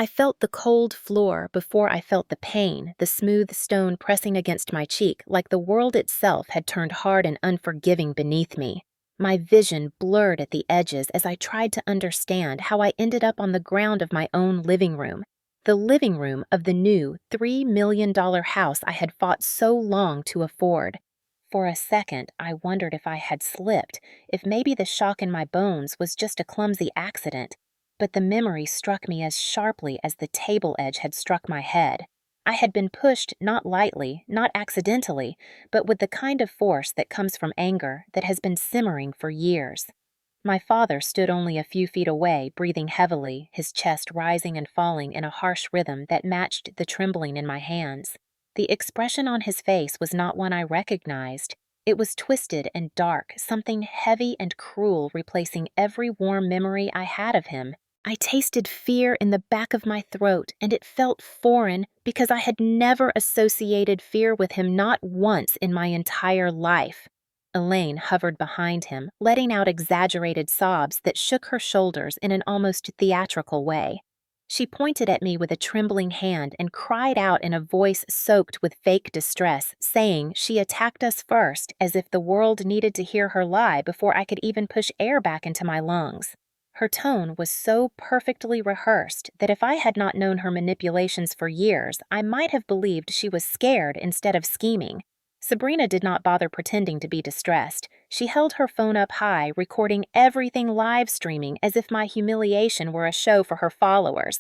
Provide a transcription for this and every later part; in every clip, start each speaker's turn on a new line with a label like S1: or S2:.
S1: I felt the cold floor before I felt the pain, the smooth stone pressing against my cheek like the world itself had turned hard and unforgiving beneath me. My vision blurred at the edges as I tried to understand how I ended up on the ground of my own living room, the living room of the new $3 million house I had fought so long to afford. For a second, I wondered if I had slipped, if maybe the shock in my bones was just a clumsy accident, but the memory struck me as sharply as the table edge had struck my head. I had been pushed not lightly, not accidentally, but with the kind of force that comes from anger that has been simmering for years. My father stood only a few feet away, breathing heavily, his chest rising and falling in a harsh rhythm that matched the trembling in my hands. The expression on his face was not one I recognized. It was twisted and dark, something heavy and cruel replacing every warm memory I had of him. I tasted fear in the back of my throat, and it felt foreign because I had never associated fear with him, not once in my entire life. Elaine hovered behind him, letting out exaggerated sobs that shook her shoulders in an almost theatrical way. She pointed at me with a trembling hand and cried out in a voice soaked with fake distress, saying she attacked us first, as if the world needed to hear her lie before I could even push air back into my lungs. Her tone was so perfectly rehearsed that if I had not known her manipulations for years, I might have believed she was scared instead of scheming. Sabrina did not bother pretending to be distressed. She held her phone up high, recording everything live streaming as if my humiliation were a show for her followers.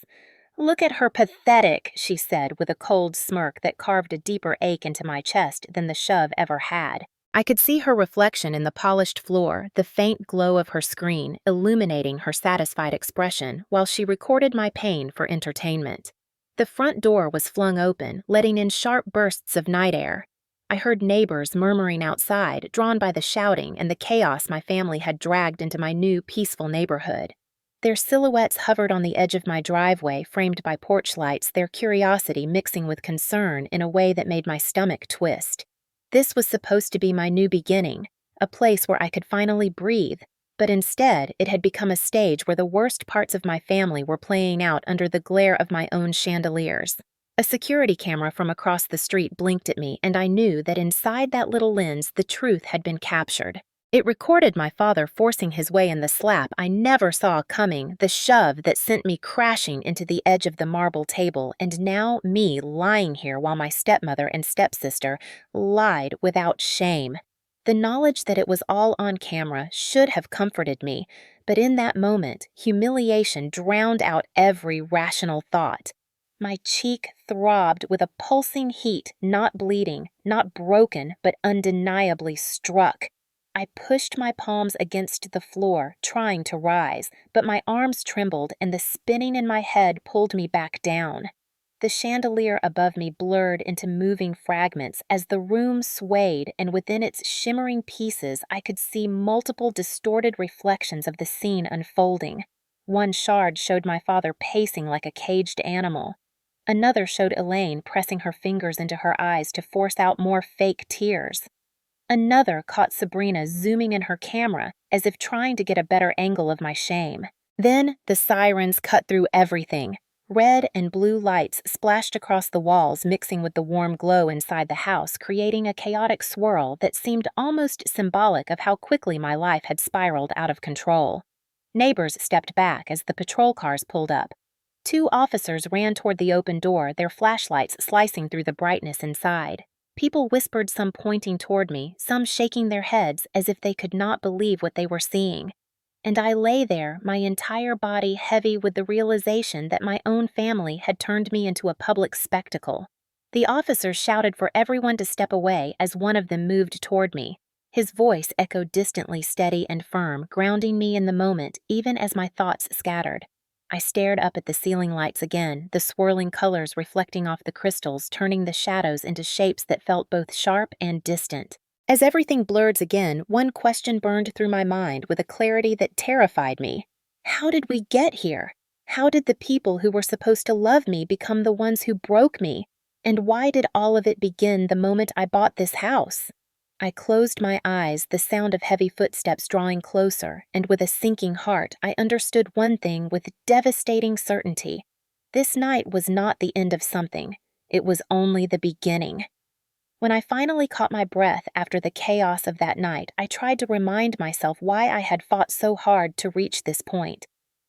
S1: "Look at her pathetic," she said with a cold smirk that carved a deeper ache into my chest than the shove ever had. I could see her reflection in the polished floor, the faint glow of her screen illuminating her satisfied expression while she recorded my pain for entertainment. The front door was flung open, letting in sharp bursts of night air. I heard neighbors murmuring outside, drawn by the shouting and the chaos my family had dragged into my new, peaceful neighborhood. Their silhouettes hovered on the edge of my driveway, framed by porch lights, their curiosity mixing with concern in a way that made my stomach twist. This was supposed to be my new beginning, a place where I could finally breathe, but instead it had become a stage where the worst parts of my family were playing out under the glare of my own chandeliers. A security camera from across the street blinked at me, and I knew that inside that little lens the truth had been captured. It recorded my father forcing his way in the slap I never saw coming, the shove that sent me crashing into the edge of the marble table, and now me lying here while my stepmother and stepsister lied without shame. The knowledge that it was all on camera should have comforted me, but in that moment, humiliation drowned out every rational thought. My cheek throbbed with a pulsing heat, not bleeding, not broken, but undeniably struck. I pushed my palms against the floor, trying to rise, but my arms trembled and the spinning in my head pulled me back down. The chandelier above me blurred into moving fragments as the room swayed, and within its shimmering pieces I could see multiple distorted reflections of the scene unfolding. One shard showed my father pacing like a caged animal. Another showed Elaine pressing her fingers into her eyes to force out more fake tears. Another caught Sabrina zooming in her camera as if trying to get a better angle of my shame. Then the sirens cut through everything. Red and blue lights splashed across the walls, mixing with the warm glow inside the house, creating a chaotic swirl that seemed almost symbolic of how quickly my life had spiraled out of control. Neighbors stepped back as the patrol cars pulled up. Two officers ran toward the open door, their flashlights slicing through the brightness inside. People whispered, some pointing toward me, some shaking their heads as if they could not believe what they were seeing. And I lay there, my entire body heavy with the realization that my own family had turned me into a public spectacle. The officers shouted for everyone to step away as one of them moved toward me. His voice echoed distantly steady and firm, grounding me in the moment even as my thoughts scattered. I stared up at the ceiling lights again, the swirling colors reflecting off the crystals, turning the shadows into shapes that felt both sharp and distant. As everything blurred again, one question burned through my mind with a clarity that terrified me. How did we get here? How did the people who were supposed to love me become the ones who broke me? And why did all of it begin the moment I bought this house? I closed my eyes, the sound of heavy footsteps drawing closer, and with a sinking heart, I understood one thing with devastating certainty. This night was not the end of something. It was only the beginning. When I finally caught my breath after the chaos of that night, I tried to remind myself why I had fought so hard to reach this point.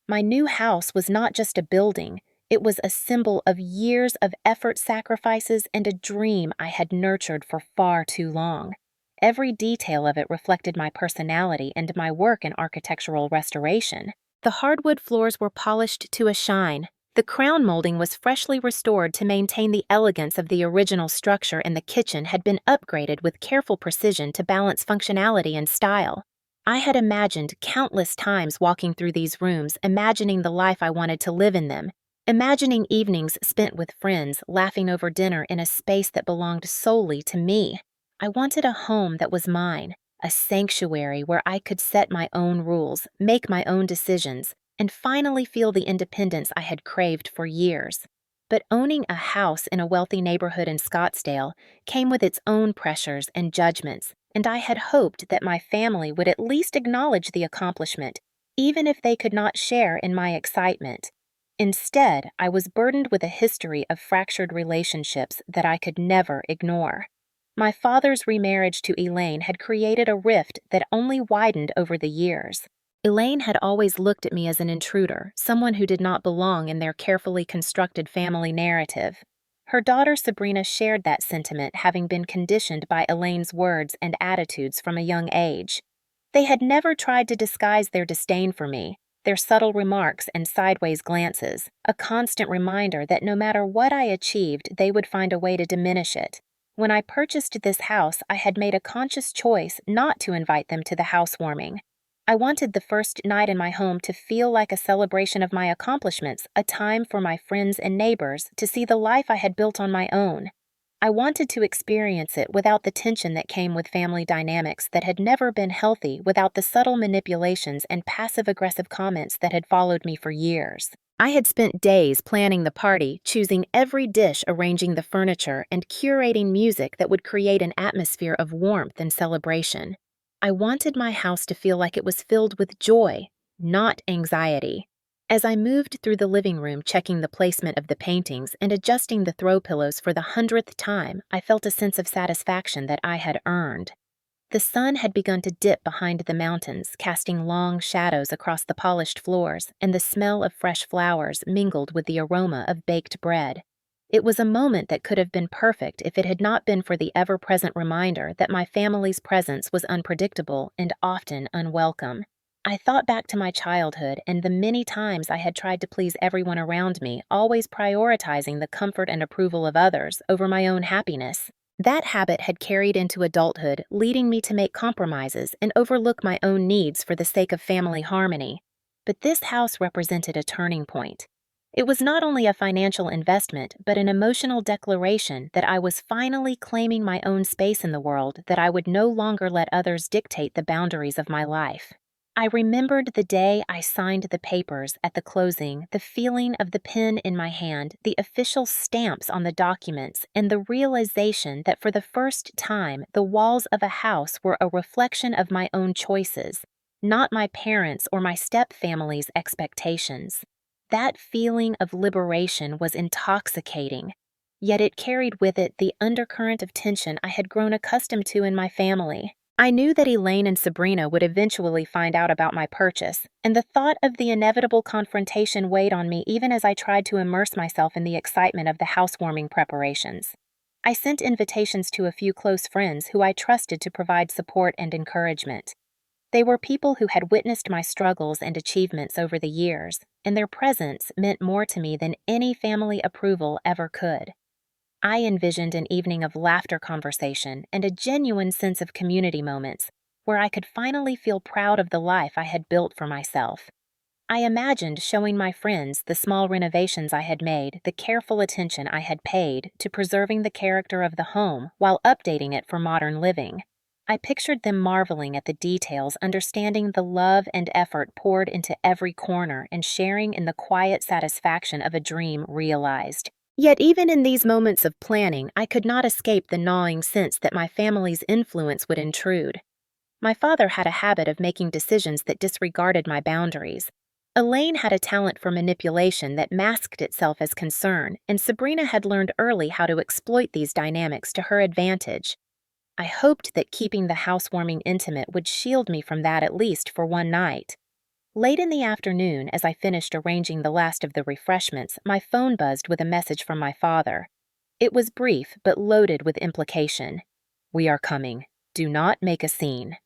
S1: My new house was not just a building, it was a symbol of years of effort, sacrifices, and a dream I had nurtured for far too long. Every detail of it reflected my personality and my work in architectural restoration. The hardwood floors were polished to a shine. The crown molding was freshly restored to maintain the elegance of the original structure, and the kitchen had been upgraded with careful precision to balance functionality and style. I had imagined countless times walking through these rooms, imagining the life I wanted to live in them, imagining evenings spent with friends, laughing over dinner in a space that belonged solely to me. I wanted a home that was mine, a sanctuary where I could set my own rules, make my own decisions, and finally feel the independence I had craved for years. But owning a house in a wealthy neighborhood in Scottsdale came with its own pressures and judgments, and I had hoped that my family would at least acknowledge the accomplishment, even if they could not share in my excitement. Instead, I was burdened with a history of fractured relationships that I could never ignore. My father's remarriage to Elaine had created a rift that only widened over the years. Elaine had always looked at me as an intruder, someone who did not belong in their carefully constructed family narrative. Her daughter Sabrina shared that sentiment, having been conditioned by Elaine's words and attitudes from a young age. They had never tried to disguise their disdain for me, their subtle remarks and sideways glances, a constant reminder that no matter what I achieved, they would find a way to diminish it. When I purchased this house, I had made a conscious choice not to invite them to the housewarming. I wanted the first night in my home to feel like a celebration of my accomplishments, a time for my friends and neighbors to see the life I had built on my own. I wanted to experience it without the tension that came with family dynamics that had never been healthy, without the subtle manipulations and passive-aggressive comments that had followed me for years. I had spent days planning the party, choosing every dish, arranging the furniture, and curating music that would create an atmosphere of warmth and celebration. I wanted my house to feel like it was filled with joy, not anxiety. As I moved through the living room, checking the placement of the paintings and adjusting the throw pillows for the 100th time, I felt a sense of satisfaction that I had earned. The sun had begun to dip behind the mountains, casting long shadows across the polished floors, and the smell of fresh flowers mingled with the aroma of baked bread. It was a moment that could have been perfect if it had not been for the ever-present reminder that my family's presence was unpredictable and often unwelcome. I thought back to my childhood and the many times I had tried to please everyone around me, always prioritizing the comfort and approval of others over my own happiness. That habit had carried into adulthood, leading me to make compromises and overlook my own needs for the sake of family harmony. But this house represented a turning point. It was not only a financial investment, but an emotional declaration that I was finally claiming my own space in the world, that I would no longer let others dictate the boundaries of my life. I remembered the day I signed the papers at the closing, the feeling of the pen in my hand, the official stamps on the documents, and the realization that for the first time the walls of a house were a reflection of my own choices, not my parents' or my stepfamily's expectations. That feeling of liberation was intoxicating, yet it carried with it the undercurrent of tension I had grown accustomed to in my family. I knew that Elaine and Sabrina would eventually find out about my purchase, and the thought of the inevitable confrontation weighed on me even as I tried to immerse myself in the excitement of the housewarming preparations. I sent invitations to a few close friends who I trusted to provide support and encouragement. They were people who had witnessed my struggles and achievements over the years, and their presence meant more to me than any family approval ever could. I envisioned an evening of laughter, conversation, and a genuine sense of community moments, where I could finally feel proud of the life I had built for myself. I imagined showing my friends the small renovations I had made, the careful attention I had paid to preserving the character of the home while updating it for modern living. I pictured them marveling at the details, understanding the love and effort poured into every corner, and sharing in the quiet satisfaction of a dream realized. Yet even in these moments of planning, I could not escape the gnawing sense that my family's influence would intrude. My father had a habit of making decisions that disregarded my boundaries. Elaine had a talent for manipulation that masked itself as concern, and Sabrina had learned early how to exploit these dynamics to her advantage. I hoped that keeping the housewarming intimate would shield me from that at least for one night. Late in the afternoon, as I finished arranging the last of the refreshments, my phone buzzed with a message from my father. It was brief, but loaded with implication. "We are coming. Do not make a scene."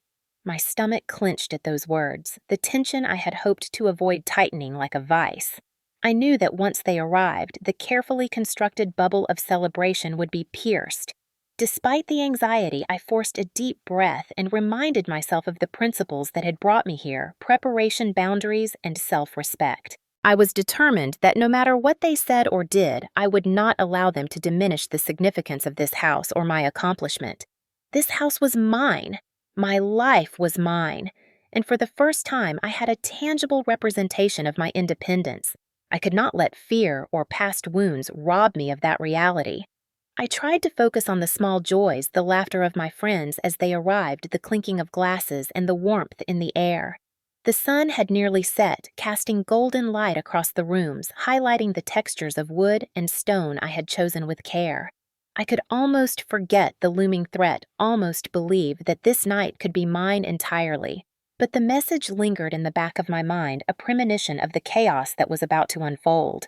S1: My stomach clenched at those words, the tension I had hoped to avoid tightening like a vice. I knew that once they arrived, the carefully constructed bubble of celebration would be pierced. Despite the anxiety, I forced a deep breath and reminded myself of the principles that had brought me here: preparation, boundaries, and self-respect. I was determined that no matter what they said or did, I would not allow them to diminish the significance of this house or my accomplishment. This house was mine. My life was mine. And for the first time, I had a tangible representation of my independence. I could not let fear or past wounds rob me of that reality. I tried to focus on the small joys, the laughter of my friends as they arrived, the clinking of glasses, and the warmth in the air. The sun had nearly set, casting golden light across the rooms, highlighting the textures of wood and stone I had chosen with care. I could almost forget the looming threat, almost believe that this night could be mine entirely. But the message lingered in the back of my mind, a premonition of the chaos that was about to unfold.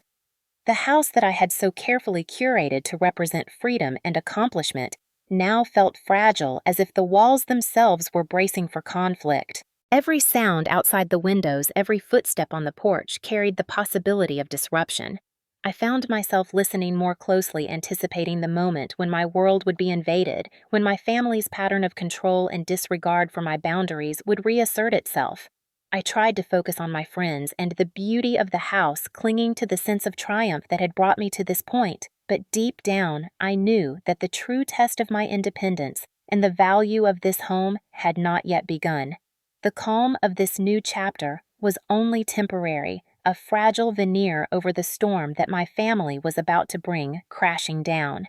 S1: The house that I had so carefully curated to represent freedom and accomplishment now felt fragile, as if the walls themselves were bracing for conflict. Every sound outside the windows, every footstep on the porch carried the possibility of disruption. I found myself listening more closely, anticipating the moment when my world would be invaded, when my family's pattern of control and disregard for my boundaries would reassert itself. I tried to focus on my friends and the beauty of the house, clinging to the sense of triumph that had brought me to this point, but deep down, I knew that the true test of my independence and the value of this home had not yet begun. The calm of this new chapter was only temporary, a fragile veneer over the storm that my family was about to bring crashing down.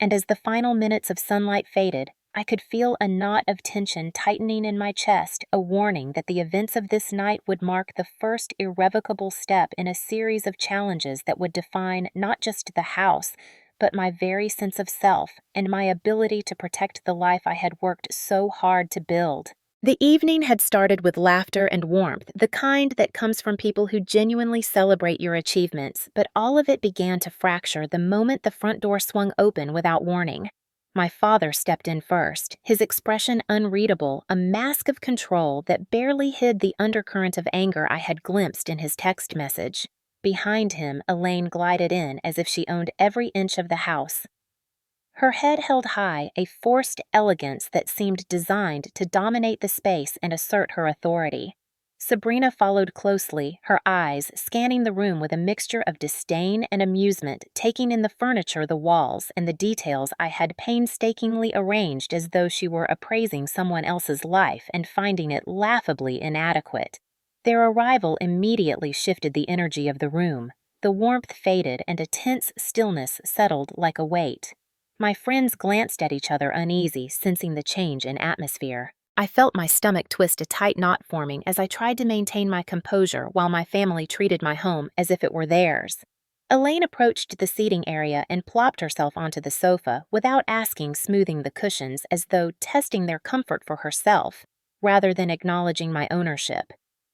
S1: And as the final minutes of sunlight faded, I could feel a knot of tension tightening in my chest, a warning that the events of this night would mark the first irrevocable step in a series of challenges that would define not just the house, but my very sense of self and my ability to protect the life I had worked so hard to build. The evening had started with laughter and warmth, the kind that comes from people who genuinely celebrate your achievements, but all of it began to fracture the moment the front door swung open without warning. My father stepped in first, his expression unreadable, a mask of control that barely hid the undercurrent of anger I had glimpsed in his text message. Behind him, Elaine glided in as if she owned every inch of the house. Her head held high, a forced elegance that seemed designed to dominate the space and assert her authority. Sabrina followed closely, her eyes scanning the room with a mixture of disdain and amusement, taking in the furniture, the walls, and the details I had painstakingly arranged as though she were appraising someone else's life and finding it laughably inadequate. Their arrival immediately shifted the energy of the room. The warmth faded and a tense stillness settled like a weight. My friends glanced at each other uneasy, sensing the change in atmosphere. I felt my stomach twist, a tight knot forming as I tried to maintain my composure while my family treated my home as if it were theirs. Elaine approached the seating area and plopped herself onto the sofa without asking, smoothing the cushions as though testing their comfort for herself, rather than acknowledging my ownership.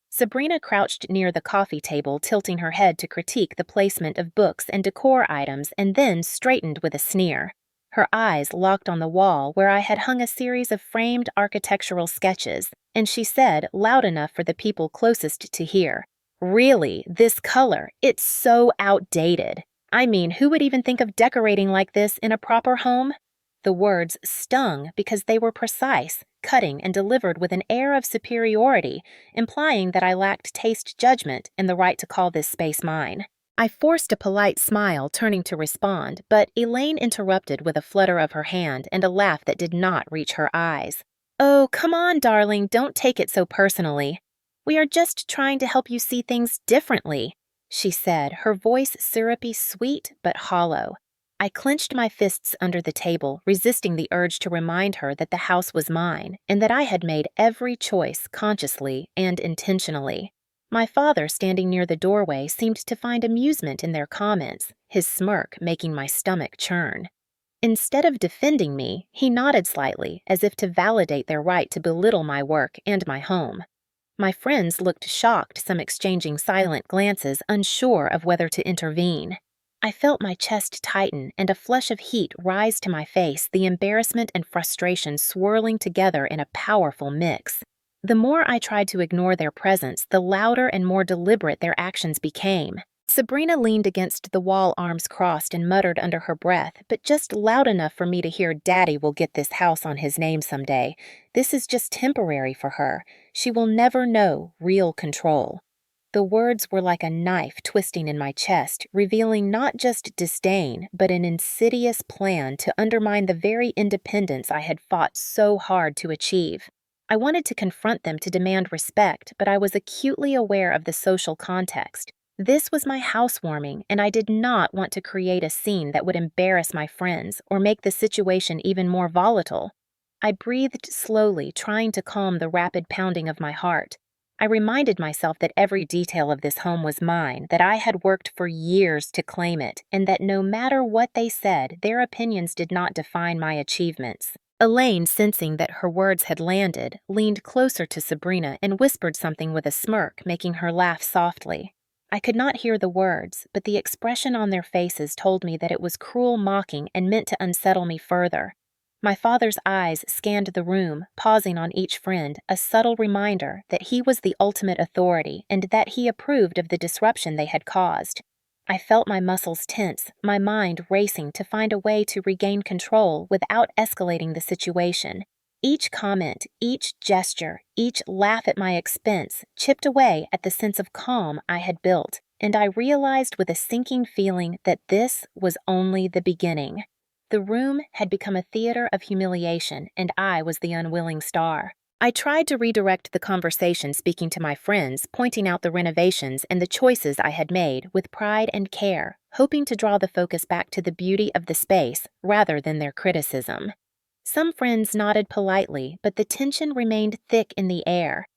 S1: Sabrina crouched near the coffee table, tilting her head to critique the placement of books and decor items, and then straightened with a sneer. Her eyes locked on the wall where I had hung a series of framed architectural sketches, and she said, loud enough for the people closest to hear, "Really, this color, it's so outdated. I mean, who would even think of decorating like this in a proper home?" The words stung because they were precise, cutting, and delivered with an air of superiority, implying that I lacked taste, judgment, and the right to call this space mine. I forced a polite smile, turning to respond, but Elaine interrupted with a flutter of her hand and a laugh that did not reach her eyes. "Oh, come on, darling, don't take it so personally. We are just trying to help you see things differently," she said, her voice syrupy, sweet, but hollow. I clenched my fists under the table, resisting the urge to remind her that the house was mine and that I had made every choice consciously and intentionally. My father, standing near the doorway, seemed to find amusement in their comments, his smirk making my stomach churn. Instead of defending me, he nodded slightly, as if to validate their right to belittle my work and my home. My friends looked shocked, some exchanging silent glances, unsure of whether to intervene. I felt my chest tighten and a flush of heat rise to my face, the embarrassment and frustration swirling together in a powerful mix. The more I tried to ignore their presence, the louder and more deliberate their actions became. Sabrina leaned against the wall, arms crossed, and muttered under her breath, but just loud enough for me to hear, "Daddy will get this house on his name someday. This is just temporary for her. She will never know real control." The words were like a knife twisting in my chest, revealing not just disdain, but an insidious plan to undermine the very independence I had fought so hard to achieve. I wanted to confront them to demand respect, but I was acutely aware of the social context. This was my housewarming, and I did not want to create a scene that would embarrass my friends or make the situation even more volatile. I breathed slowly, trying to calm the rapid pounding of my heart. I reminded myself that every detail of this home was mine, that I had worked for years to claim it, and that no matter what they said, their opinions did not define my achievements. Elaine, sensing that her words had landed, leaned closer to Sabrina and whispered something with a smirk, making her laugh softly. I could not hear the words, but the expression on their faces told me that it was cruel mocking and meant to unsettle me further. My father's eyes scanned the room, pausing on each friend, a subtle reminder that he was the ultimate authority and that he approved of the disruption they had caused. I felt my muscles tense, my mind racing to find a way to regain control without escalating the situation. Each comment, each gesture, each laugh at my expense chipped away at the sense of calm I had built, and I realized with a sinking feeling that this was only the beginning. The room had become a theater of humiliation, and I was the unwilling star. I tried to redirect the conversation, speaking to my friends, pointing out the renovations and the choices I had made with pride and care, hoping to draw the focus back to the beauty of the space rather than their criticism. Some friends nodded politely, but the tension remained thick in the air.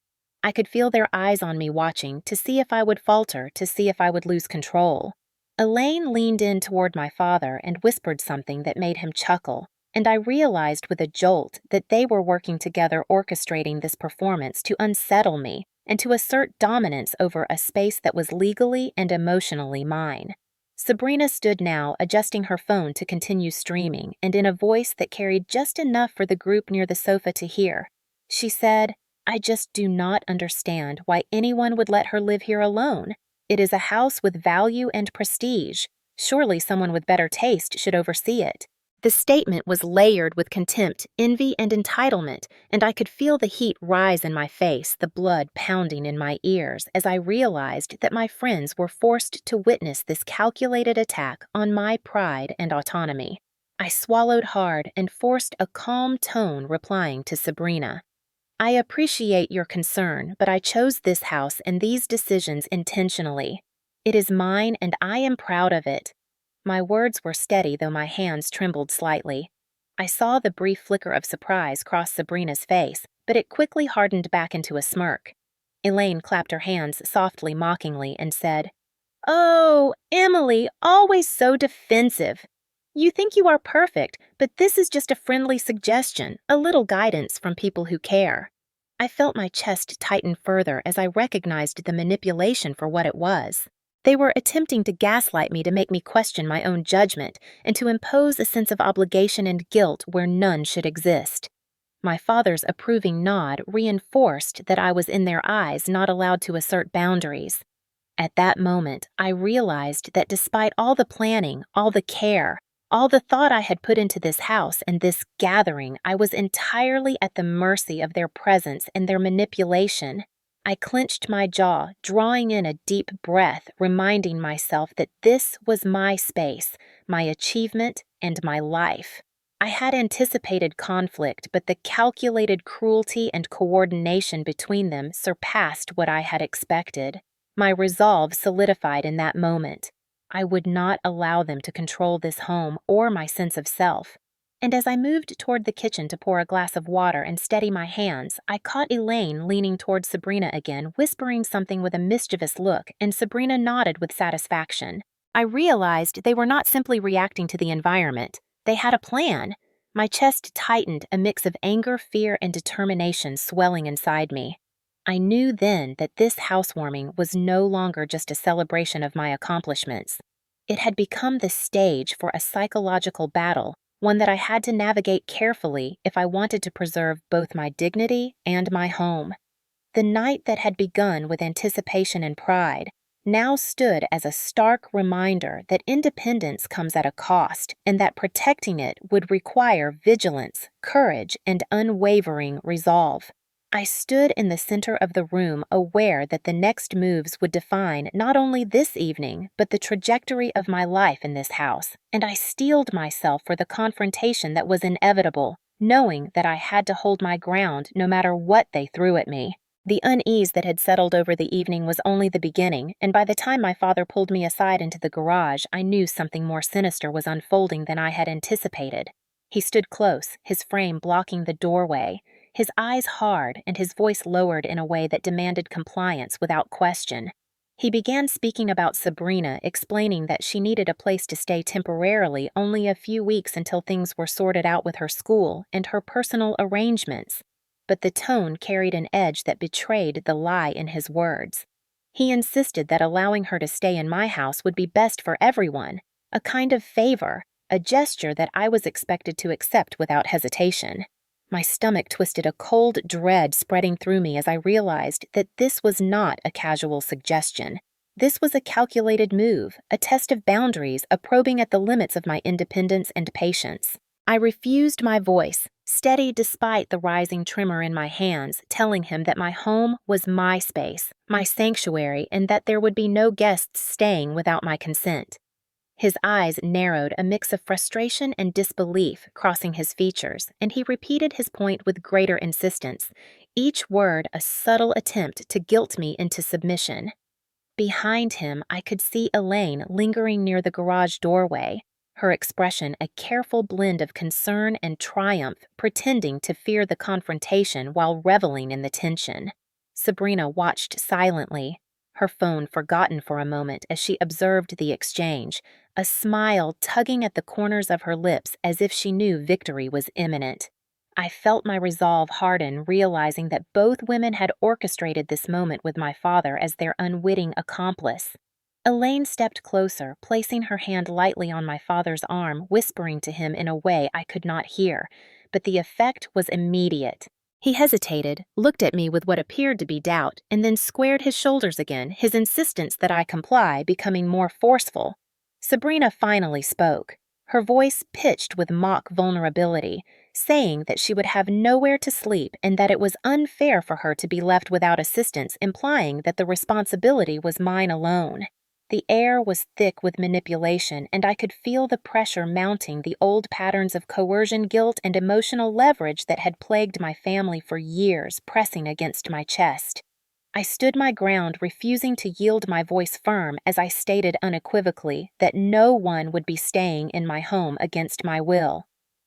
S1: I could feel their eyes on me watching to see if I would falter, to see if I would lose control. Elaine leaned in toward my father and whispered something that made him chuckle, and I realized with a jolt that they were working together, orchestrating this performance to unsettle me and to assert dominance over a space that was legally and emotionally mine. Sabrina stood now, adjusting her phone to continue streaming, and in a voice that carried just enough for the group near the sofa to hear, she said, "I just do not understand why anyone would let her live here alone. It is a house with value and prestige. Surely someone with better taste should oversee it." The statement was layered with contempt, envy, and entitlement, and I could feel the heat rise in my face, the blood pounding in my ears, as I realized that my friends were forced to witness this calculated attack on my pride and autonomy. I swallowed hard and forced a calm tone, replying to Sabrina. "I appreciate your concern, but I chose this house and these decisions intentionally. It is mine and I am proud of it." My words were steady, though my hands trembled slightly. I saw the brief flicker of surprise cross Sabrina's face, but it quickly hardened back into a smirk. Elaine clapped her hands softly, mockingly, and said, "Oh, Emily, always so defensive. You think you are perfect, but this is just a friendly suggestion, a little guidance from people who care." I felt my chest tighten further as I recognized the manipulation for what it was. They were attempting to gaslight me, to make me question my own judgment, and to impose a sense of obligation and guilt where none should exist. My father's approving nod reinforced that I was in their eyes not allowed to assert boundaries. At that moment, I realized that despite all the planning, all the care, all the thought I had put into this house and this gathering, I was entirely at the mercy of their presence and their manipulation. I clenched my jaw, drawing in a deep breath, reminding myself that this was my space, my achievement, and my life. I had anticipated conflict, but the calculated cruelty and coordination between them surpassed what I had expected. My resolve solidified in that moment. I would not allow them to control this home or my sense of self. And as I moved toward the kitchen to pour a glass of water and steady my hands, I caught Elaine leaning toward Sabrina again, whispering something with a mischievous look, and Sabrina nodded with satisfaction. I realized they were not simply reacting to the environment. They had a plan. My chest tightened, a mix of anger, fear, and determination swelling inside me. I knew then that this housewarming was no longer just a celebration of my accomplishments. It had become the stage for a psychological battle, one that I had to navigate carefully if I wanted to preserve both my dignity and my home. The night that had begun with anticipation and pride now stood as a stark reminder that independence comes at a cost and that protecting it would require vigilance, courage, and unwavering resolve. I stood in the center of the room, aware that the next moves would define not only this evening, but the trajectory of my life in this house, and I steeled myself for the confrontation that was inevitable, knowing that I had to hold my ground no matter what they threw at me. The unease that had settled over the evening was only the beginning, and by the time my father pulled me aside into the garage, I knew something more sinister was unfolding than I had anticipated. He stood close, his frame blocking the doorway, his eyes hard and his voice lowered in a way that demanded compliance without question. He began speaking about Sabrina, explaining that she needed a place to stay temporarily, only a few weeks until things were sorted out with her school and her personal arrangements. But the tone carried an edge that betrayed the lie in his words. He insisted that allowing her to stay in my house would be best for everyone, a kind of favor, a gesture that I was expected to accept without hesitation. My stomach twisted, a cold dread spreading through me as I realized that this was not a casual suggestion. This was a calculated move, a test of boundaries, a probing at the limits of my independence and patience. I refused my voice, steady despite the rising tremor in my hands, telling him that my home was my space, my sanctuary, and that there would be no guests staying without my consent. His eyes narrowed, a mix of frustration and disbelief crossing his features, and he repeated his point with greater insistence, each word a subtle attempt to guilt me into submission. Behind him, I could see Elaine lingering near the garage doorway, her expression a careful blend of concern and triumph, pretending to fear the confrontation while reveling in the tension. Sabrina watched silently, her phone forgotten for a moment as she observed the exchange, a smile tugging at the corners of her lips as if she knew victory was imminent. I felt my resolve harden, realizing that both women had orchestrated this moment with my father as their unwitting accomplice. Elaine stepped closer, placing her hand lightly on my father's arm, whispering to him in a way I could not hear, but the effect was immediate. He hesitated, looked at me with what appeared to be doubt, and then squared his shoulders again, his insistence that I comply becoming more forceful. Sabrina finally spoke, her voice pitched with mock vulnerability, saying that she would have nowhere to sleep and that it was unfair for her to be left without assistance, implying that the responsibility was mine alone. The air was thick with manipulation, and I could feel the pressure mounting, the old patterns of coercion, guilt, and emotional leverage that had plagued my family for years pressing against my chest. I stood my ground, refusing to yield, my voice firm as I stated unequivocally that no one would be staying in my home against my will.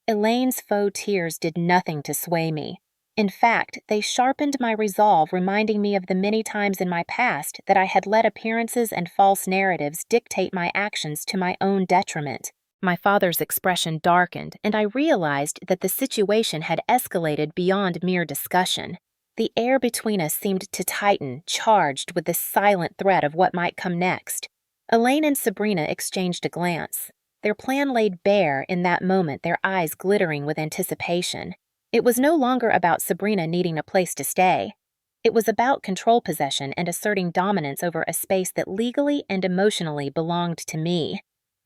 S1: Elaine's faux tears did nothing to sway me. In fact, they sharpened my resolve, reminding me of the many times in my past that I had let appearances and false narratives dictate my actions to my own detriment. My father's expression darkened, and I realized that the situation had escalated beyond mere discussion. The air between us seemed to tighten, charged with the silent threat of what might come next. Elaine and Sabrina exchanged a glance. Their plan laid bare in that moment, their eyes glittering with anticipation. It was no longer about Sabrina needing a place to stay. It was about control possession and asserting dominance over a space that legally and emotionally belonged to me.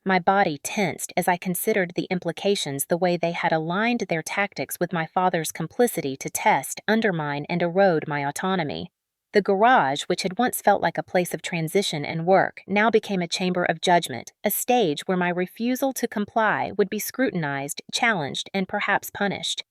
S1: My body tensed as I considered the implications, the way they had aligned their tactics with my father's complicity to test, undermine, and erode my autonomy. The garage, which had once felt like a place of transition and work, now became a chamber of judgment, a stage where my refusal to comply would be scrutinized, challenged, and perhaps punished.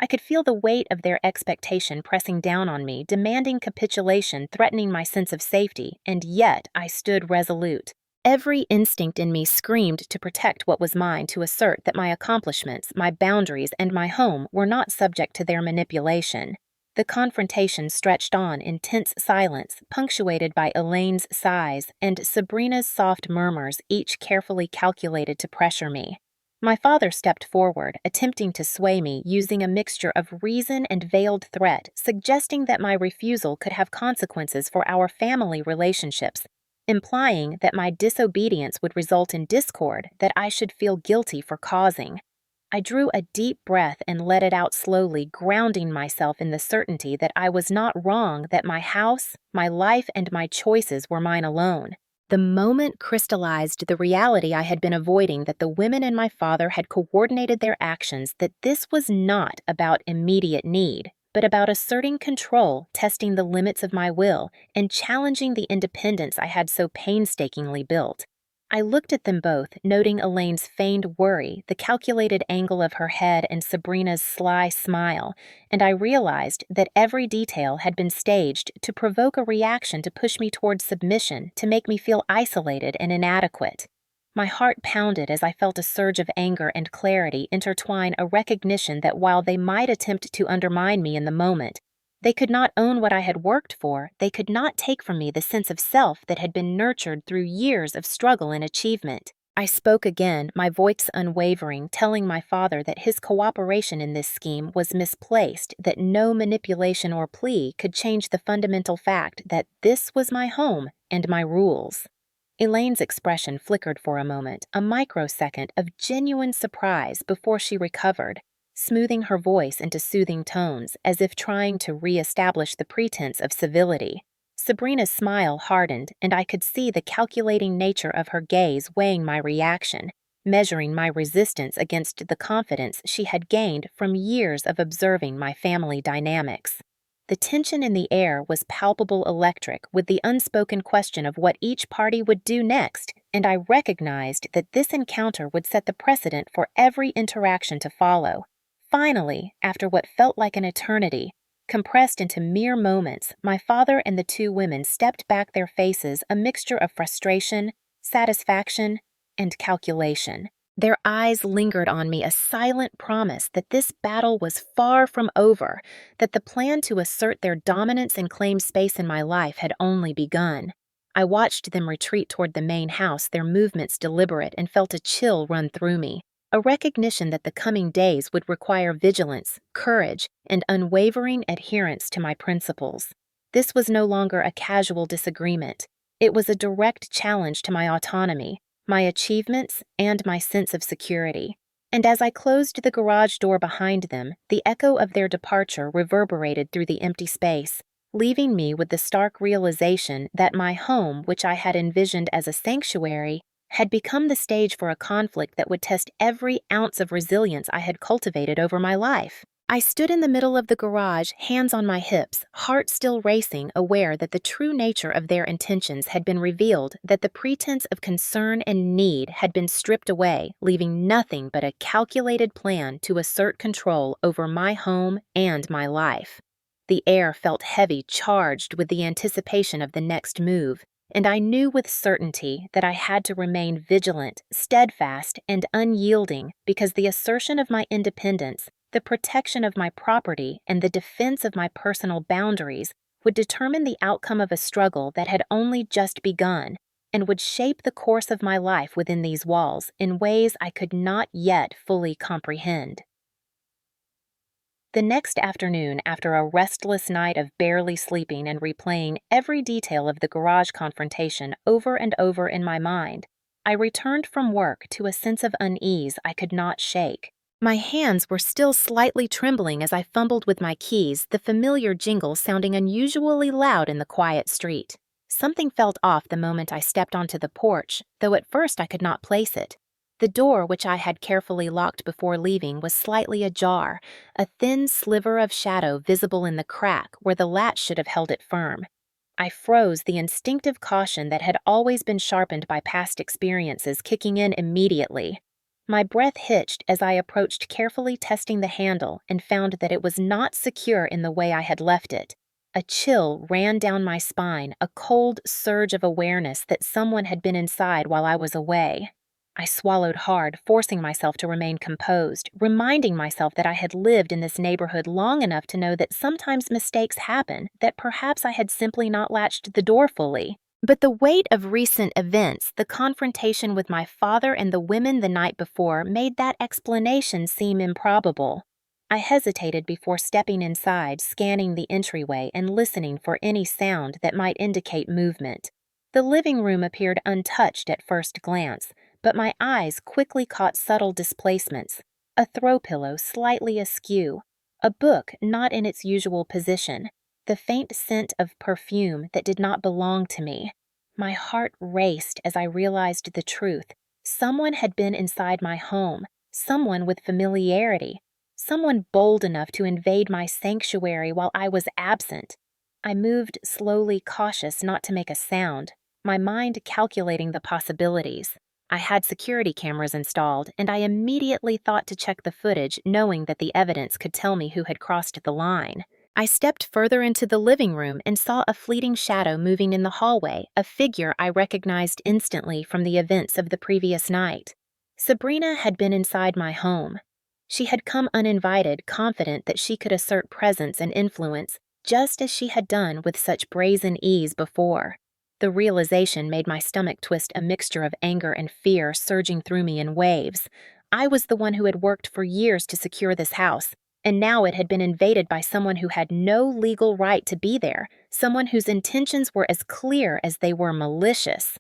S1: I could feel the weight of their expectation pressing down on me, demanding capitulation, threatening my sense of safety, and yet I stood resolute. Every instinct in me screamed to protect what was mine, to assert that my accomplishments, my boundaries, and my home were not subject to their manipulation. The confrontation stretched on in tense silence, punctuated by Elaine's sighs and Sabrina's soft murmurs, each carefully calculated to pressure me. My father stepped forward, attempting to sway me using a mixture of reason and veiled threat, suggesting that my refusal could have consequences for our family relationships, implying that my disobedience would result in discord that I should feel guilty for causing. I drew a deep breath and let it out slowly, grounding myself in the certainty that I was not wrong, that my house, my life, and my choices were mine alone. The moment crystallized the reality I had been avoiding, that the women and my father had coordinated their actions, that this was not about immediate need, but about asserting control, testing the limits of my will, and challenging the independence I had so painstakingly built. I looked at them both, noting Elaine's feigned worry, the calculated angle of her head, and Sabrina's sly smile, and I realized that every detail had been staged to provoke a reaction, to push me towards submission, to make me feel isolated and inadequate. My heart pounded as I felt a surge of anger and clarity intertwine, a recognition that while they might attempt to undermine me in the moment, they could not own what I had worked for. They could not take from me the sense of self that had been nurtured through years of struggle and achievement. I spoke again, my voice unwavering, telling my father that his cooperation in this scheme was misplaced, that no manipulation or plea could change the fundamental fact that this was my home and my rules. Elaine's expression flickered for a moment, a microsecond of genuine surprise before she recovered, smoothing her voice into soothing tones, as if trying to re-establish the pretense of civility. Sabrina's smile hardened, and I could see the calculating nature of her gaze weighing my reaction, measuring my resistance against the confidence she had gained from years of observing my family dynamics. The tension in the air was palpable, electric, with the unspoken question of what each party would do next, and I recognized that this encounter would set the precedent for every interaction to follow. Finally, after what felt like an eternity, compressed into mere moments, my father and the two women stepped back, their faces a mixture of frustration, satisfaction, and calculation. Their eyes lingered on me, a silent promise that this battle was far from over, that the plan to assert their dominance and claim space in my life had only begun. I watched them retreat toward the main house, their movements deliberate, and felt a chill run through me, a recognition that the coming days would require vigilance, courage, and unwavering adherence to my principles. This was no longer a casual disagreement. It was a direct challenge to my autonomy, my achievements, and my sense of security. And as I closed the garage door behind them, the echo of their departure reverberated through the empty space, leaving me with the stark realization that my home, which I had envisioned as a sanctuary, had become the stage for a conflict that would test every ounce of resilience I had cultivated over my life. I stood in the middle of the garage, hands on my hips, heart still racing, aware that the true nature of their intentions had been revealed, that the pretense of concern and need had been stripped away, leaving nothing but a calculated plan to assert control over my home and my life. The air felt heavy, charged with the anticipation of the next move, and I knew with certainty that I had to remain vigilant, steadfast, and unyielding, because the assertion of my independence, the protection of my property, and the defense of my personal boundaries would determine the outcome of a struggle that had only just begun, and would shape the course of my life within these walls in ways I could not yet fully comprehend. The next afternoon, after a restless night of barely sleeping and replaying every detail of the garage confrontation over and over in my mind, I returned from work to a sense of unease I could not shake. My hands were still slightly trembling as I fumbled with my keys, the familiar jingle sounding unusually loud in the quiet street. Something felt off the moment I stepped onto the porch, though at first I could not place it. The door, which I had carefully locked before leaving, was slightly ajar, a thin sliver of shadow visible in the crack where the latch should have held it firm. I froze, the instinctive caution that had always been sharpened by past experiences kicking in immediately. My breath hitched as I approached, carefully testing the handle, and found that it was not secure in the way I had left it. A chill ran down my spine, a cold surge of awareness that someone had been inside while I was away. I swallowed hard, forcing myself to remain composed, reminding myself that I had lived in this neighborhood long enough to know that sometimes mistakes happen, that perhaps I had simply not latched the door fully. But the weight of recent events, the confrontation with my father and the women the night before, made that explanation seem improbable. I hesitated before stepping inside, scanning the entryway and listening for any sound that might indicate movement. The living room appeared untouched at first glance, but my eyes quickly caught subtle displacements. A throw pillow slightly askew, a book not in its usual position, the faint scent of perfume that did not belong to me. My heart raced as I realized the truth. Someone had been inside my home, someone with familiarity, someone bold enough to invade my sanctuary while I was absent. I moved slowly, cautious not to make a sound, my mind calculating the possibilities. I had security cameras installed, and I immediately thought to check the footage, knowing that the evidence could tell me who had crossed the line. I stepped further into the living room and saw a fleeting shadow moving in the hallway, a figure I recognized instantly from the events of the previous night. Sabrina had been inside my home. She had come uninvited, confident that she could assert presence and influence, just as she had done with such brazen ease before. The realization made my stomach twist, a mixture of anger and fear surging through me in waves. I was the one who had worked for years to secure this house, and now it had been invaded by someone who had no legal right to be there, someone whose intentions were as clear as they were malicious.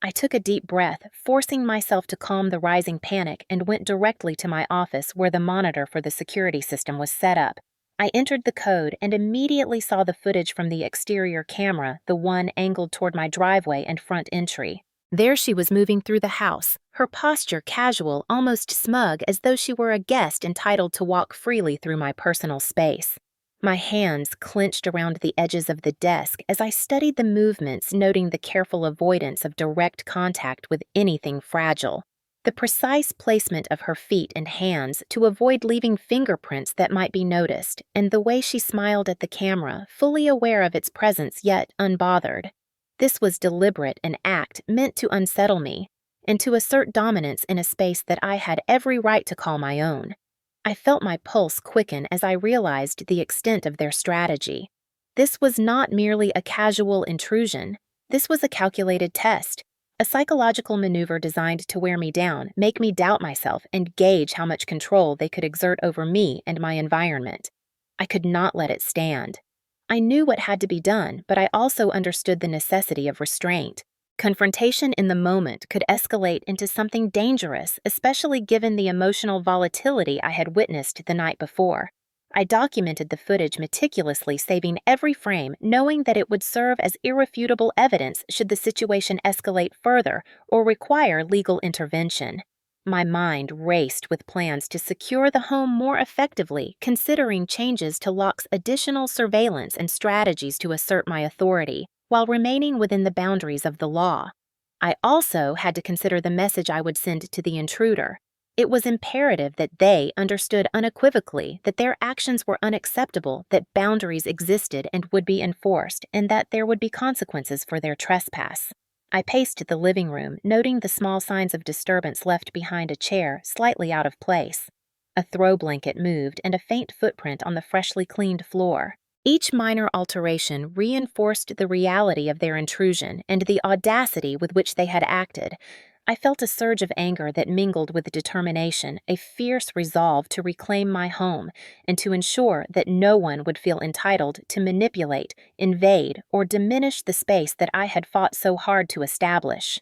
S1: I took a deep breath, forcing myself to calm the rising panic, and went directly to my office where the monitor for the security system was set up. I entered the code and immediately saw the footage from the exterior camera, the one angled toward my driveway and front entry. There she was moving through the house, her posture casual, almost smug, as though she were a guest entitled to walk freely through my personal space. My hands clenched around the edges of the desk as I studied the movements, noting the careful avoidance of direct contact with anything fragile. The precise placement of her feet and hands to avoid leaving fingerprints that might be noticed, and the way she smiled at the camera, fully aware of its presence yet unbothered. This was deliberate, an act meant to unsettle me, and to assert dominance in a space that I had every right to call my own. I felt my pulse quicken as I realized the extent of their strategy. This was not merely a casual intrusion. This was a calculated test, a psychological maneuver designed to wear me down, make me doubt myself, and gauge how much control they could exert over me and my environment. I could not let it stand. I knew what had to be done, but I also understood the necessity of restraint. Confrontation in the moment could escalate into something dangerous, especially given the emotional volatility I had witnessed the night before. I documented the footage meticulously, saving every frame, knowing that it would serve as irrefutable evidence should the situation escalate further or require legal intervention. My mind raced with plans to secure the home more effectively, considering changes to Locke's additional surveillance and strategies to assert my authority, while remaining within the boundaries of the law. I also had to consider the message I would send to the intruder. It was imperative that they understood unequivocally that their actions were unacceptable, that boundaries existed and would be enforced, and that there would be consequences for their trespass. I paced the living room, noting the small signs of disturbance left behind a chair slightly out of place. A throw blanket moved and a faint footprint on the freshly cleaned floor. Each minor alteration reinforced the reality of their intrusion and the audacity with which they had acted. I felt a surge of anger that mingled with determination, a fierce resolve to reclaim my home and to ensure that no one would feel entitled to manipulate, invade, or diminish the space that I had fought so hard to establish.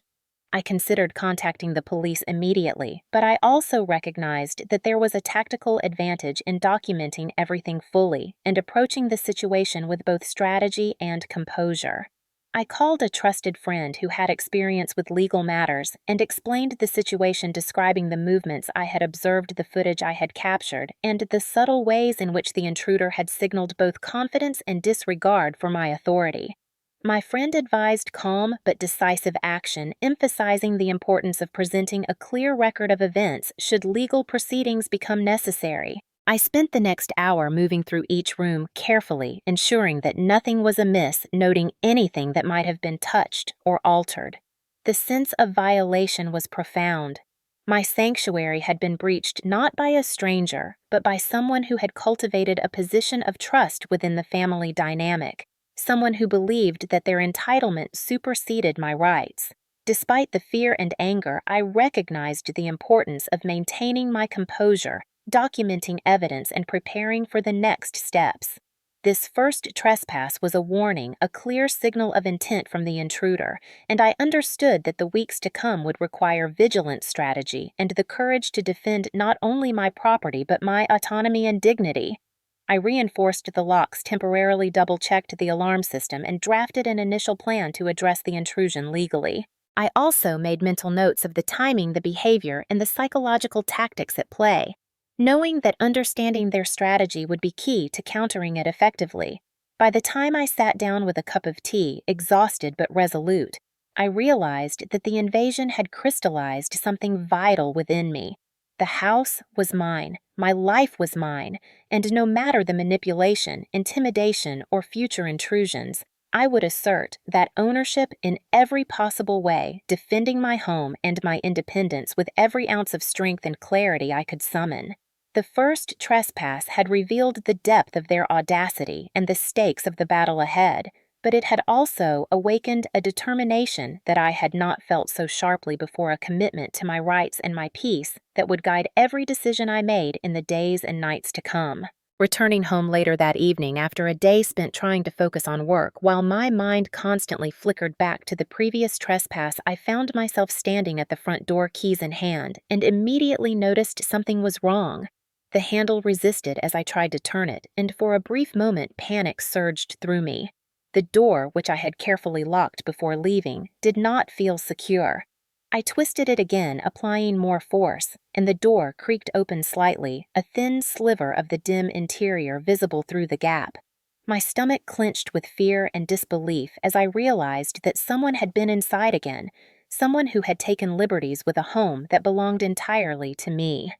S1: I considered contacting the police immediately, but I also recognized that there was a tactical advantage in documenting everything fully and approaching the situation with both strategy and composure. I called a trusted friend who had experience with legal matters and explained the situation, describing the movements I had observed, the footage I had captured, and the subtle ways in which the intruder had signaled both confidence and disregard for my authority. My friend advised calm but decisive action, emphasizing the importance of presenting a clear record of events should legal proceedings become necessary. I spent the next hour moving through each room carefully, ensuring that nothing was amiss, noting anything that might have been touched or altered. The sense of violation was profound. My sanctuary had been breached not by a stranger, but by someone who had cultivated a position of trust within the family dynamic, someone who believed that their entitlement superseded my rights. Despite the fear and anger, I recognized the importance of maintaining my composure, documenting evidence, and preparing for the next steps. This first trespass was a warning, a clear signal of intent from the intruder, and I understood that the weeks to come would require vigilant strategy and the courage to defend not only my property but my autonomy and dignity. I reinforced the locks, temporarily double-checked the alarm system, and drafted an initial plan to address the intrusion legally. I also made mental notes of the timing, the behavior, and the psychological tactics at play, knowing that understanding their strategy would be key to countering it effectively. By the time I sat down with a cup of tea, exhausted but resolute, I realized that the invasion had crystallized something vital within me. The house was mine, my life was mine, and no matter the manipulation, intimidation, or future intrusions, I would assert that ownership in every possible way, defending my home and my independence with every ounce of strength and clarity I could summon. The first trespass had revealed the depth of their audacity and the stakes of the battle ahead, but it had also awakened a determination that I had not felt so sharply before, a commitment to my rights and my peace that would guide every decision I made in the days and nights to come. Returning home later that evening after a day spent trying to focus on work, while my mind constantly flickered back to the previous trespass, I found myself standing at the front door, keys in hand, and immediately noticed something was wrong. The handle resisted as I tried to turn it, and for a brief moment panic surged through me. The door, which I had carefully locked before leaving, did not feel secure. I twisted it again, applying more force, and the door creaked open slightly, a thin sliver of the dim interior visible through the gap. My stomach clenched with fear and disbelief as I realized that someone had been inside again, someone who had taken liberties with a home that belonged entirely to me.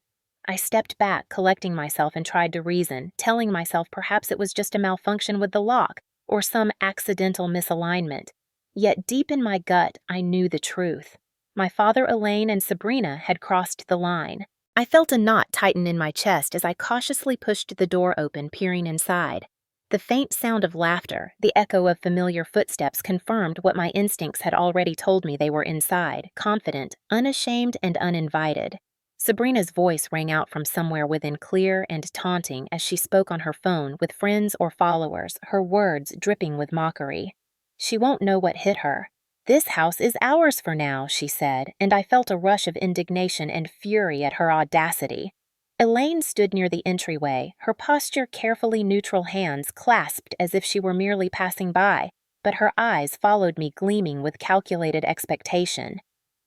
S1: I stepped back, collecting myself, and tried to reason, telling myself perhaps it was just a malfunction with the lock or some accidental misalignment. Yet deep in my gut, I knew the truth. My father, Elaine, and Sabrina had crossed the line. I felt a knot tighten in my chest as I cautiously pushed the door open, peering inside. The faint sound of laughter, the echo of familiar footsteps, confirmed what my instincts had already told me. They were inside, confident, unashamed, and uninvited. Sabrina's voice rang out from somewhere within, clear and taunting, as she spoke on her phone with friends or followers, her words dripping with mockery. "She won't know what hit her. This house is ours for now," she said, and I felt a rush of indignation and fury at her audacity. Elaine stood near the entryway, her posture carefully neutral, hands clasped as if she were merely passing by, but her eyes followed me, gleaming with calculated expectation.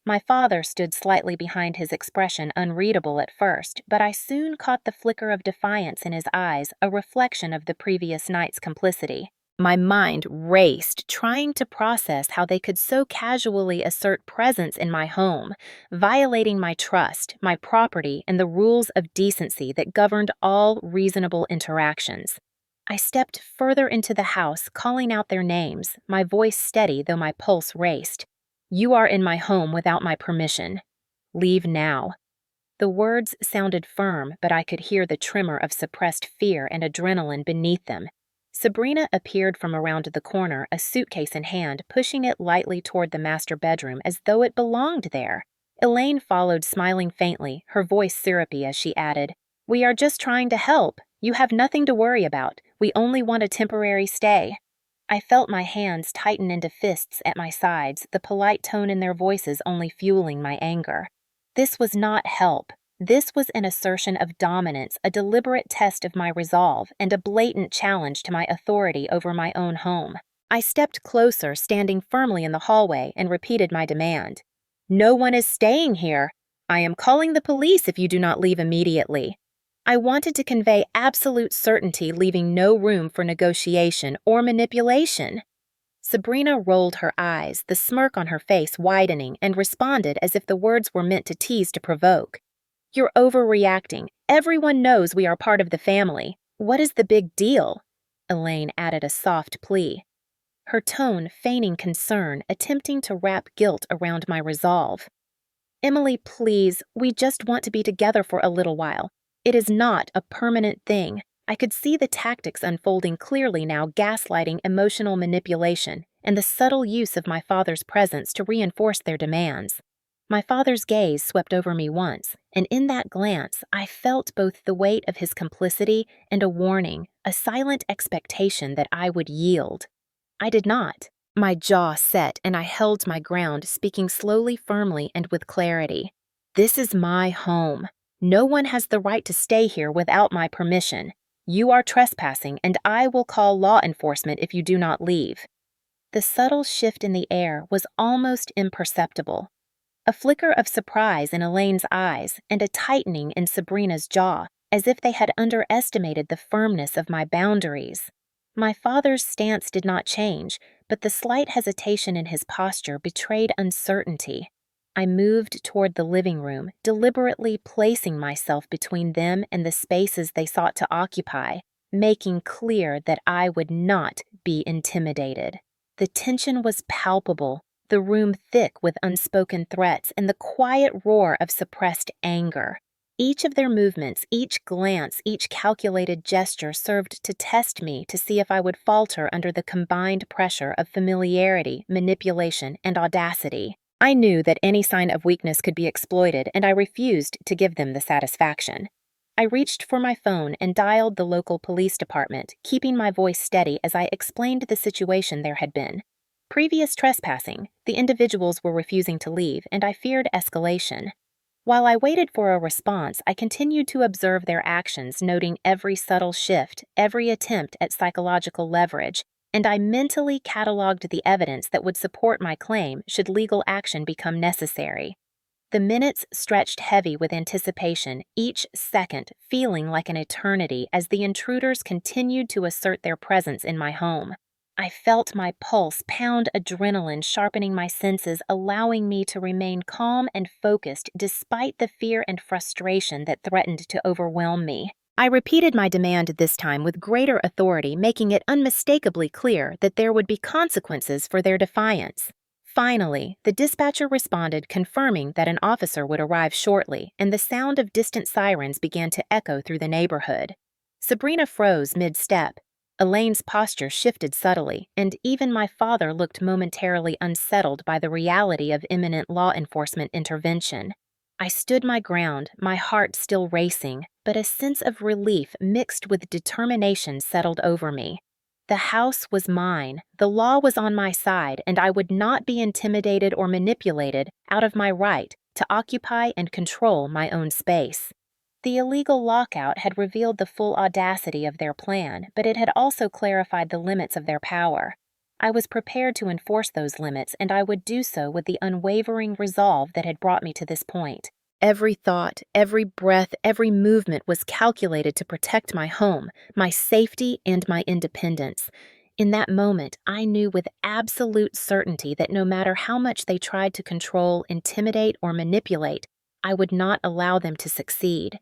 S1: My father stood slightly behind, his expression unreadable at first, but I soon caught the flicker of defiance in his eyes, a reflection of the previous night's complicity. My mind raced, trying to process how they could so casually assert presence in my home, violating my trust, my property, and the rules of decency that governed all reasonable interactions. I stepped further into the house, calling out their names, my voice steady though my pulse raced. "You are in my home without my permission. Leave now." The words sounded firm, but I could hear the tremor of suppressed fear and adrenaline beneath them. Sabrina appeared from around the corner, a suitcase in hand, pushing it lightly toward the master bedroom as though it belonged there. Elaine followed, smiling faintly, her voice syrupy as she added, "We are just trying to help. You have nothing to worry about. We only want a temporary stay." I felt my hands tighten into fists at my sides, the polite tone in their voices only fueling my anger. This was not help. This was an assertion of dominance, a deliberate test of my resolve, and a blatant challenge to my authority over my own home. I stepped closer, standing firmly in the hallway, and repeated my demand. "No one is staying here. I am calling the police if you do not leave immediately." I wanted to convey absolute certainty, leaving no room for negotiation or manipulation. Sabrina rolled her eyes, the smirk on her face widening, and responded as if the words were meant to tease, to provoke. "You're overreacting. Everyone knows we are part of the family. What is the big deal?" Elaine added a soft plea, her tone feigning concern, attempting to wrap guilt around my resolve. "Emily, please, we just want to be together for a little while. It is not a permanent thing." I could see the tactics unfolding clearly now, gaslighting, emotional manipulation, and the subtle use of my father's presence to reinforce their demands. My father's gaze swept over me once, and in that glance I felt both the weight of his complicity and a warning, a silent expectation that I would yield. I did not. My jaw set and I held my ground, speaking slowly, firmly, and with clarity. "This is my home. No one has the right to stay here without my permission. You are trespassing, and I will call law enforcement if you do not leave." The subtle shift in the air was almost imperceptible. A flicker of surprise in Elaine's eyes and a tightening in Sabrina's jaw, as if they had underestimated the firmness of my boundaries. My father's stance did not change, but the slight hesitation in his posture betrayed uncertainty. I moved toward the living room, deliberately placing myself between them and the spaces they sought to occupy, making clear that I would not be intimidated. The tension was palpable, the room thick with unspoken threats and the quiet roar of suppressed anger. Each of their movements, each glance, each calculated gesture served to test me to see if I would falter under the combined pressure of familiarity, manipulation, and audacity. I knew that any sign of weakness could be exploited, and I refused to give them the satisfaction. I reached for my phone and dialed the local police department, keeping my voice steady as I explained the situation there had been. Previous trespassing, the individuals were refusing to leave, and I feared escalation. While I waited for a response, I continued to observe their actions, noting every subtle shift, every attempt at psychological leverage, and I mentally cataloged the evidence that would support my claim should legal action become necessary. The minutes stretched heavy with anticipation, each second feeling like an eternity as the intruders continued to assert their presence in my home. I felt my pulse pound, adrenaline sharpening my senses, allowing me to remain calm and focused despite the fear and frustration that threatened to overwhelm me. I repeated my demand this time with greater authority, making it unmistakably clear that there would be consequences for their defiance. Finally, the dispatcher responded, confirming that an officer would arrive shortly, and the sound of distant sirens began to echo through the neighborhood. Sabrina froze mid-step. Elaine's posture shifted subtly, and even my father looked momentarily unsettled by the reality of imminent law enforcement intervention. I stood my ground, my heart still racing, but a sense of relief mixed with determination settled over me. The house was mine, the law was on my side, and I would not be intimidated or manipulated out of my right to occupy and control my own space. The illegal lockout had revealed the full audacity of their plan, but it had also clarified the limits of their power. I was prepared to enforce those limits, and I would do so with the unwavering resolve that had brought me to this point. Every thought, every breath, every movement was calculated to protect my home, my safety, and my independence. In that moment, I knew with absolute certainty that no matter how much they tried to control, intimidate, or manipulate, I would not allow them to succeed.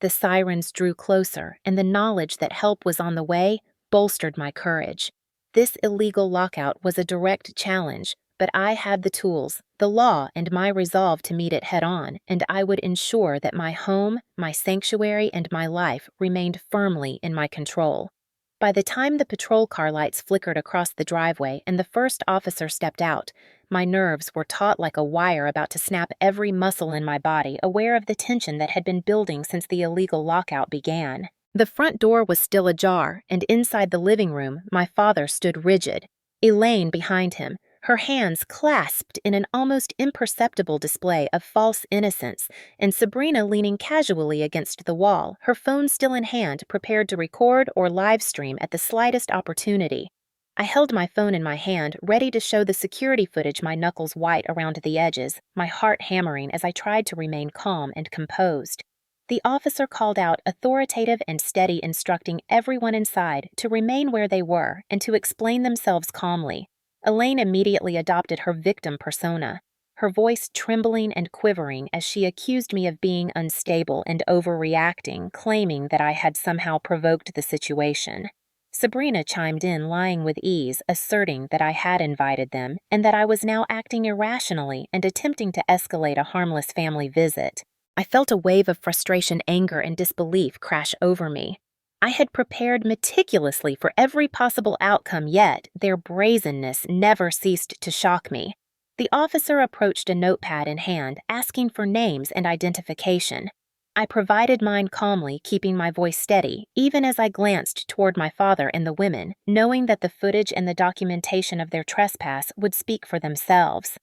S1: The sirens drew closer, and the knowledge that help was on the way bolstered my courage. This illegal lockout was a direct challenge, but I had the tools, the law, and my resolve to meet it head-on, and I would ensure that my home, my sanctuary, and my life remained firmly in my control. By the time the patrol car lights flickered across the driveway and the first officer stepped out, my nerves were taut like a wire, about to snap every muscle in my body, aware of the tension that had been building since the illegal lockout began. The front door was still ajar, and inside the living room, my father stood rigid, Elaine behind him, her hands clasped in an almost imperceptible display of false innocence, and Sabrina leaning casually against the wall, her phone still in hand, prepared to record or live stream at the slightest opportunity. I held my phone in my hand, ready to show the security footage, my knuckles white around the edges, my heart hammering as I tried to remain calm and composed. The officer called out, authoritative and steady, instructing everyone inside to remain where they were and to explain themselves calmly. Elaine immediately adopted her victim persona. her voice trembling and quivering as she accused me of being unstable and overreacting, claiming that I had somehow provoked the situation. Sabrina chimed in, lying with ease, asserting that I had invited them and that I was now acting irrationally and attempting to escalate a harmless family visit. I felt a wave of frustration, anger, and disbelief crash over me. I had prepared meticulously for every possible outcome, yet their brazenness never ceased to shock me. The officer approached a notepad in hand, asking for names and identification. I provided mine calmly, keeping my voice steady, even as I glanced toward my father and the women, knowing that the footage and the documentation of their trespass would speak for themselves.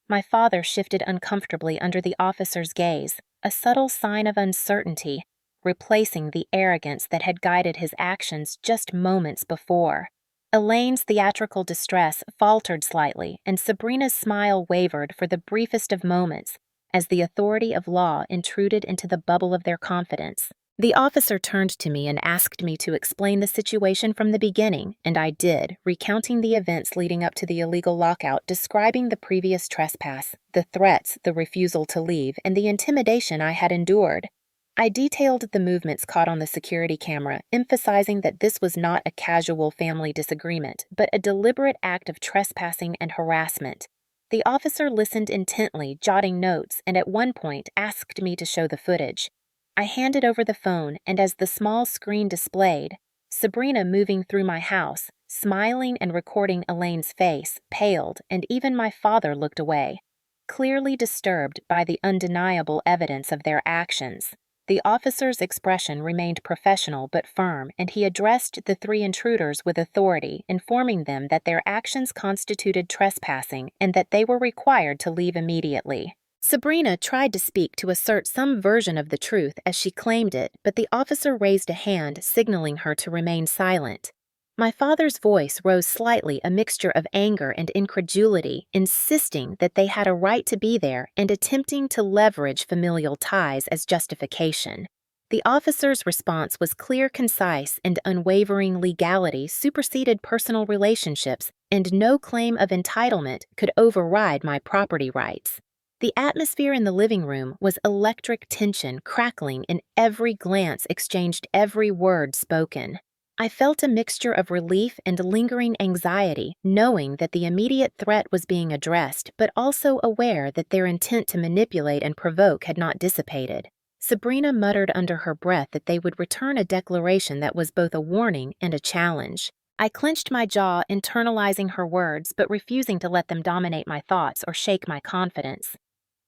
S1: My father shifted uncomfortably under the officer's gaze, a subtle sign of uncertainty, replacing the arrogance that had guided his actions just moments before. Elaine's theatrical distress faltered slightly, and Sabrina's smile wavered for the briefest of moments as the authority of law intruded into the bubble of their confidence. The officer turned to me and asked me to explain the situation from the beginning, and I did, recounting the events leading up to the illegal lockout, describing the previous trespass, the threats, the refusal to leave, and the intimidation I had endured. I detailed the movements caught on the security camera, emphasizing that this was not a casual family disagreement, but a deliberate act of trespassing and harassment. The officer listened intently, jotting notes, and at one point asked me to show the footage. I handed over the phone, and as the small screen displayed, Sabrina moving through my house, smiling and recording Elaine's face, paled, and even my father looked away, clearly disturbed by the undeniable evidence of their actions. The officer's expression remained professional but firm, and he addressed the three intruders with authority, informing them that their actions constituted trespassing and that they were required to leave immediately. Sabrina tried to speak to assert some version of the truth as she claimed it, but the officer raised a hand, signaling her to remain silent. My father's voice rose slightly, a mixture of anger and incredulity, insisting that they had a right to be there and attempting to leverage familial ties as justification. The officer's response was clear, concise, and unwavering. Legality superseded personal relationships, and no claim of entitlement could override my property rights. The atmosphere in the living room was electric tension, crackling in every glance exchanged, every word spoken. I felt a mixture of relief and lingering anxiety, knowing that the immediate threat was being addressed, but also aware that their intent to manipulate and provoke had not dissipated. Sabrina muttered under her breath that they would return a declaration that was both a warning and a challenge. I clenched my jaw, internalizing her words, but refusing to let them dominate my thoughts or shake my confidence.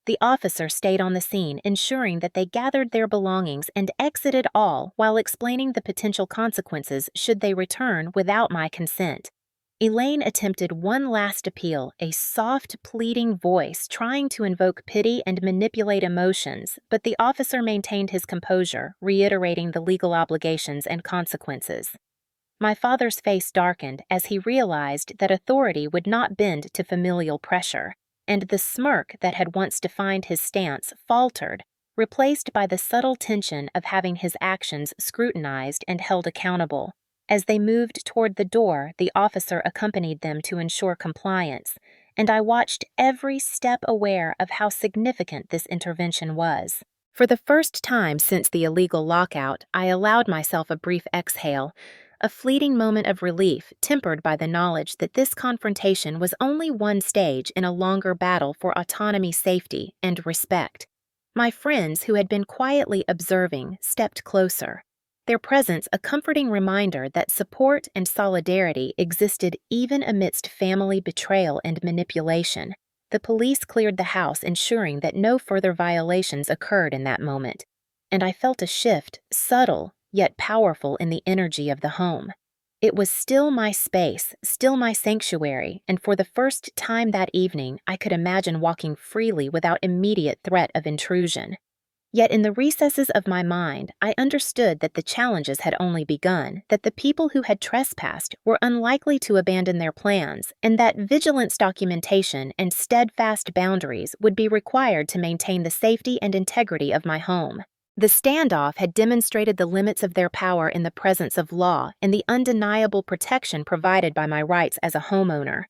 S1: The officer stayed on the scene, ensuring that they gathered their belongings and exited all while explaining the potential consequences should they return without my consent. Elaine attempted one last appeal, a soft, pleading voice trying to invoke pity and manipulate emotions, but the officer maintained his composure, reiterating the legal obligations and consequences. My father's face darkened as he realized that authority would not bend to familial pressure, and the smirk that had once defined his stance faltered, replaced by the subtle tension of having his actions scrutinized and held accountable. As they moved toward the door, the officer accompanied them to ensure compliance, and I watched every step, aware of how significant this intervention was. For the first time since the illegal lockout, I allowed myself a brief exhale, a fleeting moment of relief tempered by the knowledge that this confrontation was only one stage in a longer battle for autonomy, safety, and respect. My friends, who had been quietly observing, stepped closer, their presence a comforting reminder that support and solidarity existed even amidst family betrayal and manipulation. The police cleared the house, ensuring that no further violations occurred in that moment, and I felt a shift, subtle yet powerful, in the energy of the home. It was still my space, still my sanctuary, and for the first time that evening, I could imagine walking freely without immediate threat of intrusion. Yet in the recesses of my mind, I understood that the challenges had only begun, that the people who had trespassed were unlikely to abandon their plans, and that vigilance documentation and steadfast boundaries would be required to maintain the safety and integrity of my home. The standoff had demonstrated the limits of their power in the presence of law and the undeniable protection provided by my rights as a homeowner.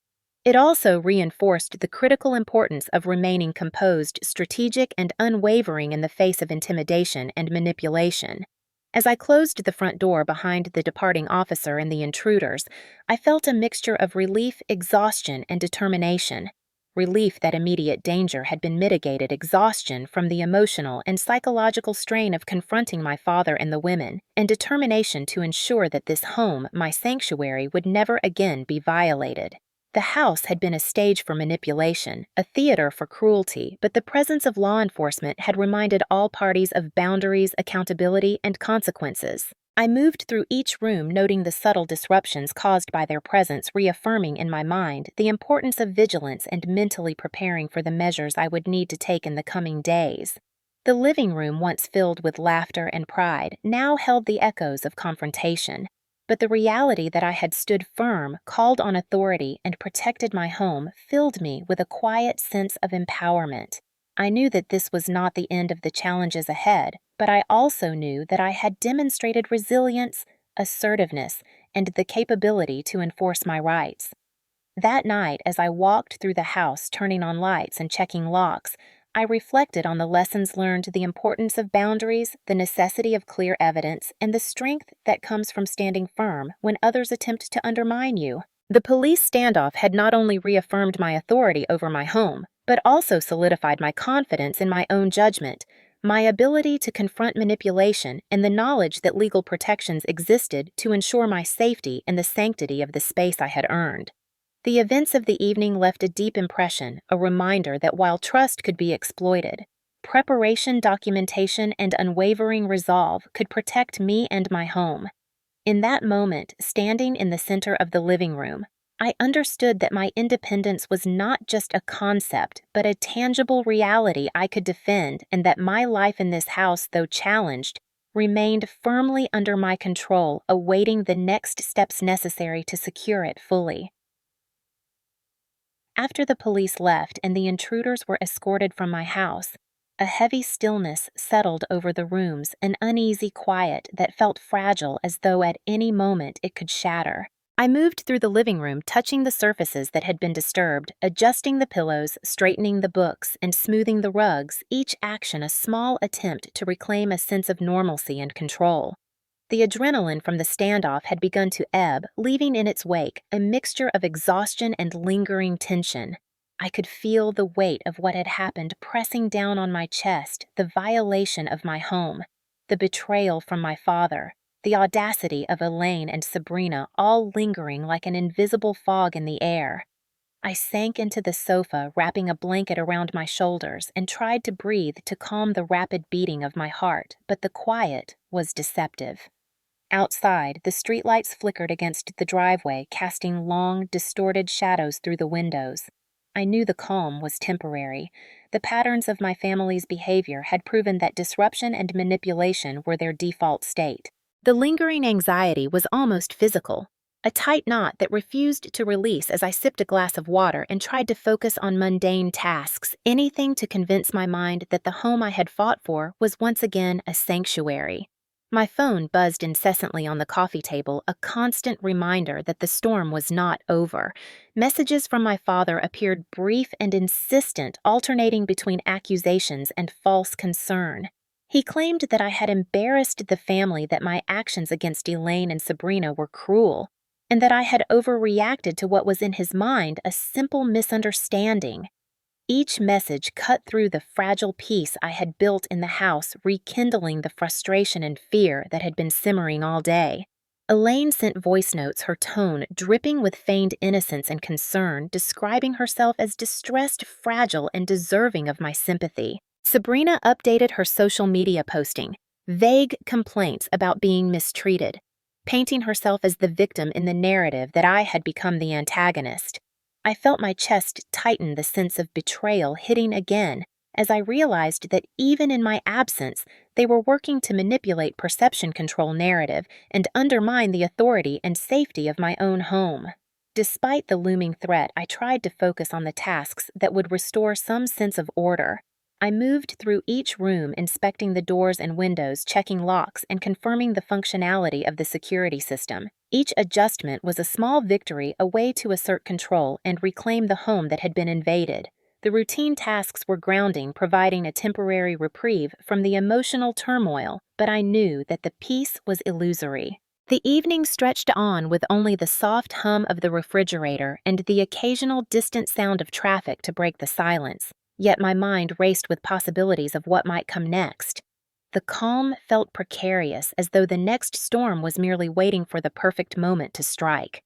S1: It also reinforced the critical importance of remaining composed, strategic, and unwavering in the face of intimidation and manipulation. As I closed the front door behind the departing officer and the intruders, I felt a mixture of relief, exhaustion, and determination. Relief that immediate danger had been mitigated, exhaustion from the emotional and psychological strain of confronting my father and the women, and determination to ensure that this home, my sanctuary, would never again be violated. The house had been a stage for manipulation, a theater for cruelty, but the presence of law enforcement had reminded all parties of boundaries, accountability, and consequences. I moved through each room, noting the subtle disruptions caused by their presence, reaffirming in my mind the importance of vigilance and mentally preparing for the measures I would need to take in the coming days. The living room, once filled with laughter and pride, now held the echoes of confrontation. But the reality that I had stood firm, called on authority, and protected my home filled me with a quiet sense of empowerment. I knew that this was not the end of the challenges ahead, but I also knew that I had demonstrated resilience, assertiveness, and the capability to enforce my rights. That night, as I walked through the house, turning on lights and checking locks, I reflected on the lessons learned, the importance of boundaries, the necessity of clear evidence, and the strength that comes from standing firm when others attempt to undermine you. The police standoff had not only reaffirmed my authority over my home, but also solidified my confidence in my own judgment, my ability to confront manipulation, and the knowledge that legal protections existed to ensure my safety and the sanctity of the space I had earned. The events of the evening left a deep impression, a reminder that while trust could be exploited, preparation, documentation, and unwavering resolve could protect me and my home. In that moment, standing in the center of the living room, I understood that my independence was not just a concept, but a tangible reality I could defend, and that my life in this house, though challenged, remained firmly under my control, awaiting the next steps necessary to secure it fully. After the police left and the intruders were escorted from my house, a heavy stillness settled over the rooms, an uneasy quiet that felt fragile as though at any moment it could shatter. I moved through the living room, touching the surfaces that had been disturbed, adjusting the pillows, straightening the books, and smoothing the rugs, each action a small attempt to reclaim a sense of normalcy and control. The adrenaline from the standoff had begun to ebb, leaving in its wake a mixture of exhaustion and lingering tension. I could feel the weight of what had happened pressing down on my chest, the violation of my home, the betrayal from my father, the audacity of Elaine and Sabrina, all lingering like an invisible fog in the air. I sank into the sofa, wrapping a blanket around my shoulders, and tried to breathe to calm the rapid beating of my heart, but the quiet was deceptive. Outside, the streetlights flickered against the driveway, casting long, distorted shadows through the windows. I knew the calm was temporary. The patterns of my family's behavior had proven that disruption and manipulation were their default state. The lingering anxiety was almost physical, a tight knot that refused to release as I sipped a glass of water and tried to focus on mundane tasks, anything to convince my mind that the home I had fought for was once again a sanctuary. My phone buzzed incessantly on the coffee table, a constant reminder that the storm was not over. Messages from my father appeared brief and insistent, alternating between accusations and false concern. He claimed that I had embarrassed the family, that my actions against Elaine and Sabrina were cruel, and that I had overreacted to what was in his mind a simple misunderstanding. Each message cut through the fragile peace I had built in the house, rekindling the frustration and fear that had been simmering all day. Elaine sent voice notes, her tone dripping with feigned innocence and concern, describing herself as distressed, fragile, and deserving of my sympathy. Sabrina updated her social media posting, vague complaints about being mistreated, painting herself as the victim in the narrative that I had become the antagonist. I felt my chest tighten, the sense of betrayal hitting again, as I realized that even in my absence, they were working to manipulate perception control narrative and undermine the authority and safety of my own home. Despite the looming threat, I tried to focus on the tasks that would restore some sense of order. I moved through each room, inspecting the doors and windows, checking locks, and confirming the functionality of the security system. Each adjustment was a small victory, a way to assert control and reclaim the home that had been invaded. The routine tasks were grounding, providing a temporary reprieve from the emotional turmoil, but I knew that the peace was illusory. The evening stretched on with only the soft hum of the refrigerator and the occasional distant sound of traffic to break the silence, yet my mind raced with possibilities of what might come next. The calm felt precarious, as though the next storm was merely waiting for the perfect moment to strike.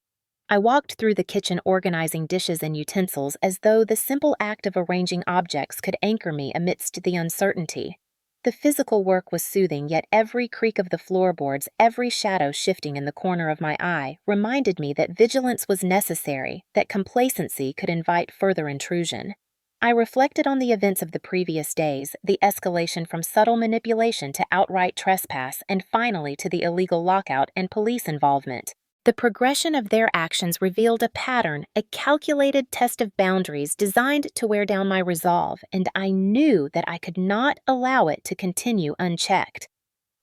S1: I walked through the kitchen organizing dishes and utensils as though the simple act of arranging objects could anchor me amidst the uncertainty. The physical work was soothing, yet every creak of the floorboards, every shadow shifting in the corner of my eye, reminded me that vigilance was necessary, that complacency could invite further intrusion. I reflected on the events of the previous days, the escalation from subtle manipulation to outright trespass, and finally to the illegal lockout and police involvement. The progression of their actions revealed a pattern, a calculated test of boundaries designed to wear down my resolve, and I knew that I could not allow it to continue unchecked.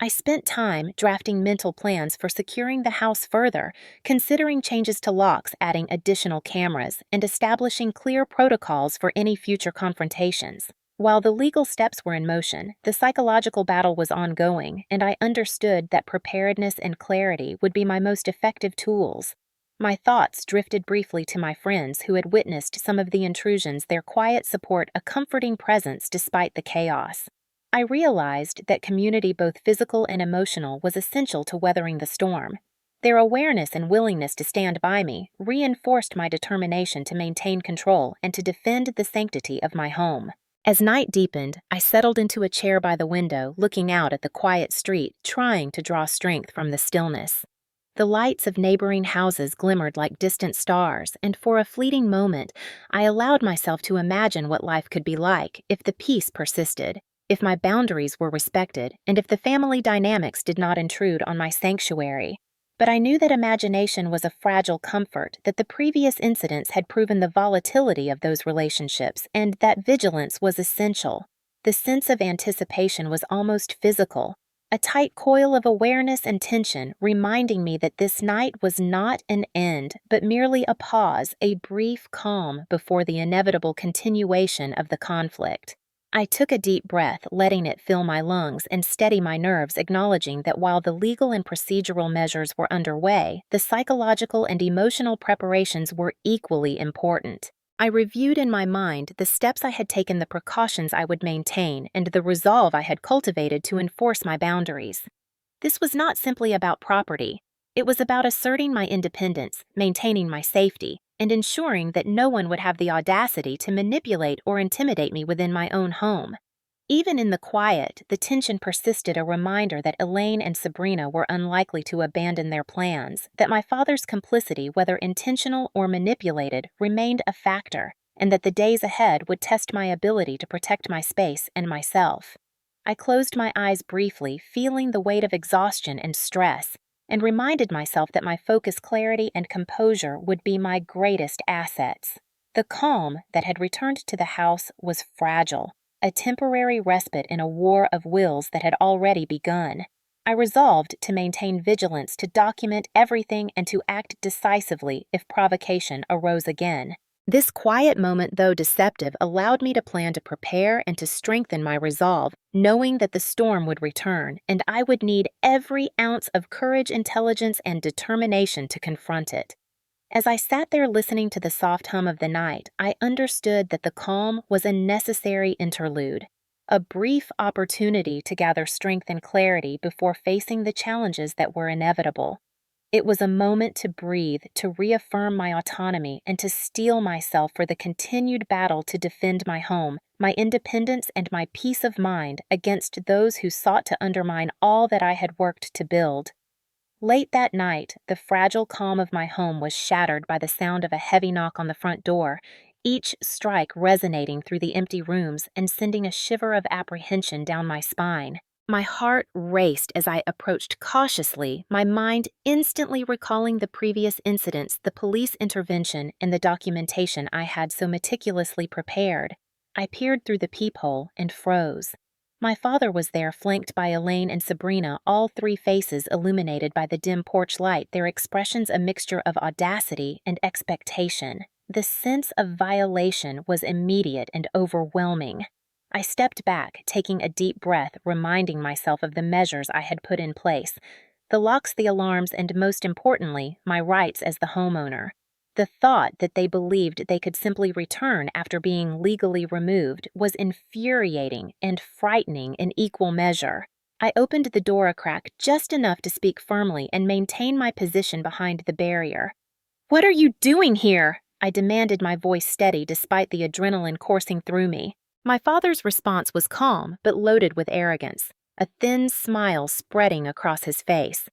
S1: I spent time drafting mental plans for securing the house further, considering changes to locks, adding additional cameras, and establishing clear protocols for any future confrontations. While the legal steps were in motion, the psychological battle was ongoing, and I understood that preparedness and clarity would be my most effective tools. My thoughts drifted briefly to my friends who had witnessed some of the intrusions, their quiet support a comforting presence despite the chaos. I realized that community, both physical and emotional, was essential to weathering the storm. Their awareness and willingness to stand by me reinforced my determination to maintain control and to defend the sanctity of my home. As night deepened, I settled into a chair by the window, looking out at the quiet street, trying to draw strength from the stillness. The lights of neighboring houses glimmered like distant stars, and for a fleeting moment, I allowed myself to imagine what life could be like if the peace persisted, if my boundaries were respected, and if the family dynamics did not intrude on my sanctuary. But I knew that imagination was a fragile comfort, that the previous incidents had proven the volatility of those relationships, and that vigilance was essential. The sense of anticipation was almost physical, a tight coil of awareness and tension reminding me that this night was not an end, but merely a pause, a brief calm before the inevitable continuation of the conflict. I took a deep breath, letting it fill my lungs and steady my nerves, acknowledging that while the legal and procedural measures were underway, the psychological and emotional preparations were equally important. I reviewed in my mind the steps I had taken, the precautions I would maintain, and the resolve I had cultivated to enforce my boundaries. This was not simply about property. It was about asserting my independence, maintaining my safety, and ensuring that no one would have the audacity to manipulate or intimidate me within my own home. Even in the quiet, the tension persisted, a reminder that Elaine and Sabrina were unlikely to abandon their plans, that my father's complicity, whether intentional or manipulated, remained a factor, and that the days ahead would test my ability to protect my space and myself. I closed my eyes briefly, feeling the weight of exhaustion and stress, and reminded myself that my focus, clarity, and composure would be my greatest assets. The calm that had returned to the house was fragile, a temporary respite in a war of wills that had already begun. I resolved to maintain vigilance, to document everything, and to act decisively if provocation arose again. This quiet moment, though deceptive, allowed me to plan, to prepare, and to strengthen my resolve, knowing that the storm would return, and I would need every ounce of courage, intelligence, and determination to confront it. As I sat there listening to the soft hum of the night, I understood that the calm was a necessary interlude, a brief opportunity to gather strength and clarity before facing the challenges that were inevitable. It was a moment to breathe, to reaffirm my autonomy, and to steel myself for the continued battle to defend my home, my independence, and my peace of mind against those who sought to undermine all that I had worked to build. Late that night, the fragile calm of my home was shattered by the sound of a heavy knock on the front door, each strike resonating through the empty rooms and sending a shiver of apprehension down my spine. My heart raced as I approached cautiously, my mind instantly recalling the previous incidents, the police intervention, and the documentation I had so meticulously prepared. I peered through the peephole and froze. My father was there, flanked by Elaine and Sabrina, all three faces illuminated by the dim porch light, their expressions a mixture of audacity and expectation. The sense of violation was immediate and overwhelming. I stepped back, taking a deep breath, reminding myself of the measures I had put in place: the locks, the alarms, and most importantly, my rights as the homeowner. The thought that they believed they could simply return after being legally removed was infuriating and frightening in equal measure. I opened the door a crack just enough to speak firmly and maintain my position behind the barrier. "What are you doing here?" I demanded, my voice steady despite the adrenaline coursing through me. My father's response was calm but loaded with arrogance, a thin smile spreading across his face.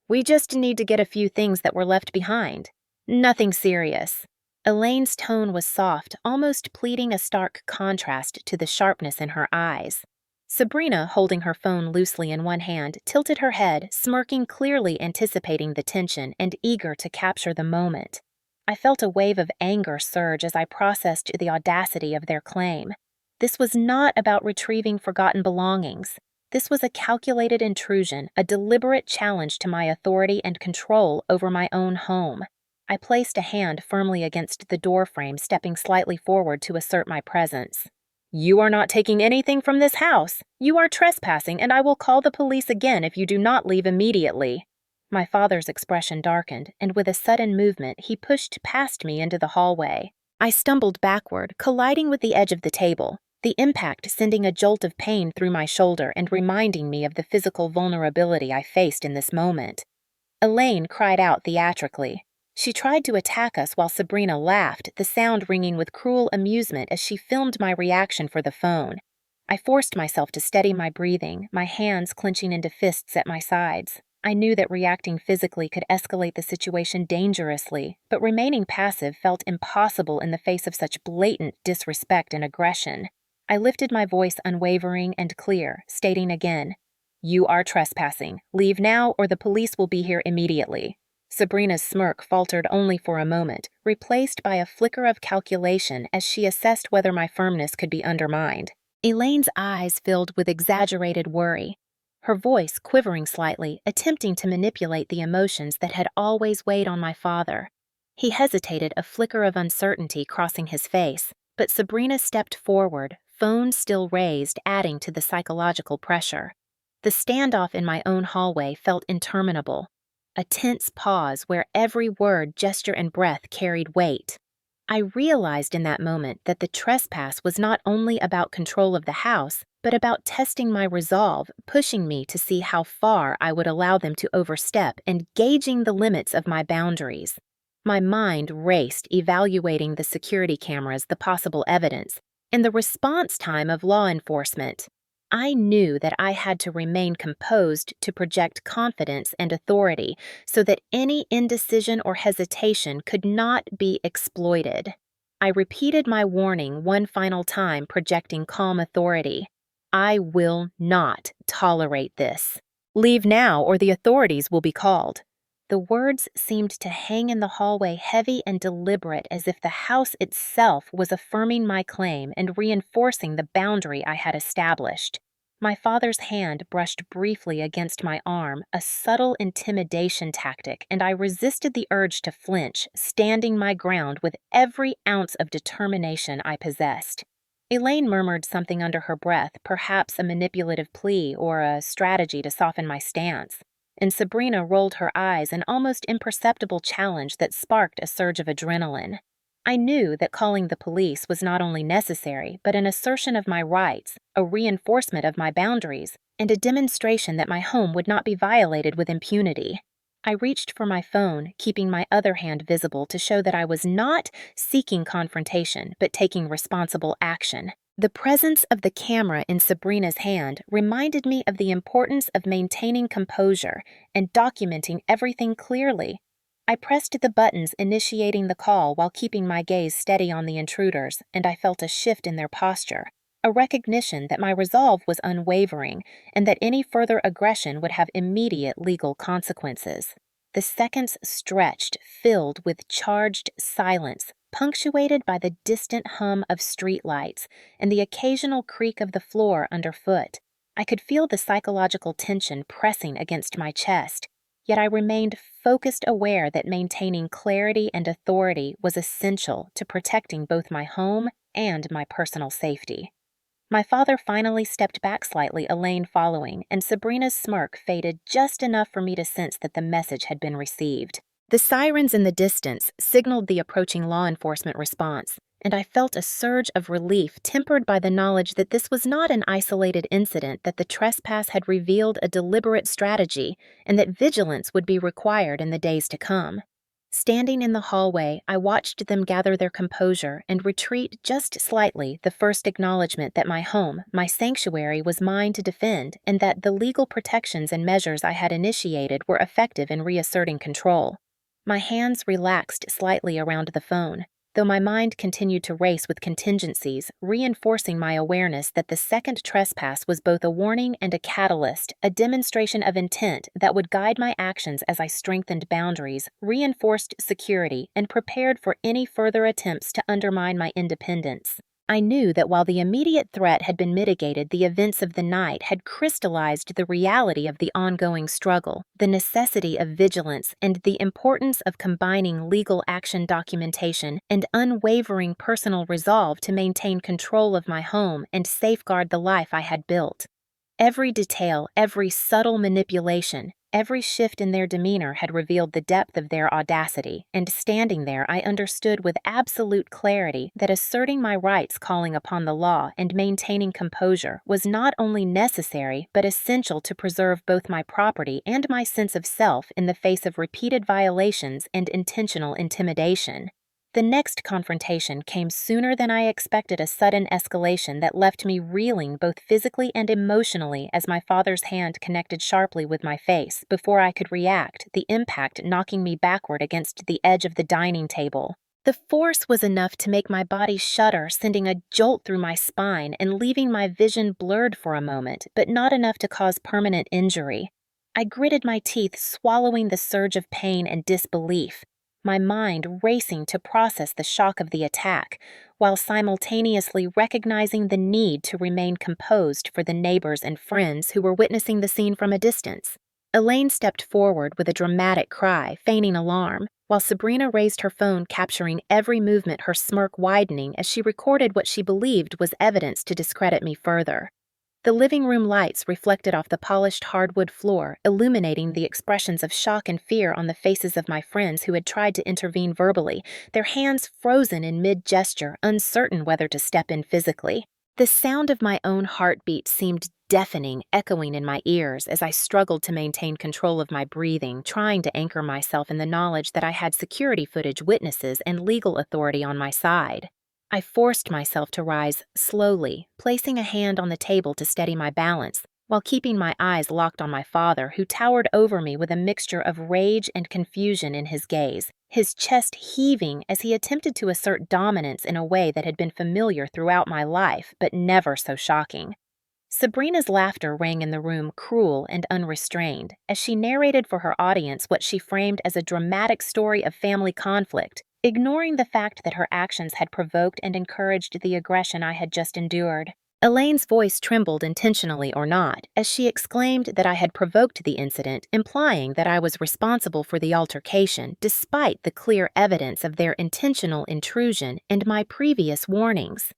S1: "We just need to get a few things that were left behind. Nothing serious." Elaine's tone was soft, almost pleading, a stark contrast to the sharpness in her eyes. Sabrina, holding her phone loosely in one hand, tilted her head, smirking, clearly anticipating the tension and eager to capture the moment. I felt a wave of anger surge as I processed the audacity of their claim. This was not about retrieving forgotten belongings. This was a calculated intrusion, a deliberate challenge to my authority and control over my own home. I placed a hand firmly against the doorframe, stepping slightly forward to assert my presence. "You are not taking anything from this house. You are trespassing, and I will call the police again if you do not leave immediately." My father's expression darkened, and with a sudden movement, he pushed past me into the hallway. I stumbled backward, colliding with the edge of the table, the impact sending a jolt of pain through my shoulder and reminding me of the physical vulnerability I faced in this moment. Elaine cried out theatrically. She tried to attack us while Sabrina laughed, the sound ringing with cruel amusement as she filmed my reaction for the phone. I forced myself to steady my breathing, my hands clenching into fists at my sides. I knew that reacting physically could escalate the situation dangerously, but remaining passive felt impossible in the face of such blatant disrespect and aggression. I lifted my voice unwavering and clear, stating again, "You are trespassing. Leave now or the police will be here immediately." Sabrina's smirk faltered only for a moment, replaced by a flicker of calculation as she assessed whether my firmness could be undermined. Elaine's eyes filled with exaggerated worry, her voice quivering slightly, attempting to manipulate the emotions that had always weighed on my father. He hesitated, a flicker of uncertainty crossing his face, but Sabrina stepped forward, phone still raised, adding to the psychological pressure. The standoff in my own hallway felt interminable. A tense pause where every word, gesture, and breath carried weight. I realized in that moment that the trespass was not only about control of the house, but about testing my resolve, pushing me to see how far I would allow them to overstep and gauging the limits of my boundaries. My mind raced, evaluating the security cameras, the possible evidence, and the response time of law enforcement. I knew that I had to remain composed to project confidence and authority so that any indecision or hesitation could not be exploited. I repeated my warning one final time, projecting calm authority. "I will not tolerate this. Leave now or the authorities will be called." The words seemed to hang in the hallway, heavy and deliberate, as if the house itself was affirming my claim and reinforcing the boundary I had established. My father's hand brushed briefly against my arm, a subtle intimidation tactic, and I resisted the urge to flinch, standing my ground with every ounce of determination I possessed. Elaine murmured something under her breath, perhaps a manipulative plea or a strategy to soften my stance, and Sabrina rolled her eyes, an almost imperceptible challenge that sparked a surge of adrenaline. I knew that calling the police was not only necessary, but an assertion of my rights, a reinforcement of my boundaries, and a demonstration that my home would not be violated with impunity. I reached for my phone, keeping my other hand visible to show that I was not seeking confrontation, but taking responsible action. The presence of the camera in Sabrina's hand reminded me of the importance of maintaining composure and documenting everything clearly. I pressed the buttons initiating the call while keeping my gaze steady on the intruders, and I felt a shift in their posture, a recognition that my resolve was unwavering and that any further aggression would have immediate legal consequences. The seconds stretched, filled with charged silence, punctuated by the distant hum of streetlights and the occasional creak of the floor underfoot. I could feel the psychological tension pressing against my chest, yet I remained focused, aware that maintaining clarity and authority was essential to protecting both my home and my personal safety. My father finally stepped back slightly, Elaine following, and Sabrina's smirk faded just enough for me to sense that the message had been received. The sirens in the distance signaled the approaching law enforcement response, and I felt a surge of relief tempered by the knowledge that this was not an isolated incident, that the trespass had revealed a deliberate strategy, and that vigilance would be required in the days to come. Standing in the hallway, I watched them gather their composure and retreat just slightly, the first acknowledgement that my home, my sanctuary, was mine to defend, and that the legal protections and measures I had initiated were effective in reasserting control. My hands relaxed slightly around the phone, though my mind continued to race with contingencies, reinforcing my awareness that the second trespass was both a warning and a catalyst, a demonstration of intent that would guide my actions as I strengthened boundaries, reinforced security, and prepared for any further attempts to undermine my independence. I knew that while the immediate threat had been mitigated, the events of the night had crystallized the reality of the ongoing struggle, the necessity of vigilance, and the importance of combining legal action documentation and unwavering personal resolve to maintain control of my home and safeguard the life I had built. Every detail, every subtle manipulation, every shift in their demeanor had revealed the depth of their audacity, and standing there I understood with absolute clarity that asserting my rights, calling upon the law, and maintaining composure was not only necessary but essential to preserve both my property and my sense of self in the face of repeated violations and intentional intimidation. The next confrontation came sooner than I expected, a sudden escalation that left me reeling both physically and emotionally as my father's hand connected sharply with my face. Before I could react, the impact knocking me backward against the edge of the dining table. The force was enough to make my body shudder, sending a jolt through my spine and leaving my vision blurred for a moment, but not enough to cause permanent injury. I gritted my teeth, swallowing the surge of pain and disbelief, my mind racing to process the shock of the attack, while simultaneously recognizing the need to remain composed for the neighbors and friends who were witnessing the scene from a distance. Elaine stepped forward with a dramatic cry, feigning alarm, while Sabrina raised her phone, capturing every movement, her smirk widening as she recorded what she believed was evidence to discredit me further. The living room lights reflected off the polished hardwood floor, illuminating the expressions of shock and fear on the faces of my friends who had tried to intervene verbally, their hands frozen in mid-gesture, uncertain whether to step in physically. The sound of my own heartbeat seemed deafening, echoing in my ears as I struggled to maintain control of my breathing, trying to anchor myself in the knowledge that I had security footage, witnesses, and legal authority on my side. I forced myself to rise slowly, placing a hand on the table to steady my balance, while keeping my eyes locked on my father, who towered over me with a mixture of rage and confusion in his gaze, his chest heaving as he attempted to assert dominance in a way that had been familiar throughout my life, but never so shocking. Sabrina's laughter rang in the room, cruel and unrestrained, as she narrated for her audience what she framed as a dramatic story of family conflict, ignoring the fact that her actions had provoked and encouraged the aggression I had just endured. Elaine's voice trembled, intentionally or not, as she exclaimed that I had provoked the incident, implying that I was responsible for the altercation, despite the clear evidence of their intentional intrusion and my previous warnings.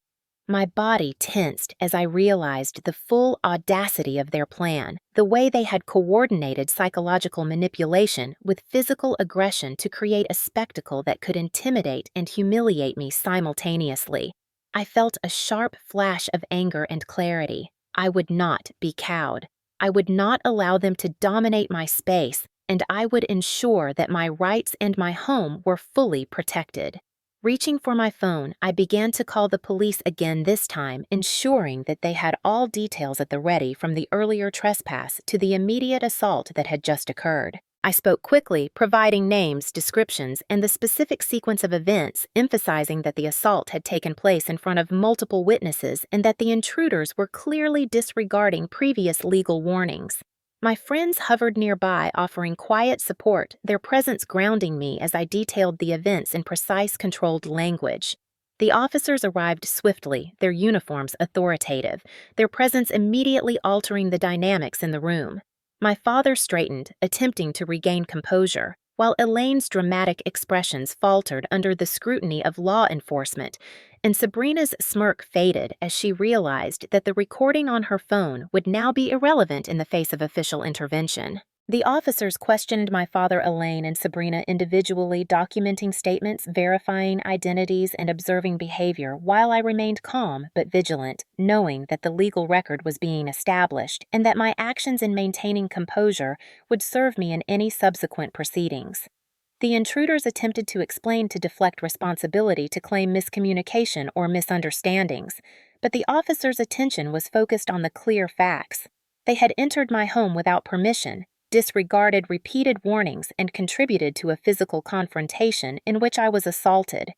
S1: My body tensed as I realized the full audacity of their plan, the way they had coordinated psychological manipulation with physical aggression to create a spectacle that could intimidate and humiliate me simultaneously. I felt a sharp flash of anger and clarity. I would not be cowed. I would not allow them to dominate my space, and I would ensure that my rights and my home were fully protected. Reaching for my phone, I began to call the police again, this time ensuring that they had all details at the ready, from the earlier trespass to the immediate assault that had just occurred. I spoke quickly, providing names, descriptions, and the specific sequence of events, emphasizing that the assault had taken place in front of multiple witnesses and that the intruders were clearly disregarding previous legal warnings. My friends hovered nearby, offering quiet support, their presence grounding me as I detailed the events in precise, controlled language. The officers arrived swiftly, their uniforms authoritative, their presence immediately altering the dynamics in the room. My father straightened, attempting to regain composure, while Elaine's dramatic expressions faltered under the scrutiny of law enforcement, and Sabrina's smirk faded as she realized that the recording on her phone would now be irrelevant in the face of official intervention. The officers questioned my father, Elaine, and Sabrina individually, documenting statements, verifying identities, and observing behavior while I remained calm but vigilant, knowing that the legal record was being established and that my actions in maintaining composure would serve me in any subsequent proceedings. The intruders attempted to explain to deflect responsibility to claim miscommunication or misunderstandings, but the officers' attention was focused on the clear facts. They had entered my home without permission, disregarded repeated warnings, and contributed to a physical confrontation in which I was assaulted.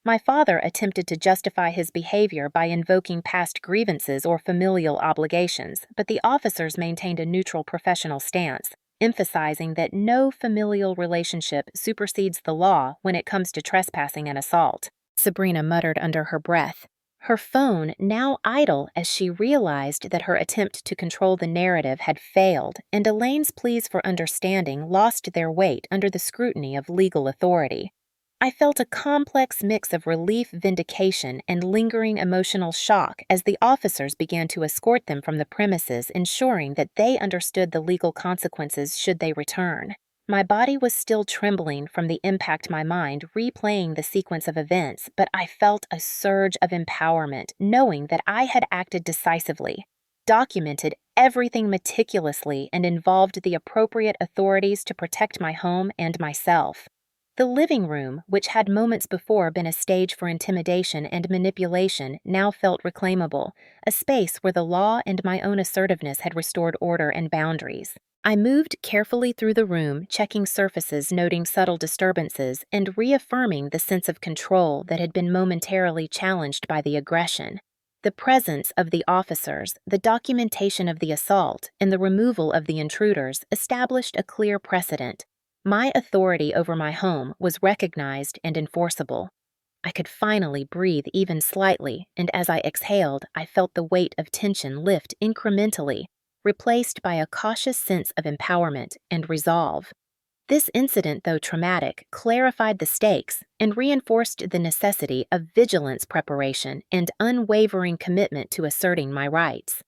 S1: My father attempted to justify his behavior by invoking past grievances or familial obligations, but the officers maintained a neutral professional stance, emphasizing that no familial relationship supersedes the law when it comes to trespassing and assault. Sabrina muttered under her breath, her phone now idle as she realized that her attempt to control the narrative had failed, and Elaine's pleas for understanding lost their weight under the scrutiny of legal authority. I felt a complex mix of relief, vindication, and lingering emotional shock as the officers began to escort them from the premises, ensuring that they understood the legal consequences should they return. My body was still trembling from the impact my mind replaying the sequence of events, but I felt a surge of empowerment, knowing that I had acted decisively, documented everything meticulously, and involved the appropriate authorities to protect my home and myself. The living room, which had moments before been a stage for intimidation and manipulation, now felt reclaimable, a space where the law and my own assertiveness had restored order and boundaries. I moved carefully through the room, checking surfaces, noting subtle disturbances, and reaffirming the sense of control that had been momentarily challenged by the aggression. The presence of the officers, the documentation of the assault, and the removal of the intruders established a clear precedent. My authority over my home was recognized and enforceable. I could finally breathe even slightly, and as I exhaled, I felt the weight of tension lift incrementally, replaced by a cautious sense of empowerment and resolve. This incident, though traumatic, clarified the stakes and reinforced the necessity of vigilance preparation and unwavering commitment to asserting my rights.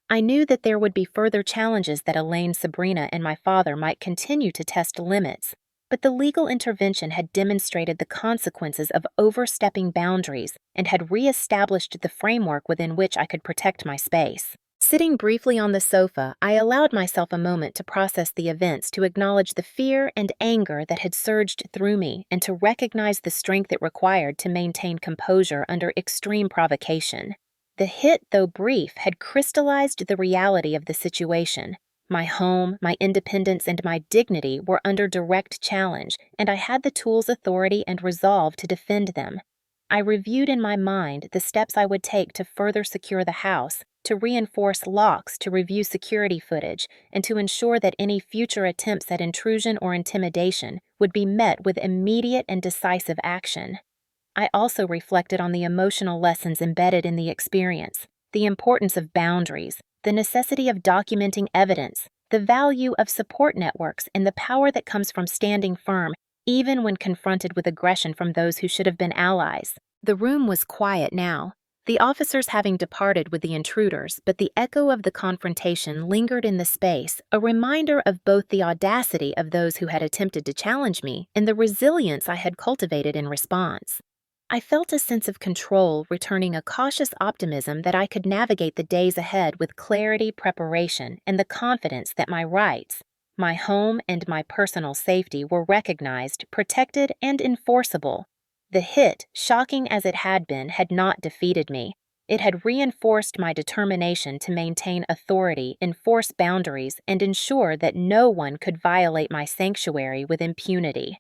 S1: I knew that there would be further challenges that Elaine, Sabrina, and my father might continue to test limits, but the legal intervention had demonstrated the consequences of overstepping boundaries and had reestablished the framework within which I could protect my space. Sitting briefly on the sofa, I allowed myself a moment to process the events, to acknowledge the fear and anger that had surged through me, and to recognize the strength it required to maintain composure under extreme provocation. The hit, though brief, had crystallized the reality of the situation. My home, my independence, and my dignity were under direct challenge, and I had the tools, authority, and resolve to defend them. I reviewed in my mind the steps I would take to further secure the house, to reinforce locks, to review security footage, and to ensure that any future attempts at intrusion or intimidation would be met with immediate and decisive action. I also reflected on the emotional lessons embedded in the experience, the importance of boundaries, the necessity of documenting evidence, the value of support networks, and the power that comes from standing firm, even when confronted with aggression from those who should have been allies. The room was quiet now, the officers having departed with the intruders, but the echo of the confrontation lingered in the space, a reminder of both the audacity of those who had attempted to challenge me and the resilience I had cultivated in response. I felt a sense of control, returning a cautious optimism that I could navigate the days ahead with clarity, preparation, and the confidence that my rights, my home, and my personal safety were recognized, protected, and enforceable. The hit, shocking as it had not defeated me. It had reinforced my determination to maintain authority, enforce boundaries, and ensure that no one could violate my sanctuary with impunity.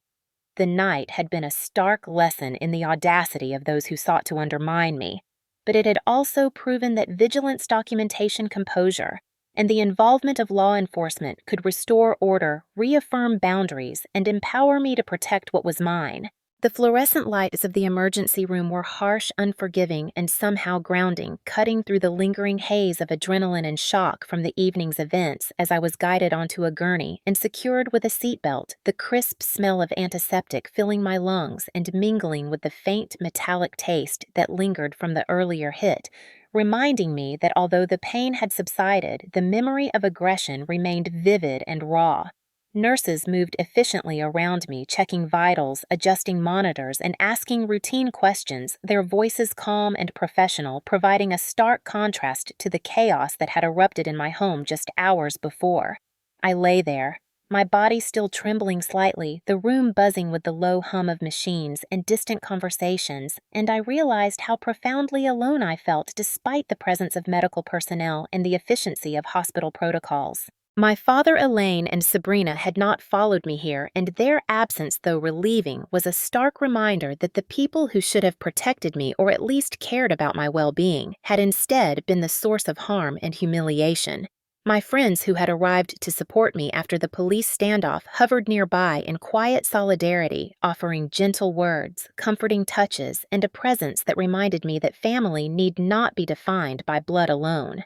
S1: The night had been a stark lesson in the audacity of those who sought to undermine me, but it had also proven that vigilance, documentation, composure, and the involvement of law enforcement could restore order, reaffirm boundaries, and empower me to protect what was mine. The fluorescent lights of the emergency room were harsh, unforgiving, and somehow grounding, cutting through the lingering haze of adrenaline and shock from the evening's events as I was guided onto a gurney and secured with a seatbelt, the crisp smell of antiseptic filling my lungs and mingling with the faint metallic taste that lingered from the earlier hit, reminding me that although the pain had subsided, the memory of aggression remained vivid and raw. Nurses moved efficiently around me, checking vitals, adjusting monitors, and asking routine questions, their voices calm and professional, providing a stark contrast to the chaos that had erupted in my home just hours before. I lay there, my body still trembling slightly, the room buzzing with the low hum of machines and distant conversations, and I realized how profoundly alone I felt despite the presence of medical personnel and the efficiency of hospital protocols. My father, Elaine, and Sabrina had not followed me here, and their absence, though relieving, was a stark reminder that the people who should have protected me or at least cared about my well-being had instead been the source of harm and humiliation. My friends who had arrived to support me after the police standoff hovered nearby in quiet solidarity, offering gentle words, comforting touches, and a presence that reminded me that family need not be defined by blood alone.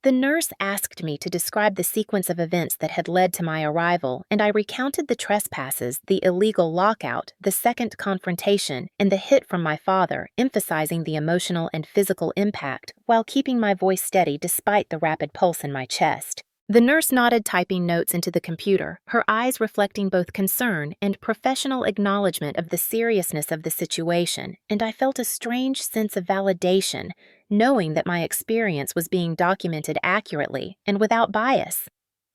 S1: The nurse asked me to describe the sequence of events that had led to my arrival, and I recounted the trespasses, the illegal lockout, the second confrontation, and the hit from my father, emphasizing the emotional and physical impact while keeping my voice steady despite the rapid pulse in my chest. The nurse nodded, typing notes into the computer, her eyes reflecting both concern and professional acknowledgement of the seriousness of the situation, and I felt a strange sense of validation, knowing that my experience was being documented accurately and without bias.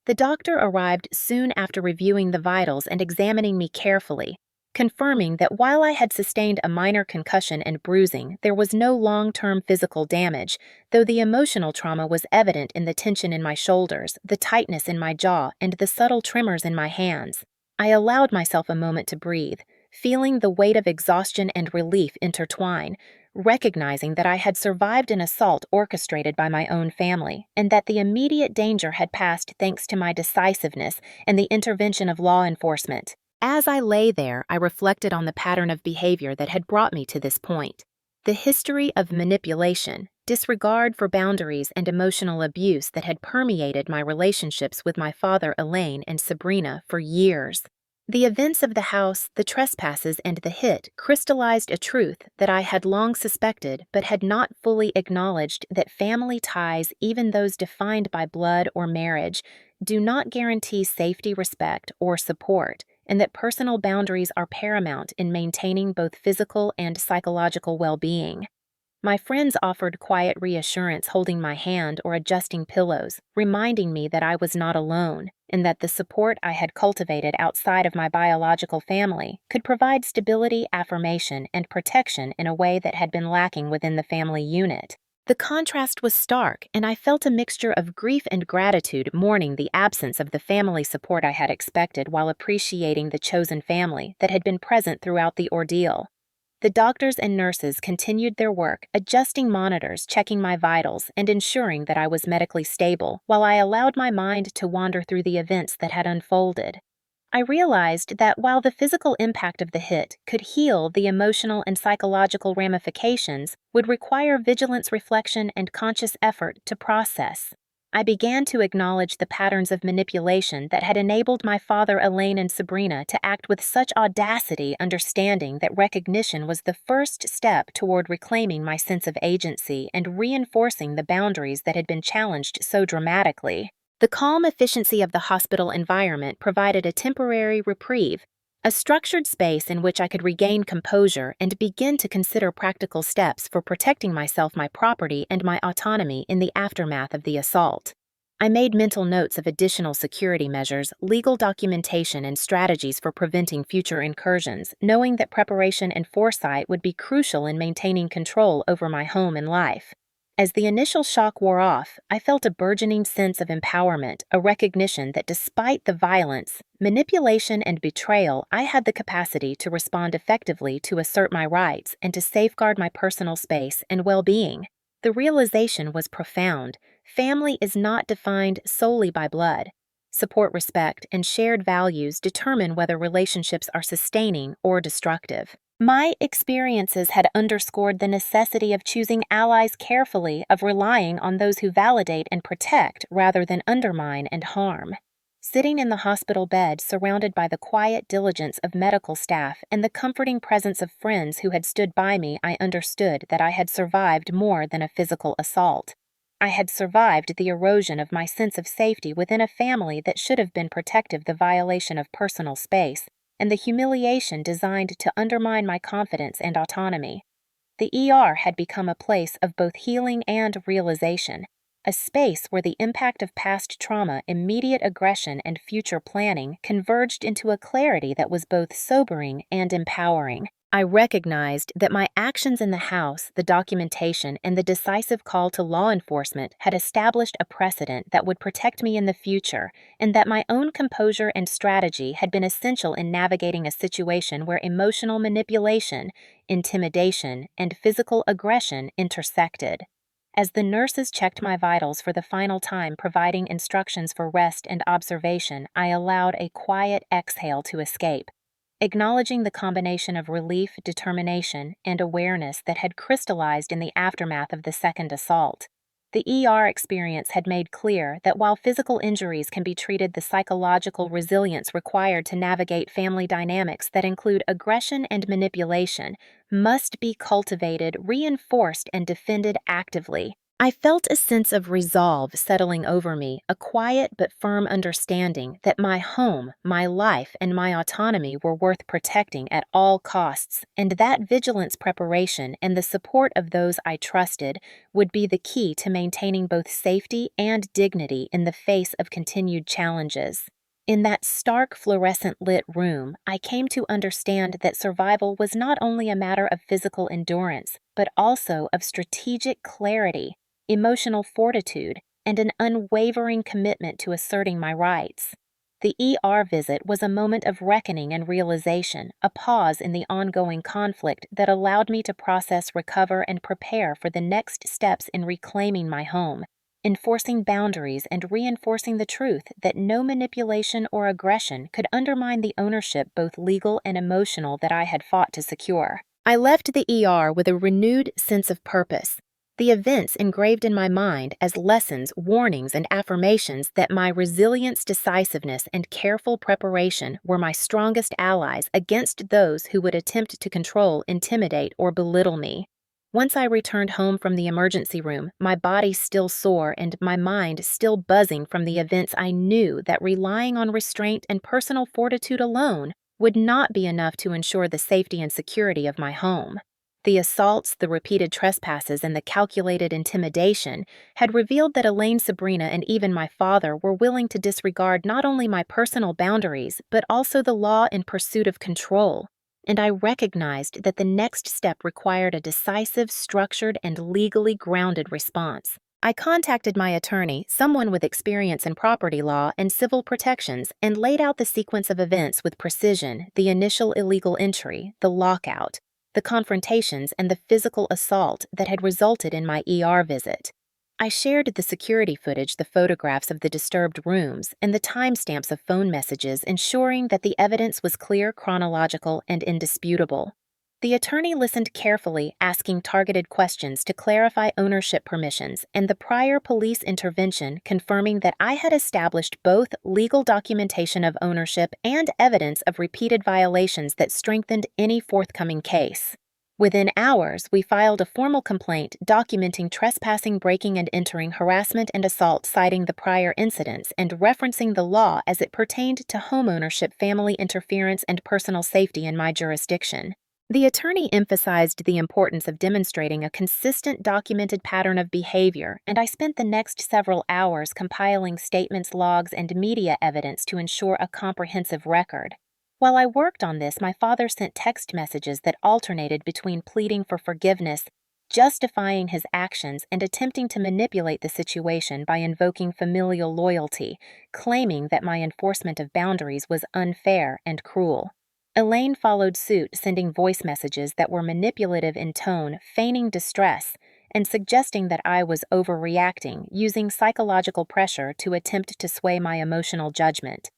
S1: The doctor arrived soon after reviewing the vitals and examining me carefully, confirming that while I had sustained a minor concussion and bruising, there was no long-term physical damage, though the emotional trauma was evident in the tension in my shoulders, the tightness in my jaw, and the subtle tremors in my hands. I allowed myself a moment to breathe, feeling the weight of exhaustion and relief intertwine, recognizing that I had survived an assault orchestrated by my own family, and that the immediate danger had passed thanks to my decisiveness and the intervention of law enforcement. As I lay there, I reflected on the pattern of behavior that had brought me to this point. The history of manipulation, disregard for boundaries, and emotional abuse that had permeated my relationships with my father, Elaine, and Sabrina for years. The events of the house, the trespasses, and the hit crystallized a truth that I had long suspected but had not fully acknowledged: that family ties, even those defined by blood or marriage, do not guarantee safety, respect, or support, and that personal boundaries are paramount in maintaining both physical and psychological well-being. My friends offered quiet reassurance, holding my hand or adjusting pillows, reminding me that I was not alone, and that the support I had cultivated outside of my biological family could provide stability, affirmation, and protection in a way that had been lacking within the family unit. The contrast was stark, and I felt a mixture of grief and gratitude, mourning the absence of the family support I had expected while appreciating the chosen family that had been present throughout the ordeal. The doctors and nurses continued their work, adjusting monitors, checking my vitals, and ensuring that I was medically stable, while I allowed my mind to wander through the events that had unfolded. I realized that while the physical impact of the hit could heal, the emotional and psychological ramifications would require vigilance, reflection, and conscious effort to process. I began to acknowledge the patterns of manipulation that had enabled my father, Elaine, and Sabrina to act with such audacity, understanding that recognition was the first step toward reclaiming my sense of agency and reinforcing the boundaries that had been challenged so dramatically. The calm efficiency of the hospital environment provided a temporary reprieve, a structured space in which I could regain composure and begin to consider practical steps for protecting myself, my property, and my autonomy in the aftermath of the assault. I made mental notes of additional security measures, legal documentation, and strategies for preventing future incursions, knowing that preparation and foresight would be crucial in maintaining control over my home and life. As the initial shock wore off, I felt a burgeoning sense of empowerment, a recognition that despite the violence, manipulation, and betrayal, I had the capacity to respond effectively, to assert my rights, and to safeguard my personal space and well-being. The realization was profound. Family is not defined solely by blood. Support, respect, and shared values determine whether relationships are sustaining or destructive. My experiences had underscored the necessity of choosing allies carefully, of relying on those who validate and protect rather than undermine and harm. Sitting in the hospital bed, surrounded by the quiet diligence of medical staff and the comforting presence of friends who had stood by me, I understood that I had survived more than a physical assault. I had survived the erosion of my sense of safety within a family that should have been protective of the violation of personal space, and the humiliation designed to undermine my confidence and autonomy. The ER had become a place of both healing and realization, a space where the impact of past trauma, immediate aggression, and future planning converged into a clarity that was both sobering and empowering. I recognized that my actions in the house, the documentation, and the decisive call to law enforcement had established a precedent that would protect me in the future, and that my own composure and strategy had been essential in navigating a situation where emotional manipulation, intimidation, and physical aggression intersected. As the nurses checked my vitals for the final time, providing instructions for rest and observation, I allowed a quiet exhale to escape, acknowledging the combination of relief, determination, and awareness that had crystallized in the aftermath of the second assault. The ER experience had made clear that while physical injuries can be treated, the psychological resilience required to navigate family dynamics that include aggression and manipulation must be cultivated, reinforced, and defended actively. I felt a sense of resolve settling over me, a quiet but firm understanding that my home, my life, and my autonomy were worth protecting at all costs, and that vigilance, preparation, and the support of those I trusted would be the key to maintaining both safety and dignity in the face of continued challenges. In that stark, fluorescent-lit room, I came to understand that survival was not only a matter of physical endurance, but also of strategic clarity, emotional fortitude, and an unwavering commitment to asserting my rights. The ER visit was a moment of reckoning and realization, a pause in the ongoing conflict that allowed me to process, recover, and prepare for the next steps in reclaiming my home, enforcing boundaries, and reinforcing the truth that no manipulation or aggression could undermine the ownership, both legal and emotional, that I had fought to secure. I left the ER with a renewed sense of purpose, the events engraved in my mind as lessons, warnings, and affirmations that my resilience, decisiveness, and careful preparation were my strongest allies against those who would attempt to control, intimidate, or belittle me. Once I returned home from the emergency room, my body still sore and my mind still buzzing from the events, I knew that relying on restraint and personal fortitude alone would not be enough to ensure the safety and security of my home. The assaults, the repeated trespasses, and the calculated intimidation had revealed that Elaine, Sabrina, and even my father were willing to disregard not only my personal boundaries, but also the law in pursuit of control. And I recognized that the next step required a decisive, structured, and legally grounded response. I contacted my attorney, someone with experience in property law and civil protections, and laid out the sequence of events with precision: the initial illegal entry, the lockout, the confrontations, and the physical assault that had resulted in my ER visit. I shared the security footage, the photographs of the disturbed rooms, and the timestamps of phone messages, ensuring that the evidence was clear, chronological, and indisputable. The attorney listened carefully, asking targeted questions to clarify ownership permissions and the prior police intervention, confirming that I had established both legal documentation of ownership and evidence of repeated violations that strengthened any forthcoming case. Within hours, we filed a formal complaint documenting trespassing, breaking and entering, harassment, and assault, citing the prior incidents and referencing the law as it pertained to homeownership, family interference, and personal safety in my jurisdiction. The attorney emphasized the importance of demonstrating a consistent, documented pattern of behavior, and I spent the next several hours compiling statements, logs, and media evidence to ensure a comprehensive record. While I worked on this, my father sent text messages that alternated between pleading for forgiveness, justifying his actions, and attempting to manipulate the situation by invoking familial loyalty, claiming that my enforcement of boundaries was unfair and cruel. Elaine followed suit, sending voice messages that were manipulative in tone, feigning distress, and suggesting that I was overreacting, using psychological pressure to attempt to sway my emotional judgment.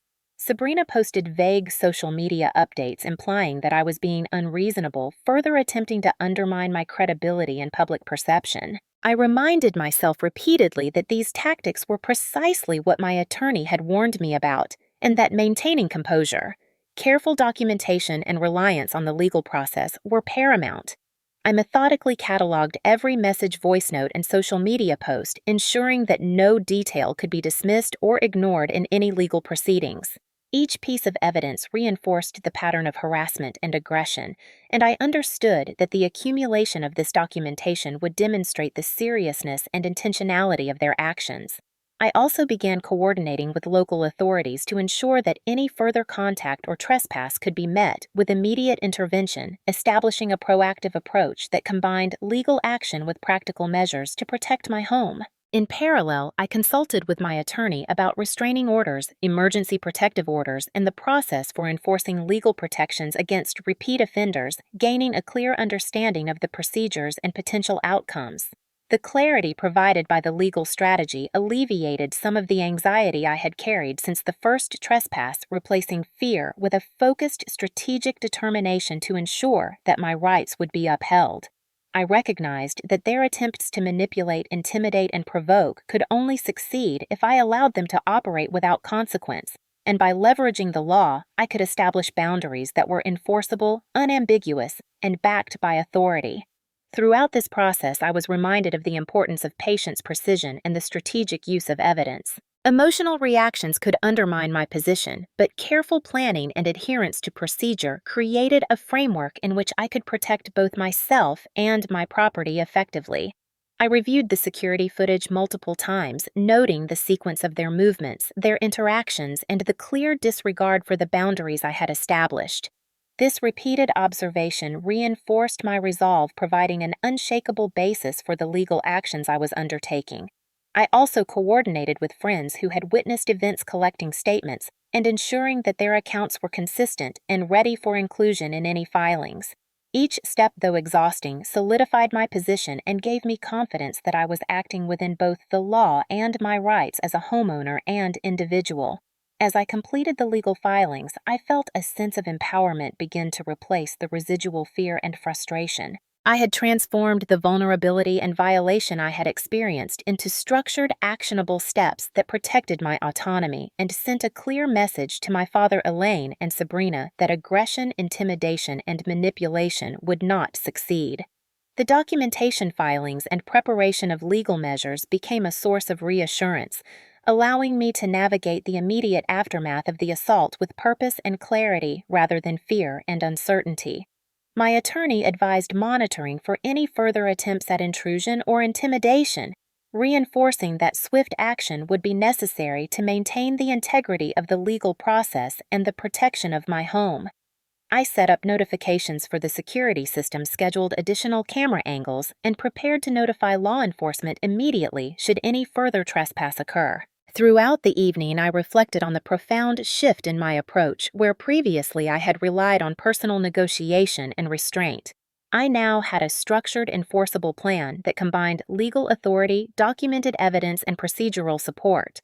S1: Sabrina posted vague social media updates implying that I was being unreasonable, further attempting to undermine my credibility and public perception. I reminded myself repeatedly that these tactics were precisely what my attorney had warned me about, and that maintaining composure, careful documentation, and reliance on the legal process were paramount. I methodically cataloged every message, voice note, and social media post, ensuring that no detail could be dismissed or ignored in any legal proceedings. Each piece of evidence reinforced the pattern of harassment and aggression, and I understood that the accumulation of this documentation would demonstrate the seriousness and intentionality of their actions. I also began coordinating with local authorities to ensure that any further contact or trespass could be met with immediate intervention, establishing a proactive approach that combined legal action with practical measures to protect my home. In parallel, I consulted with my attorney about restraining orders, emergency protective orders, and the process for enforcing legal protections against repeat offenders, gaining a clear understanding of the procedures and potential outcomes. The clarity provided by the legal strategy alleviated some of the anxiety I had carried since the first trespass, replacing fear with a focused, strategic determination to ensure that my rights would be upheld. I recognized that their attempts to manipulate, intimidate, and provoke could only succeed if I allowed them to operate without consequence, and by leveraging the law, I could establish boundaries that were enforceable, unambiguous, and backed by authority. Throughout this process, I was reminded of the importance of patience, precision, and the strategic use of evidence. Emotional reactions could undermine my position, but careful planning and adherence to procedure created a framework in which I could protect both myself and my property effectively. I reviewed the security footage multiple times, noting the sequence of their movements, their interactions, and the clear disregard for the boundaries I had established. This repeated observation reinforced my resolve, providing an unshakable basis for the legal actions I was undertaking. I also coordinated with friends who had witnessed events, collecting statements and ensuring that their accounts were consistent and ready for inclusion in any filings. Each step, though exhausting, solidified my position and gave me confidence that I was acting within both the law and my rights as a homeowner and individual. As I completed the legal filings, I felt a sense of empowerment begin to replace the residual fear and frustration. I had transformed the vulnerability and violation I had experienced into structured, actionable steps that protected my autonomy and sent a clear message to my father, Elaine, and Sabrina that aggression, intimidation, and manipulation would not succeed. The documentation filings and preparation of legal measures became a source of reassurance, allowing me to navigate the immediate aftermath of the assault with purpose and clarity rather than fear and uncertainty. My attorney advised monitoring for any further attempts at intrusion or intimidation, reinforcing that swift action would be necessary to maintain the integrity of the legal process and the protection of my home. I set up notifications for the security system, scheduled additional camera angles, and prepared to notify law enforcement immediately should any further trespass occur. Throughout the evening, I reflected on the profound shift in my approach, where previously I had relied on personal negotiation and restraint. I now had a structured, enforceable plan that combined legal authority, documented evidence, and procedural support.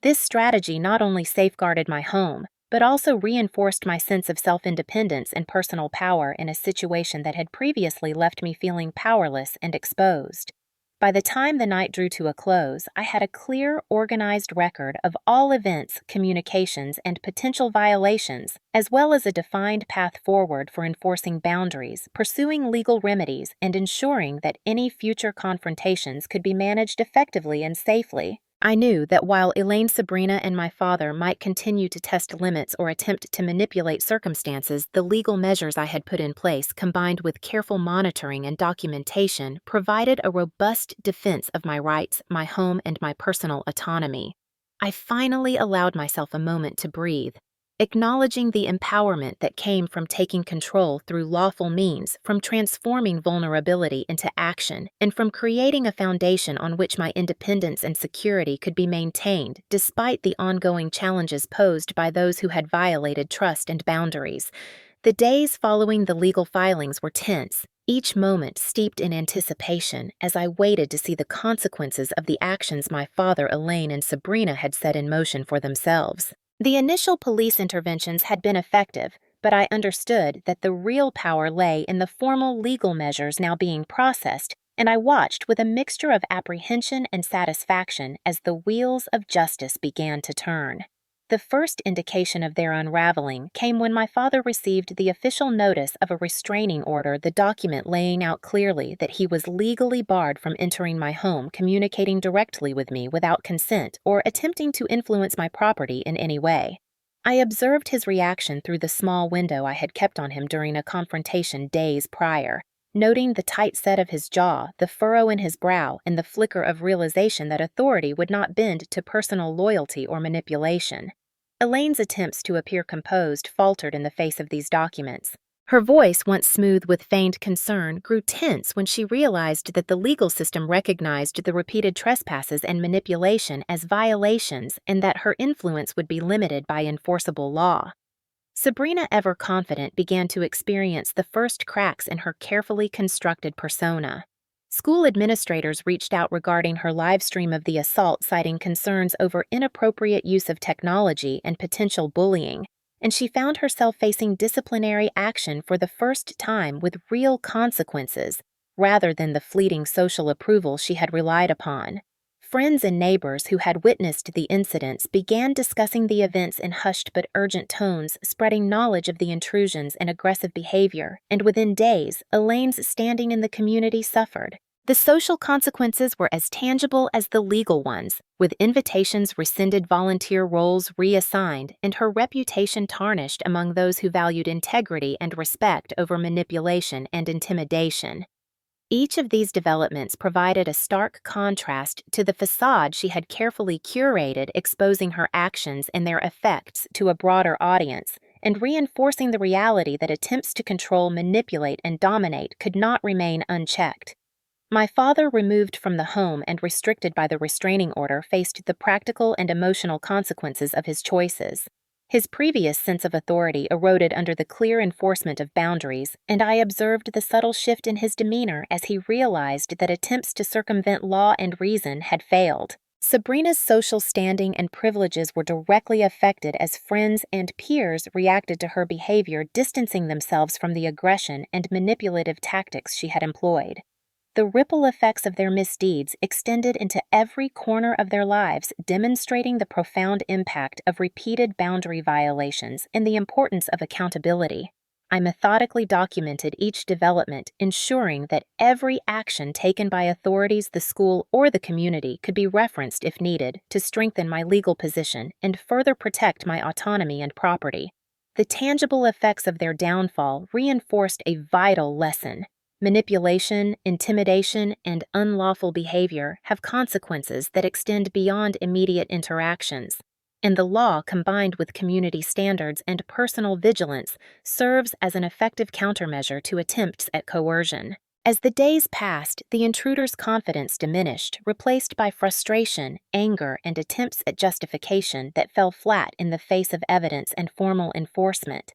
S1: This strategy not only safeguarded my home, but also reinforced my sense of self-independence and personal power in a situation that had previously left me feeling powerless and exposed. By the time the night drew to a close, I had a clear, organized record of all events, communications, and potential violations, as well as a defined path forward for enforcing boundaries, pursuing legal remedies, and ensuring that any future confrontations could be managed effectively and safely. I knew that while Elaine, Sabrina, and my father might continue to test limits or attempt to manipulate circumstances, the legal measures I had put in place, combined with careful monitoring and documentation, provided a robust defense of my rights, my home, and my personal autonomy. I finally allowed myself a moment to breathe, acknowledging the empowerment that came from taking control through lawful means, from transforming vulnerability into action, and from creating a foundation on which my independence and security could be maintained despite the ongoing challenges posed by those who had violated trust and boundaries. The days following the legal filings were tense, each moment steeped in anticipation as I waited to see the consequences of the actions my father, Elaine, and Sabrina had set in motion for themselves. The initial police interventions had been effective, but I understood that the real power lay in the formal legal measures now being processed, and I watched with a mixture of apprehension and satisfaction as the wheels of justice began to turn. The first indication of their unraveling came when my father received the official notice of a restraining order, the document laying out clearly that he was legally barred from entering my home, communicating directly with me without consent, or attempting to influence my property in any way. I observed his reaction through the small window I had kept on him during a confrontation days prior, noting the tight set of his jaw, the furrow in his brow, and the flicker of realization that authority would not bend to personal loyalty or manipulation. Elaine's attempts to appear composed faltered in the face of these documents. Her voice, once smooth with feigned concern, grew tense when she realized that the legal system recognized the repeated trespasses and manipulation as violations and that her influence would be limited by enforceable law. Sabrina, ever confident, began to experience the first cracks in her carefully constructed persona. School administrators reached out regarding her live stream of the assault, citing concerns over inappropriate use of technology and potential bullying, and she found herself facing disciplinary action for the first time with real consequences, rather than the fleeting social approval she had relied upon. Friends and neighbors who had witnessed the incidents began discussing the events in hushed but urgent tones, spreading knowledge of the intrusions and aggressive behavior, and within days, Elaine's standing in the community suffered. The social consequences were as tangible as the legal ones, with invitations rescinded, volunteer roles reassigned, and her reputation tarnished among those who valued integrity and respect over manipulation and intimidation. Each of these developments provided a stark contrast to the facade she had carefully curated, exposing her actions and their effects to a broader audience, and reinforcing the reality that attempts to control, manipulate, and dominate could not remain unchecked. My father, removed from the home and restricted by the restraining order, faced the practical and emotional consequences of his choices. His previous sense of authority eroded under the clear enforcement of boundaries, and I observed the subtle shift in his demeanor as he realized that attempts to circumvent law and reason had failed. Sabrina's social standing and privileges were directly affected as friends and peers reacted to her behavior, distancing themselves from the aggression and manipulative tactics she had employed. The ripple effects of their misdeeds extended into every corner of their lives, demonstrating the profound impact of repeated boundary violations and the importance of accountability. I methodically documented each development, ensuring that every action taken by authorities, the school, or the community could be referenced if needed to strengthen my legal position and further protect my autonomy and property. The tangible effects of their downfall reinforced a vital lesson. Manipulation, intimidation, and unlawful behavior have consequences that extend beyond immediate interactions, and the law, combined with community standards and personal vigilance, serves as an effective countermeasure to attempts at coercion. As the days passed, the intruder's confidence diminished, replaced by frustration, anger, and attempts at justification that fell flat in the face of evidence and formal enforcement.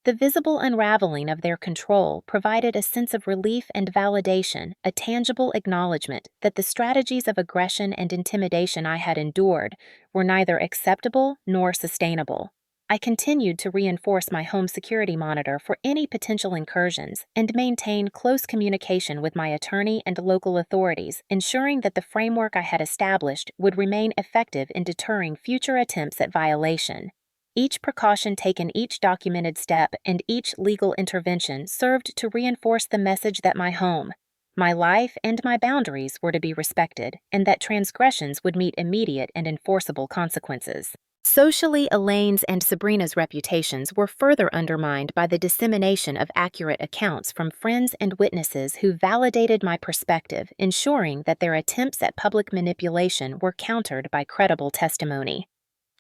S1: The visible unraveling of their control provided a sense of relief and validation, a tangible acknowledgement that the strategies of aggression and intimidation I had endured were neither acceptable nor sustainable. I continued to reinforce my home security monitor for any potential incursions and maintain close communication with my attorney and local authorities, ensuring that the framework I had established would remain effective in deterring future attempts at violation. Each precaution taken, each documented step, and each legal intervention served to reinforce the message that my home, my life, and my boundaries were to be respected, and that transgressions would meet immediate and enforceable consequences. Socially, Elaine's and Sabrina's reputations were further undermined by the dissemination of accurate accounts from friends and witnesses who validated my perspective, ensuring that their attempts at public manipulation were countered by credible testimony.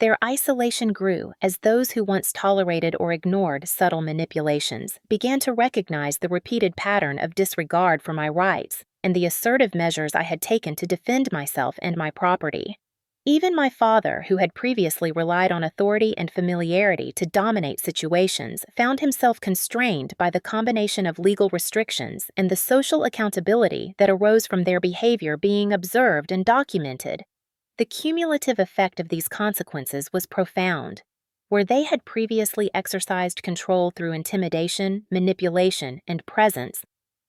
S1: Their isolation grew as those who once tolerated or ignored subtle manipulations began to recognize the repeated pattern of disregard for my rights and the assertive measures I had taken to defend myself and my property. Even my father, who had previously relied on authority and familiarity to dominate situations, found himself constrained by the combination of legal restrictions and the social accountability that arose from their behavior being observed and documented. The cumulative effect of these consequences was profound. Where they had previously exercised control through intimidation, manipulation, and presence,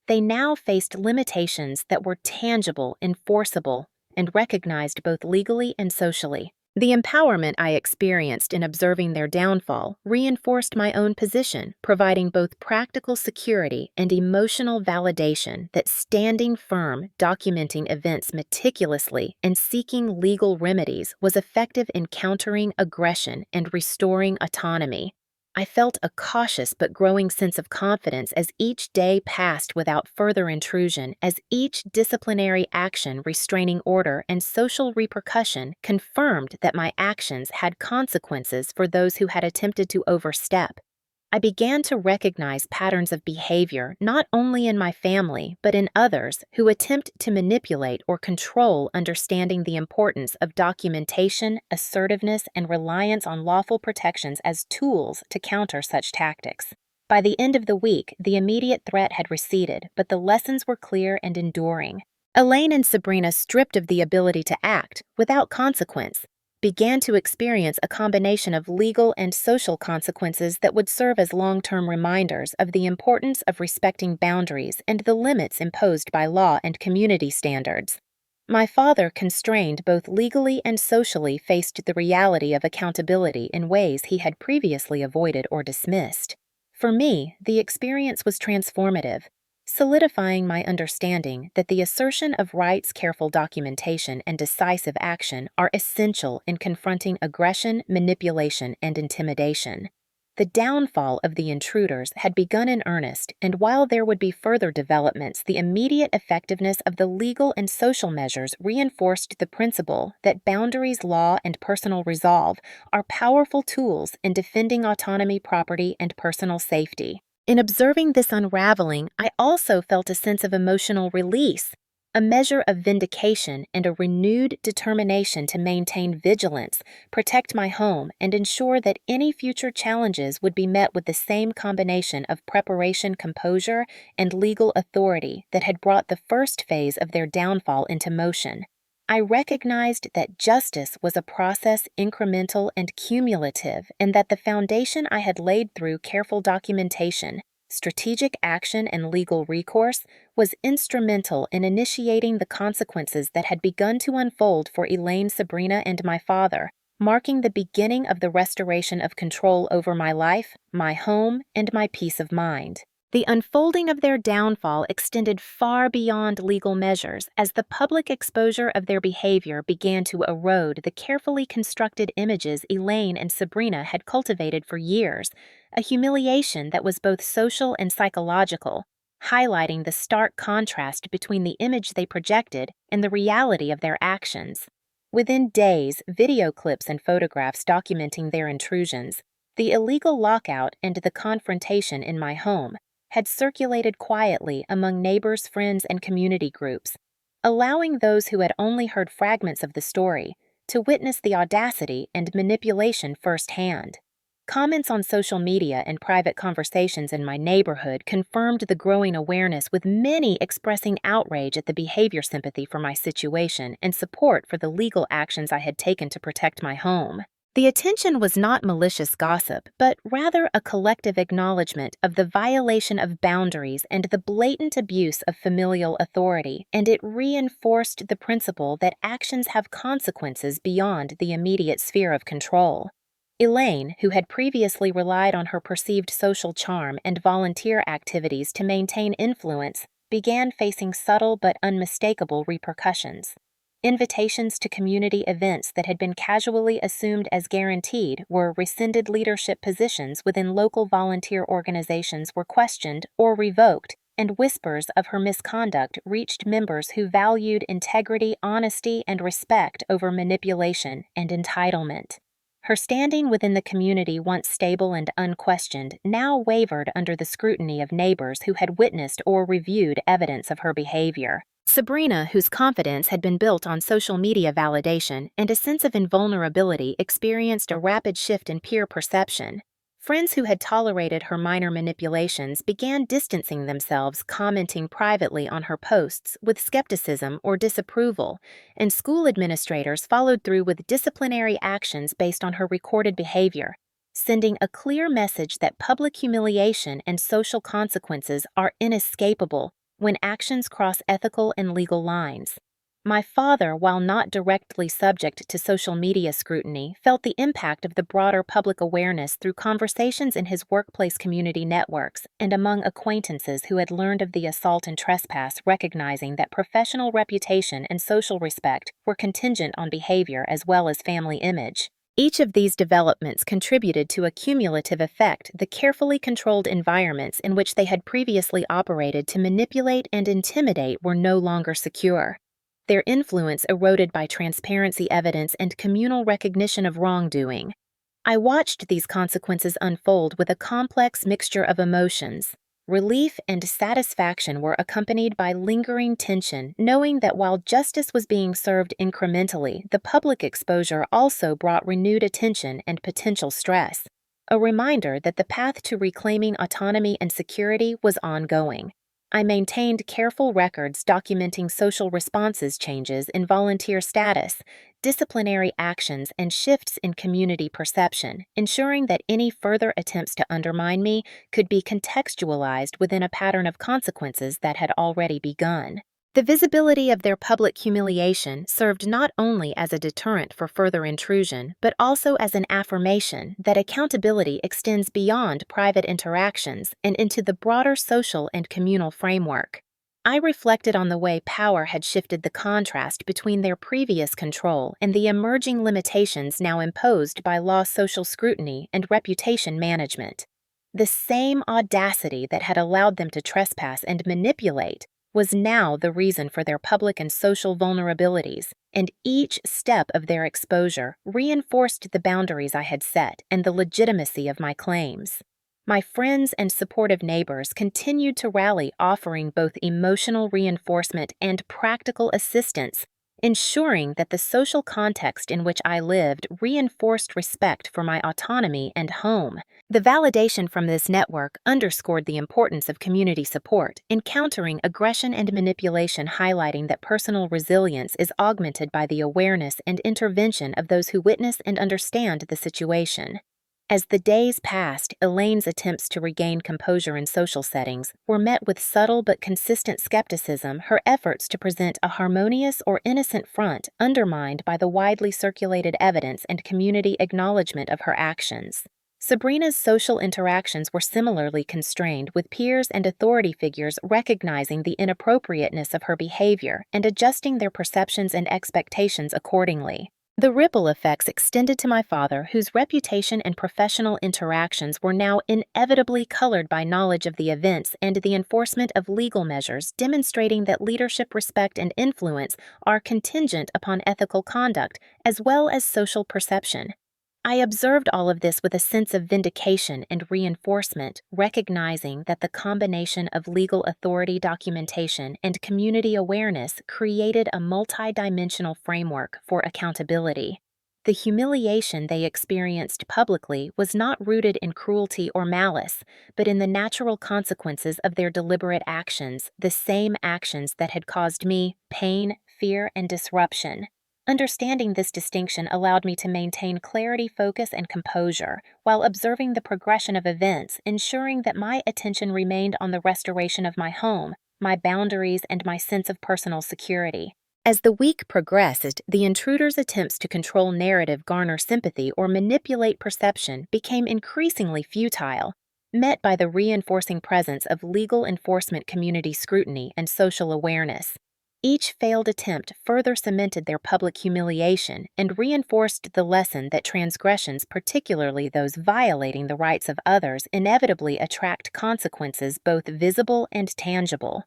S1: they now faced limitations that were tangible, enforceable, and recognized both legally and socially. The empowerment I experienced in observing their downfall reinforced my own position, providing both practical security and emotional validation that standing firm, documenting events meticulously, and seeking legal remedies was effective in countering aggression and restoring autonomy. I felt a cautious but growing sense of confidence as each day passed without further intrusion, as each disciplinary action restraining order and social repercussion confirmed that my actions had consequences for those who had attempted to overstep. I began to recognize patterns of behavior not only in my family, but in others who attempt to manipulate or control, understanding the importance of documentation, assertiveness, and reliance on lawful protections as tools to counter such tactics. By the end of the week, the immediate threat had receded, but the lessons were clear and enduring. Elaine and Sabrina, stripped of the ability to act without consequence, began to experience a combination of legal and social consequences that would serve as long-term reminders of the importance of respecting boundaries and the limits imposed by law and community standards. My father, constrained both legally and socially, faced the reality of accountability in ways he had previously avoided or dismissed. For me, the experience was transformative, solidifying my understanding that the assertion of rights, careful documentation, and decisive action are essential in confronting aggression, manipulation, and intimidation. The downfall of the intruders had begun in earnest, and while there would be further developments, the immediate effectiveness of the legal and social measures reinforced the principle that boundaries, law, and personal resolve are powerful tools in defending autonomy, property, and personal safety. In observing this unraveling, I also felt a sense of emotional release, a measure of vindication, and a renewed determination to maintain vigilance, protect my home, and ensure that any future challenges would be met with the same combination of preparation, composure, and legal authority that had brought the first phase of their downfall into motion. I recognized that justice was a process incremental and cumulative, and that the foundation I had laid through careful documentation, strategic action, and legal recourse was instrumental in initiating the consequences that had begun to unfold for Elaine, Sabrina, and my father, marking the beginning of the restoration of control over my life, my home, and my peace of mind. The unfolding of their downfall extended far beyond legal measures as the public exposure of their behavior began to erode the carefully constructed images Elaine and Sabrina had cultivated for years, a humiliation that was both social and psychological, highlighting the stark contrast between the image they projected and the reality of their actions. Within days, video clips and photographs documenting their intrusions, the illegal lockout, and the confrontation in my home had circulated quietly among neighbors, friends, and community groups, allowing those who had only heard fragments of the story to witness the audacity and manipulation firsthand. Comments on social media and private conversations in my neighborhood confirmed the growing awareness, with many expressing outrage at the behavior, sympathy for my situation, and support for the legal actions I had taken to protect my home. The attention was not malicious gossip, but rather a collective acknowledgement of the violation of boundaries and the blatant abuse of familial authority, and it reinforced the principle that actions have consequences beyond the immediate sphere of control. Elaine, who had previously relied on her perceived social charm and volunteer activities to maintain influence, began facing subtle but unmistakable repercussions. Invitations to community events that had been casually assumed as guaranteed were rescinded, leadership positions within local volunteer organizations were questioned or revoked, and whispers of her misconduct reached members who valued integrity, honesty, and respect over manipulation and entitlement. Her standing within the community, once stable and unquestioned, now wavered under the scrutiny of neighbors who had witnessed or reviewed evidence of her behavior. Sabrina, whose confidence had been built on social media validation and a sense of invulnerability, experienced a rapid shift in peer perception. Friends who had tolerated her minor manipulations began distancing themselves, commenting privately on her posts with skepticism or disapproval, and school administrators followed through with disciplinary actions based on her recorded behavior. sending a clear message that public humiliation and social consequences are inescapable when actions cross ethical and legal lines. My father, while not directly subject to social media scrutiny, felt the impact of the broader public awareness through conversations in his workplace community networks and among acquaintances who had learned of the assault and trespass, recognizing that professional reputation and social respect were contingent on behavior as well as family image. Each of these developments contributed to a cumulative effect. The carefully controlled environments in which they had previously operated to manipulate and intimidate were no longer secure. Their influence eroded by transparency evidence and communal recognition of wrongdoing. I watched these consequences unfold with a complex mixture of emotions. Relief and satisfaction were accompanied by lingering tension, knowing that while justice was being served incrementally, the public exposure also brought renewed attention and potential stress. A reminder that the path to reclaiming autonomy and security was ongoing. I maintained careful records documenting social responses, changes in volunteer status, disciplinary actions, and shifts in community perception, ensuring that any further attempts to undermine me could be contextualized within a pattern of consequences that had already begun. The visibility of their public humiliation served not only as a deterrent for further intrusion, but also as an affirmation that accountability extends beyond private interactions and into the broader social and communal framework. I reflected on the way power had shifted the contrast between their previous control and the emerging limitations now imposed by law, social scrutiny, and reputation management. The same audacity that had allowed them to trespass and manipulate was now the reason for their public and social vulnerabilities, and each step of their exposure reinforced the boundaries I had set and the legitimacy of my claims. My friends and supportive neighbors continued to rally, offering both emotional reinforcement and practical assistance, ensuring that the social context in which I lived reinforced respect for my autonomy and home. The validation from this network underscored the importance of community support in countering aggression and manipulation, highlighting that personal resilience is augmented by the awareness and intervention of those who witness and understand the situation. As the days passed, Elaine's attempts to regain composure in social settings were met with subtle but consistent skepticism, her efforts to present a harmonious or innocent front undermined by the widely circulated evidence and community acknowledgement of her actions. Sabrina's social interactions were similarly constrained, with peers and authority figures recognizing the inappropriateness of her behavior and adjusting their perceptions and expectations accordingly. The ripple effects extended to my father, whose reputation and professional interactions were now inevitably colored by knowledge of the events and the enforcement of legal measures, demonstrating that leadership, respect, and influence are contingent upon ethical conduct as well as social perception. I observed all of this with a sense of vindication and reinforcement, recognizing that the combination of legal authority, documentation, and community awareness created a multidimensional framework for accountability. The humiliation they experienced publicly was not rooted in cruelty or malice, but in the natural consequences of their deliberate actions, the same actions that had caused me pain, fear, and disruption. Understanding this distinction allowed me to maintain clarity, focus, and composure while observing the progression of events, ensuring that my attention remained on the restoration of my home, my boundaries, and my sense of personal security. As the week progressed, the intruder's attempts to control narrative, garner sympathy, or manipulate perception became increasingly futile, met by the reinforcing presence of legal enforcement, community scrutiny, and social awareness. Each failed attempt further cemented their public humiliation and reinforced the lesson that transgressions, particularly those violating the rights of others, inevitably attract consequences both visible and tangible.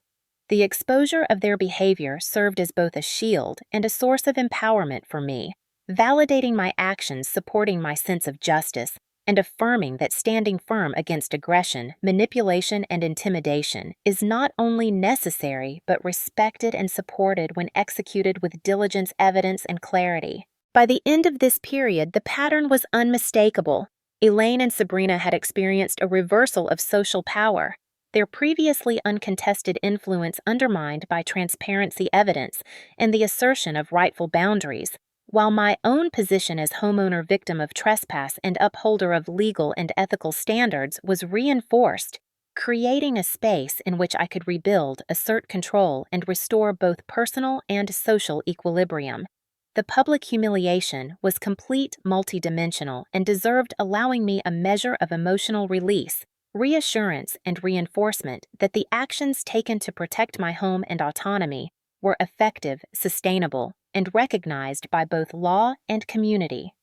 S1: The exposure of their behavior served as both a shield and a source of empowerment for me, validating my actions, supporting my sense of justice, and affirming that standing firm against aggression, manipulation, and intimidation is not only necessary but respected and supported when executed with diligence, evidence, and clarity. By the end of this period, the pattern was unmistakable. Elaine and Sabrina had experienced a reversal of social power, their previously uncontested influence undermined by transparency evidence and the assertion of rightful boundaries. while my own position as homeowner victim of trespass and upholder of legal and ethical standards was reinforced, creating a space in which I could rebuild, assert control, and restore both personal and social equilibrium. The public humiliation was complete, multidimensional, and deserved allowing me a measure of emotional release, reassurance, and reinforcement that the actions taken to protect my home and autonomy were effective, sustainable, and recognized by both law and community.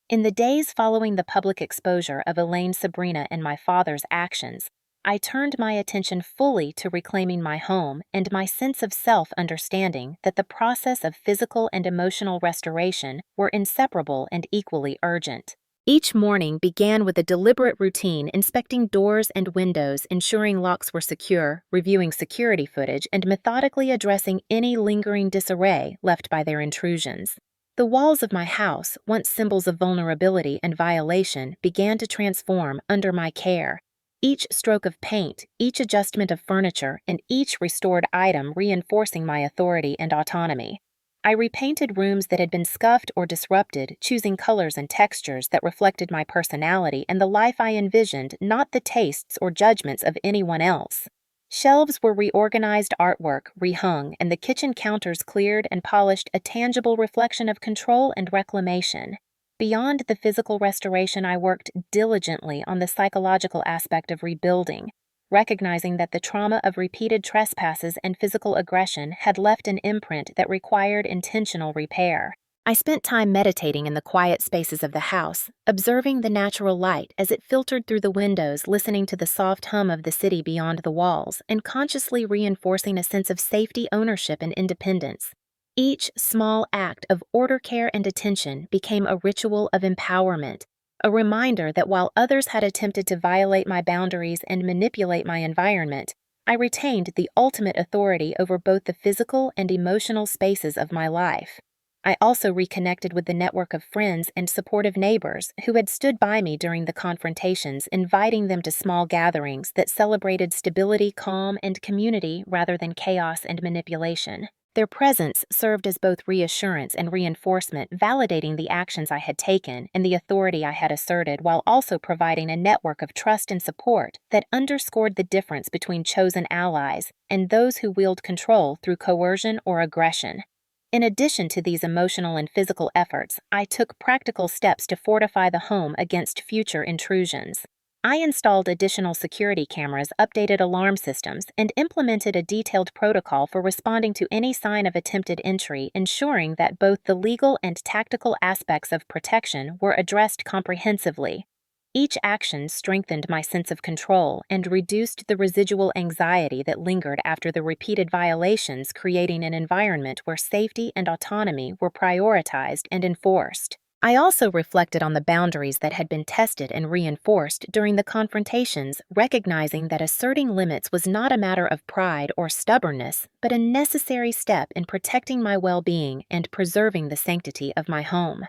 S1: In the days following the public exposure of Elaine, Sabrina, and my father's actions, I turned my attention fully to reclaiming my home and my sense of self, understanding that the process of physical and emotional restoration were inseparable and equally urgent. Each morning began with a deliberate routine inspecting doors and windows, ensuring locks were secure, reviewing security footage, and methodically addressing any lingering disarray left by their intrusions. The walls of my house, once symbols of vulnerability and violation, began to transform under my care. Each stroke of paint, each adjustment of furniture, and each restored item reinforcing my authority and autonomy. I repainted rooms that had been scuffed or disrupted, choosing colors and textures that reflected my personality and the life I envisioned, not the tastes or judgments of anyone else. Shelves were reorganized, artwork rehung, and the kitchen counters cleared and polished, a tangible reflection of control and reclamation. Beyond the physical restoration, I worked diligently on the psychological aspect of rebuilding, recognizing that the trauma of repeated trespasses and physical aggression had left an imprint that required intentional repair. I spent time meditating in the quiet spaces of the house, observing the natural light as it filtered through the windows, listening to the soft hum of the city beyond the walls, and consciously reinforcing a sense of safety, ownership, and independence. Each small act of order, care, and attention became a ritual of empowerment, a reminder that while others had attempted to violate my boundaries and manipulate my environment, I retained the ultimate authority over both the physical and emotional spaces of my life. I also reconnected with the network of friends and supportive neighbors who had stood by me during the confrontations, inviting them to small gatherings that celebrated stability, calm, and community rather than chaos and manipulation. Their presence served as both reassurance and reinforcement, validating the actions I had taken and the authority I had asserted, while also providing a network of trust and support that underscored the difference between chosen allies and those who wield control through coercion or aggression. In addition to these emotional and physical efforts, I took practical steps to fortify the home against future intrusions. I installed additional security cameras, updated alarm systems, and implemented a detailed protocol for responding to any sign of attempted entry, ensuring that both the legal and tactical aspects of protection were addressed comprehensively. Each action strengthened my sense of control and reduced the residual anxiety that lingered after the repeated violations, creating an environment where safety and autonomy were prioritized and enforced. I also reflected on the boundaries that had been tested and reinforced during the confrontations, recognizing that asserting limits was not a matter of pride or stubbornness, but a necessary step in protecting my well-being and preserving the sanctity of my home.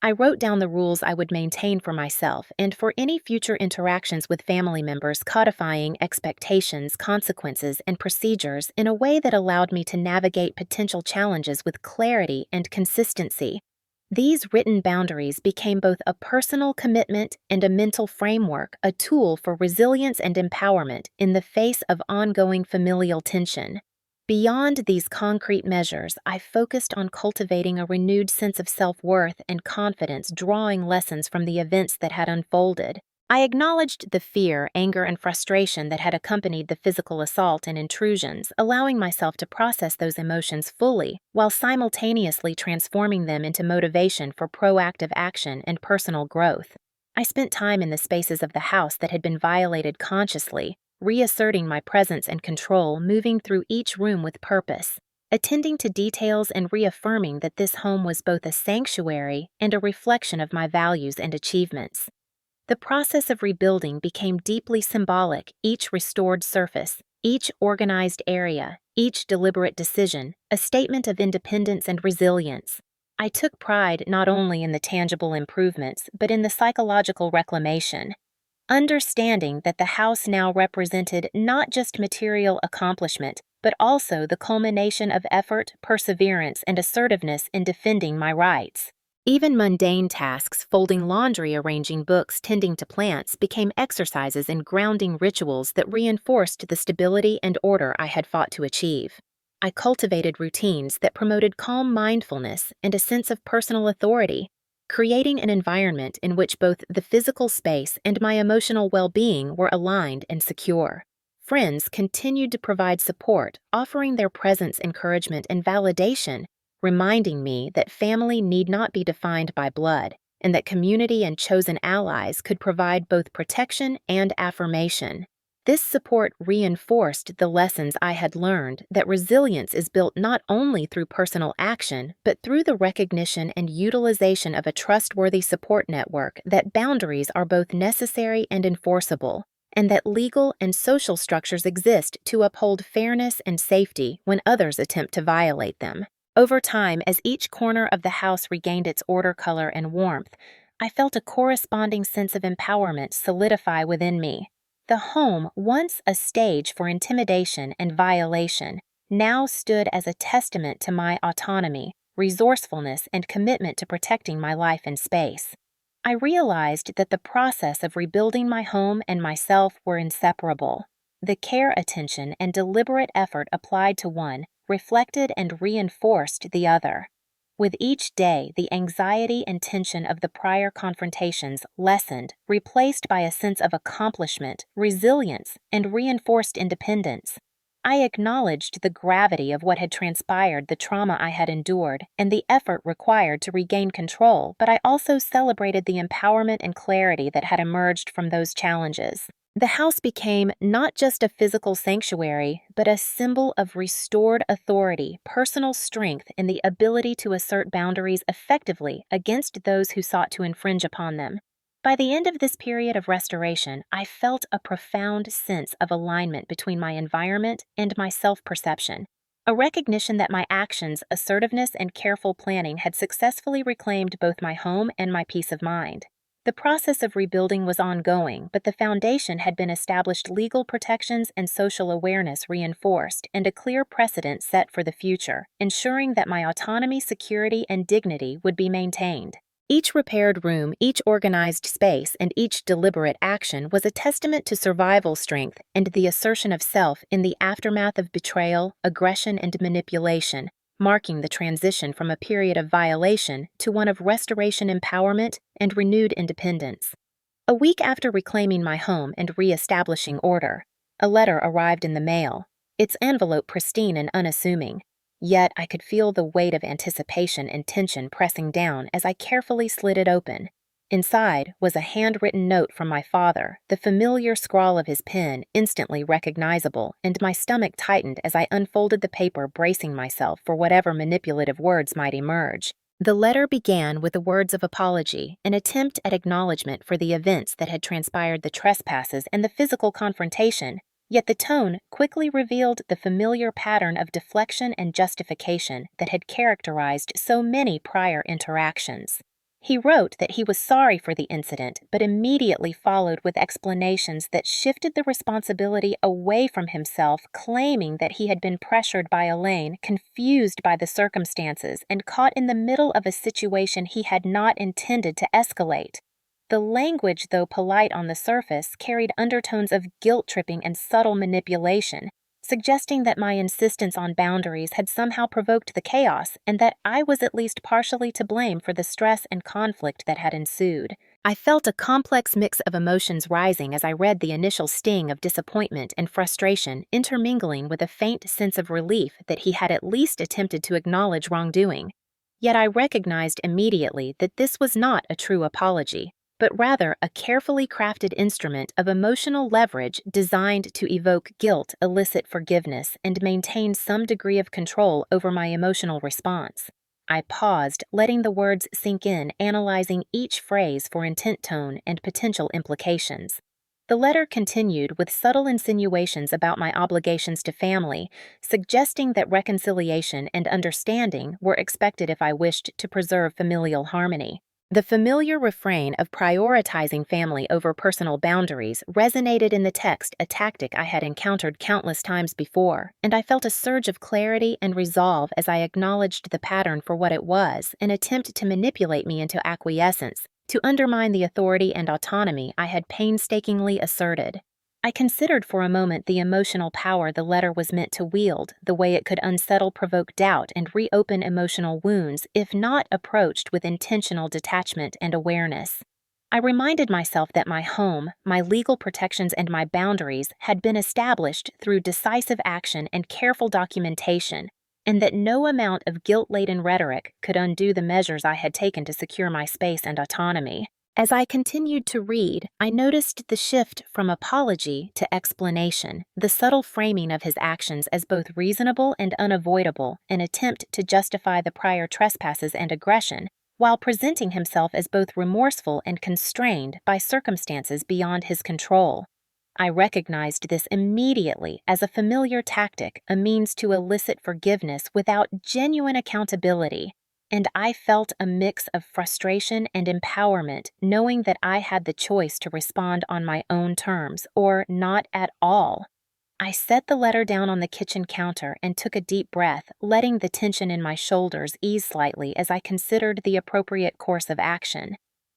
S1: I wrote down the rules I would maintain for myself and for any future interactions with family members, codifying expectations, consequences, and procedures in a way that allowed me to navigate potential challenges with clarity and consistency. These written boundaries became both a personal commitment and a mental framework, a tool for resilience and empowerment in the face of ongoing familial tension. Beyond these concrete measures, I focused on cultivating a renewed sense of self-worth and confidence, drawing lessons from the events that had unfolded. I acknowledged the fear, anger, and frustration that had accompanied the physical assault and intrusions, allowing myself to process those emotions fully, while simultaneously transforming them into motivation for proactive action and personal growth. I spent time in the spaces of the house that had been violated consciously, reasserting my presence and control, moving through each room with purpose, attending to details and reaffirming that this home was both a sanctuary and a reflection of my values and achievements. The process of rebuilding became deeply symbolic, each restored surface, each organized area, each deliberate decision, a statement of independence and resilience. I took pride not only in the tangible improvements, but in the psychological reclamation, understanding that the house now represented not just material accomplishment, but also the culmination of effort, perseverance, and assertiveness in defending my rights. Even mundane tasks, folding laundry, arranging books, tending to plants, became exercises in grounding rituals that reinforced the stability and order I had fought to achieve. I cultivated routines that promoted calm mindfulness and a sense of personal authority, creating an environment in which both the physical space and my emotional well-being were aligned and secure. Friends continued to provide support, offering their presence, encouragement, and validation, reminding me that family need not be defined by blood, and that community and chosen allies could provide both protection and affirmation. This support reinforced the lessons I had learned that resilience is built not only through personal action, but through the recognition and utilization of a trustworthy support network, that boundaries are both necessary and enforceable, and that legal and social structures exist to uphold fairness and safety when others attempt to violate them. Over time, as each corner of the house regained its order, color, and warmth, I felt a corresponding sense of empowerment solidify within me. The home, once a stage for intimidation and violation, now stood as a testament to my autonomy, resourcefulness, and commitment to protecting my life and space. I realized that the process of rebuilding my home and myself were inseparable. The care, attention, and deliberate effort applied to one reflected and reinforced the other. With each day, the anxiety and tension of the prior confrontations lessened, replaced by a sense of accomplishment, resilience, and reinforced independence. I acknowledged the gravity of what had transpired, the trauma I had endured, and the effort required to regain control, but I also celebrated the empowerment and clarity that had emerged from those challenges. The house became not just a physical sanctuary, but a symbol of restored authority, personal strength, and the ability to assert boundaries effectively against those who sought to infringe upon them. By the end of this period of restoration, I felt a profound sense of alignment between my environment and my self-perception, a recognition that my actions, assertiveness, and careful planning had successfully reclaimed both my home and my peace of mind. The process of rebuilding was ongoing, but the foundation had been established, legal protections and social awareness reinforced, and a clear precedent set for the future, ensuring that my autonomy, security, and dignity would be maintained. Each repaired room, each organized space, and each deliberate action was a testament to survival strength and the assertion of self in the aftermath of betrayal, aggression, and manipulation, marking the transition from a period of violation to one of restoration, empowerment, and renewed independence. A week after reclaiming my home and re-establishing order, a letter arrived in the mail, its envelope pristine and unassuming. Yet I could feel the weight of anticipation and tension pressing down as I carefully slid it open. Inside was a handwritten note from my father, the familiar scrawl of his pen instantly recognizable, and my stomach tightened as I unfolded the paper, bracing myself for whatever manipulative words might emerge. The letter began with the words of apology, an attempt at acknowledgement for the events that had transpired, the trespasses and the physical confrontation, yet the tone quickly revealed the familiar pattern of deflection and justification that had characterized so many prior interactions. He wrote that he was sorry for the incident, but immediately followed with explanations that shifted the responsibility away from himself, claiming that he had been pressured by Elaine, confused by the circumstances, and caught in the middle of a situation he had not intended to escalate. The language, though polite on the surface, carried undertones of guilt-tripping and subtle manipulation, suggesting that my insistence on boundaries had somehow provoked the chaos and that I was at least partially to blame for the stress and conflict that had ensued. I felt a complex mix of emotions rising as I read, the initial sting of disappointment and frustration intermingling with a faint sense of relief that he had at least attempted to acknowledge wrongdoing. Yet I recognized immediately that this was not a true apology, but rather a carefully crafted instrument of emotional leverage designed to evoke guilt, elicit forgiveness, and maintain some degree of control over my emotional response. I paused, letting the words sink in, analyzing each phrase for intent, tone, and potential implications. The letter continued with subtle insinuations about my obligations to family, suggesting that reconciliation and understanding were expected if I wished to preserve familial harmony. The familiar refrain of prioritizing family over personal boundaries resonated in the text, a tactic I had encountered countless times before, and I felt a surge of clarity and resolve as I acknowledged the pattern for what it was, an attempt to manipulate me into acquiescence, to undermine the authority and autonomy I had painstakingly asserted. I considered for a moment the emotional power the letter was meant to wield, the way it could unsettle, provoke doubt, and reopen emotional wounds if not approached with intentional detachment and awareness. I reminded myself that my home, my legal protections, and my boundaries had been established through decisive action and careful documentation, and that no amount of guilt-laden rhetoric could undo the measures I had taken to secure my space and autonomy. As I continued to read, I noticed the shift from apology to explanation, the subtle framing of his actions as both reasonable and unavoidable, an attempt to justify the prior trespasses and aggression, while presenting himself as both remorseful and constrained by circumstances beyond his control. I recognized this immediately as a familiar tactic, a means to elicit forgiveness without genuine accountability. And I felt a mix of frustration and empowerment, knowing that I had the choice to respond on my own terms, or not at all. I set the letter down on the kitchen counter and took a deep breath, letting the tension in my shoulders ease slightly as I considered the appropriate course of action.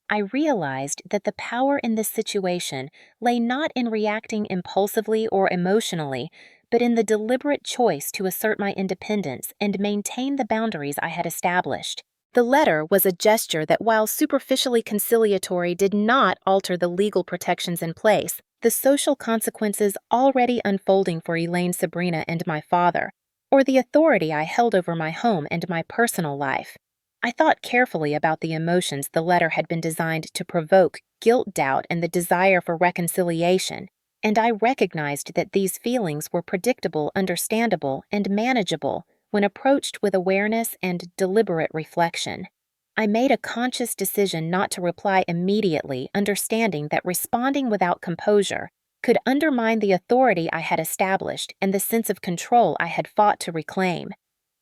S1: I realized that the power in this situation lay not in reacting impulsively or emotionally, but in the deliberate choice to assert my independence and maintain the boundaries I had established. The letter was a gesture that, while superficially conciliatory, did not alter the legal protections in place, the social consequences already unfolding for Elaine, Sabrina, and my father, or the authority I held over my home and my personal life. I thought carefully about the emotions the letter had been designed to provoke: guilt, doubt, and the desire for reconciliation, and I recognized that these feelings were predictable, understandable, and manageable when approached with awareness and deliberate reflection. I made a conscious decision not to reply immediately, understanding that responding without composure could undermine the authority I had established and the sense of control I had fought to reclaim.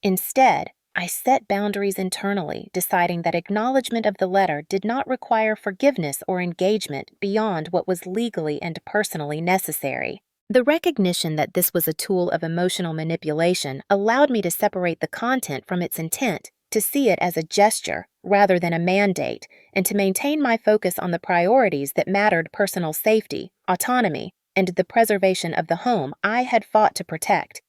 S1: Instead, I set boundaries internally, deciding that acknowledgement of the letter did not require forgiveness or engagement beyond what was legally and personally necessary. The recognition that this was a tool of emotional manipulation allowed me to separate the content from its intent, to see it as a gesture rather than a mandate, and to maintain my focus on the priorities that mattered: personal safety, autonomy, and the preservation of the home I had fought to protect.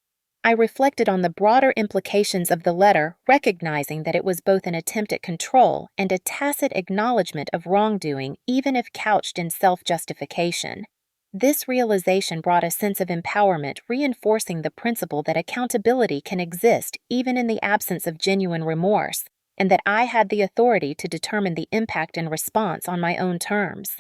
S1: I reflected on the broader implications of the letter, recognizing that it was both an attempt at control and a tacit acknowledgement of wrongdoing, even if couched in self-justification. This realization brought a sense of empowerment, reinforcing the principle that accountability can exist even in the absence of genuine remorse, and that I had the authority to determine the impact and response on my own terms.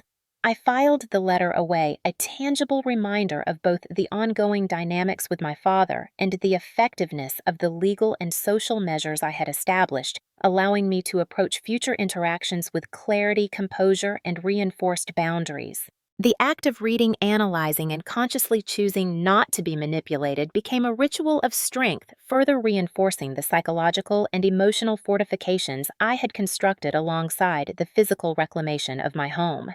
S1: I filed the letter away, a tangible reminder of both the ongoing dynamics with my father and the effectiveness of the legal and social measures I had established, allowing me to approach future interactions with clarity, composure, and reinforced boundaries. The act of reading, analyzing, and consciously choosing not to be manipulated became a ritual of strength, further reinforcing the psychological and emotional fortifications I had constructed alongside the physical reclamation of my home.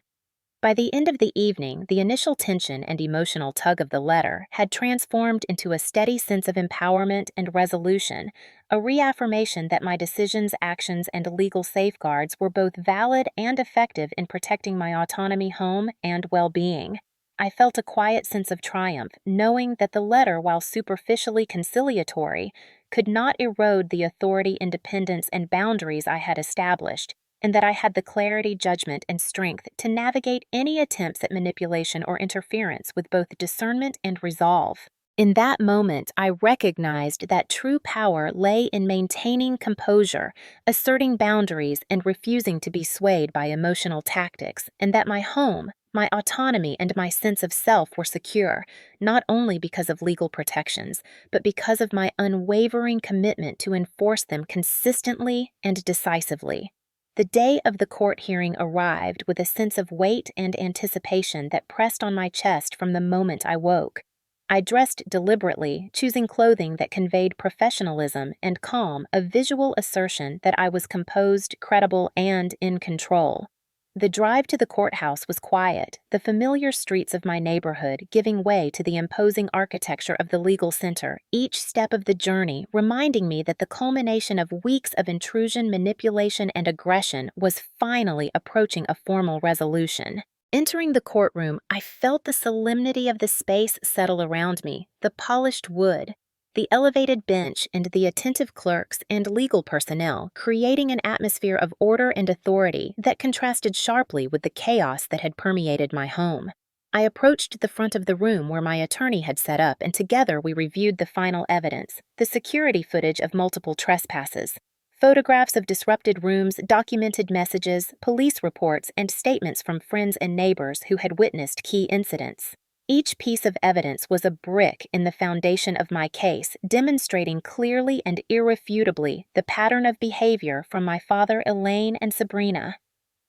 S1: By the end of the evening, the initial tension and emotional tug of the letter had transformed into a steady sense of empowerment and resolution, a reaffirmation that my decisions, actions, and legal safeguards were both valid and effective in protecting my autonomy, home, and well-being. I felt a quiet sense of triumph, knowing that the letter, while superficially conciliatory, could not erode the authority, independence, and boundaries I had established, and that I had the clarity, judgment, and strength to navigate any attempts at manipulation or interference with both discernment and resolve. In that moment, I recognized that true power lay in maintaining composure, asserting boundaries, and refusing to be swayed by emotional tactics, and that my home, my autonomy, and my sense of self were secure, not only because of legal protections, but because of my unwavering commitment to enforce them consistently and decisively. The day of the court hearing arrived with a sense of weight and anticipation that pressed on my chest from the moment I woke. I dressed deliberately, choosing clothing that conveyed professionalism and calm, a visual assertion that I was composed, credible, and in control. The drive to the courthouse was quiet, the familiar streets of my neighborhood giving way to the imposing architecture of the legal center, each step of the journey reminding me that the culmination of weeks of intrusion, manipulation, and aggression was finally approaching a formal resolution. Entering the courtroom, I felt the solemnity of the space settle around me, the polished wood, the elevated bench, and the attentive clerks and legal personnel, creating an atmosphere of order and authority that contrasted sharply with the chaos that had permeated my home. I approached the front of the room where my attorney had set up, and together we reviewed the final evidence, the security footage of multiple trespasses. Photographs of disrupted rooms, documented messages, police reports, and statements from friends and neighbors who had witnessed key incidents. Each piece of evidence was a brick in the foundation of my case, demonstrating clearly and irrefutably the pattern of behavior from my father, Elaine, and Sabrina.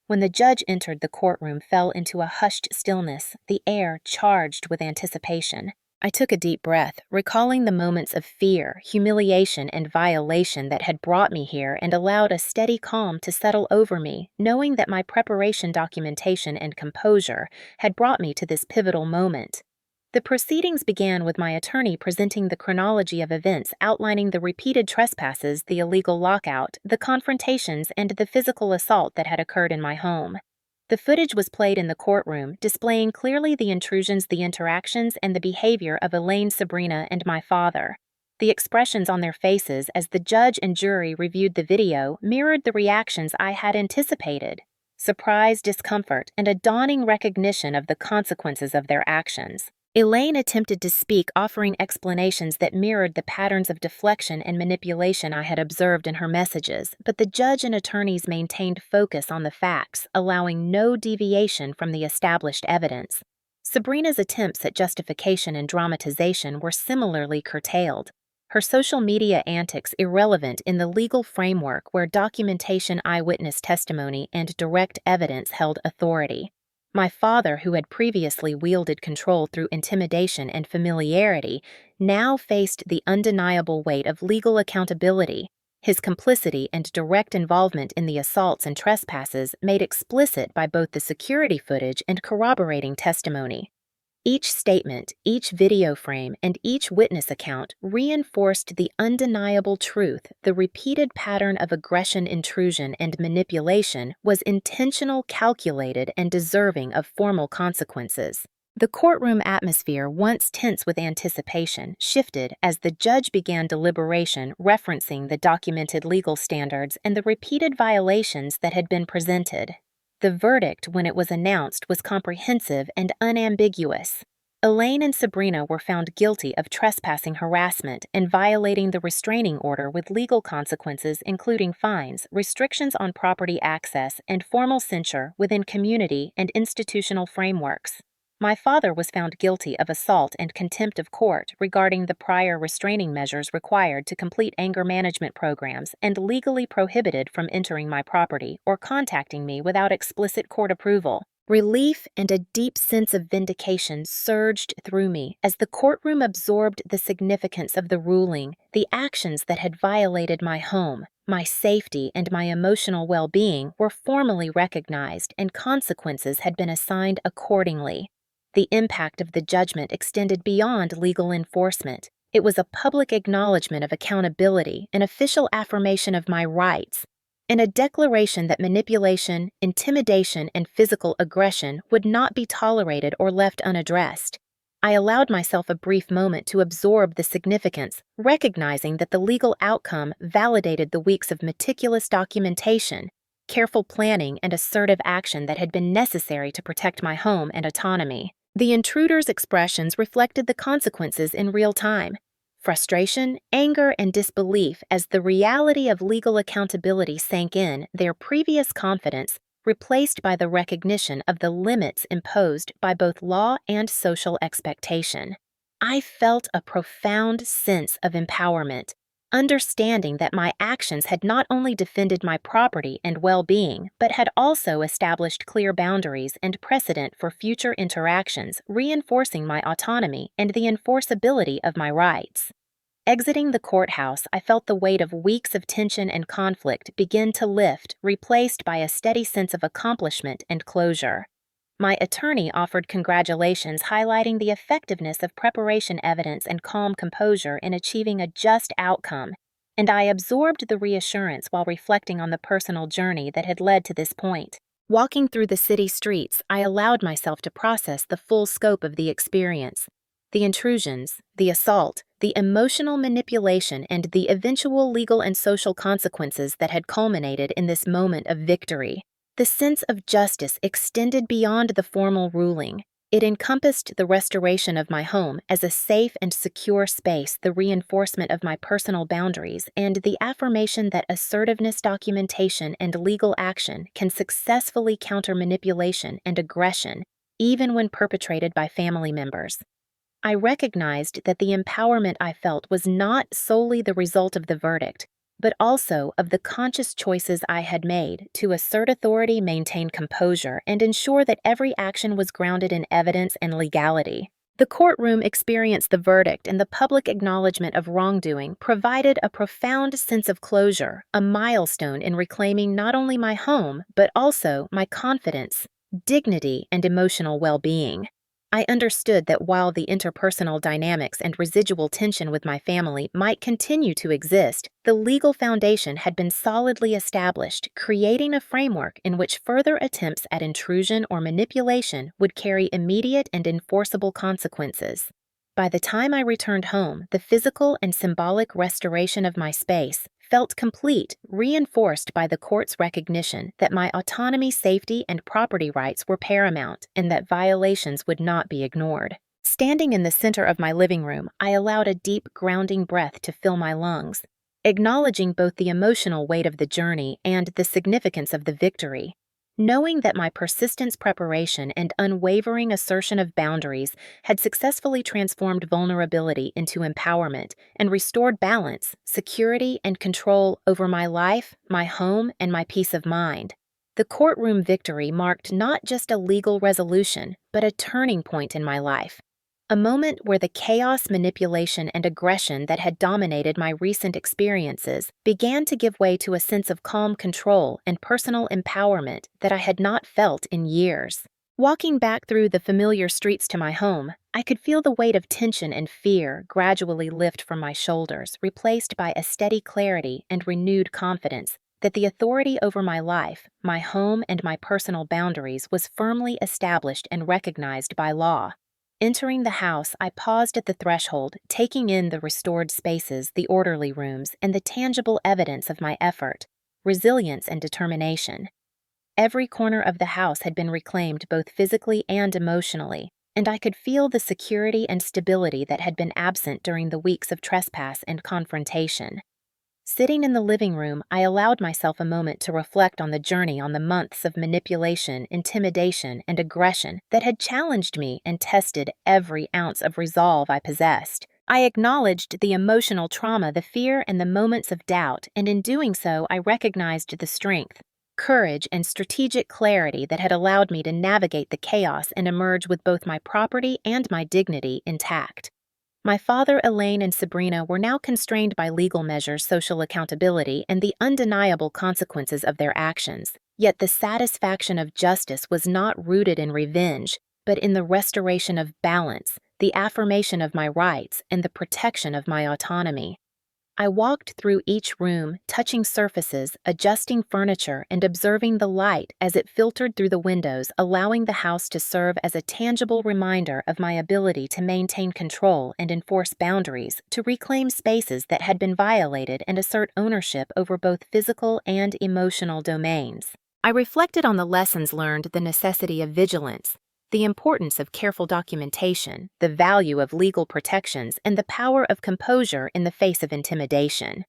S1: When the judge entered, the courtroom fell into a hushed stillness, the air charged with anticipation. I took a deep breath, recalling the moments of fear, humiliation, and violation that had brought me here, and allowed a steady calm to settle over me, knowing that my preparation, documentation, and composure had brought me to this pivotal moment. The proceedings began with my attorney presenting the chronology of events outlining the repeated trespasses, the illegal lockout, the confrontations, and the physical assault that had occurred in my home. The footage was played in the courtroom, displaying clearly the intrusions, the interactions, and the behavior of Elaine, Sabrina, and my father. The expressions on their faces as the judge and jury reviewed the video mirrored the reactions I had anticipated: surprise, discomfort, and a dawning recognition of the consequences of their actions. Elaine attempted to speak, offering explanations that mirrored the patterns of deflection and manipulation I had observed in her messages, but the judge and attorneys maintained focus on the facts, allowing no deviation from the established evidence. Sabrina's attempts at justification and dramatization were similarly curtailed, her social media antics irrelevant in the legal framework where documentation, eyewitness testimony, and direct evidence held authority. My father, who had previously wielded control through intimidation and familiarity, now faced the undeniable weight of legal accountability. His complicity and direct involvement in the assaults and trespasses made explicit by both the security footage and corroborating testimony. Each statement, each video frame, and each witness account reinforced the undeniable truth: the repeated pattern of aggression, intrusion, and manipulation was intentional, calculated, and deserving of formal consequences. The courtroom atmosphere, once tense with anticipation, shifted as the judge began deliberation, referencing the documented legal standards and the repeated violations that had been presented. The verdict, when it was announced, was comprehensive and unambiguous. Elaine and Sabrina were found guilty of trespassing, harassment, and violating the restraining order with legal consequences including fines, restrictions on property access, and formal censure within community and institutional frameworks. My father was found guilty of assault and contempt of court regarding the prior restraining measures required to complete anger management programs and legally prohibited from entering my property or contacting me without explicit court approval. Relief and a deep sense of vindication surged through me as the courtroom absorbed the significance of the ruling, the actions that had violated my home, my safety, and my emotional well-being were formally recognized, and consequences had been assigned accordingly. The impact of the judgment extended beyond legal enforcement. It was a public acknowledgement of accountability, an official affirmation of my rights, and a declaration that manipulation, intimidation, and physical aggression would not be tolerated or left unaddressed. I allowed myself a brief moment to absorb the significance, recognizing that the legal outcome validated the weeks of meticulous documentation, careful planning, and assertive action that had been necessary to protect my home and autonomy. The intruder's expressions reflected the consequences in real time: frustration, anger, and disbelief as the reality of legal accountability sank in, their previous confidence replaced by the recognition of the limits imposed by both law and social expectation. I felt a profound sense of empowerment. understanding that my actions had not only defended my property and well-being, but had also established clear boundaries and precedent for future interactions, reinforcing my autonomy and the enforceability of my rights. Exiting the courthouse, I felt the weight of weeks of tension and conflict begin to lift, replaced by a steady sense of accomplishment and closure. My attorney offered congratulations, highlighting the effectiveness of preparation evidence and calm composure in achieving a just outcome, and I absorbed the reassurance while reflecting on the personal journey that had led to this point. Walking through the city streets, I allowed myself to process the full scope of the experience. The intrusions, the assault, the emotional manipulation, and the eventual legal and social consequences that had culminated in this moment of victory. The sense of justice extended beyond the formal ruling. It encompassed the restoration of my home as a safe and secure space, the reinforcement of my personal boundaries, and the affirmation that assertiveness, documentation, and legal action can successfully counter manipulation and aggression, even when perpetrated by family members. I recognized that the empowerment I felt was not solely the result of the verdict, but also of the conscious choices I had made to assert authority, maintain composure, and ensure that every action was grounded in evidence and legality. The courtroom experience, the verdict, and the public acknowledgement of wrongdoing provided a profound sense of closure, a milestone in reclaiming not only my home, but also my confidence, dignity, and emotional well-being. I understood that while the interpersonal dynamics and residual tension with my family might continue to exist, the legal foundation had been solidly established, creating a framework in which further attempts at intrusion or manipulation would carry immediate and enforceable consequences. By the time I returned home, the physical and symbolic restoration of my space felt complete, reinforced by the court's recognition that my autonomy, safety, and property rights were paramount and that violations would not be ignored. Standing in the center of my living room, I allowed a deep, grounding breath to fill my lungs, acknowledging both the emotional weight of the journey and the significance of the victory. Knowing that my persistence, preparation, and unwavering assertion of boundaries had successfully transformed vulnerability into empowerment and restored balance, security, and control over my life, my home, and my peace of mind. The courtroom victory marked not just a legal resolution, but a turning point in my life. A moment where the chaos, manipulation, and aggression that had dominated my recent experiences began to give way to a sense of calm control and personal empowerment that I had not felt in years. Walking back through the familiar streets to my home, I could feel the weight of tension and fear gradually lift from my shoulders, replaced by a steady clarity and renewed confidence that the authority over my life, my home, and my personal boundaries was firmly established and recognized by law. Entering the house, I paused at the threshold, taking in the restored spaces, the orderly rooms, and the tangible evidence of my effort, resilience, and determination. Every corner of the house had been reclaimed both physically and emotionally, and I could feel the security and stability that had been absent during the weeks of trespass and confrontation. Sitting in the living room, I allowed myself a moment to reflect on the months of manipulation, intimidation, and aggression that had challenged me and tested every ounce of resolve I possessed. I acknowledged the emotional trauma, the fear, and the moments of doubt, and in doing so, I recognized the strength, courage, and strategic clarity that had allowed me to navigate the chaos and emerge with both my property and my dignity intact. My father, Elaine, and Sabrina were now constrained by legal measures, social accountability, and the undeniable consequences of their actions. Yet the satisfaction of justice was not rooted in revenge, but in the restoration of balance, the affirmation of my rights, and the protection of my autonomy. I walked through each room, touching surfaces, adjusting furniture, and observing the light as it filtered through the windows, allowing the house to serve as a tangible reminder of my ability to maintain control and enforce boundaries, to reclaim spaces that had been violated and assert ownership over both physical and emotional domains. I reflected on the lessons learned, the necessity of vigilance, the importance of careful documentation, the value of legal protections, and the power of composure in the face of intimidation.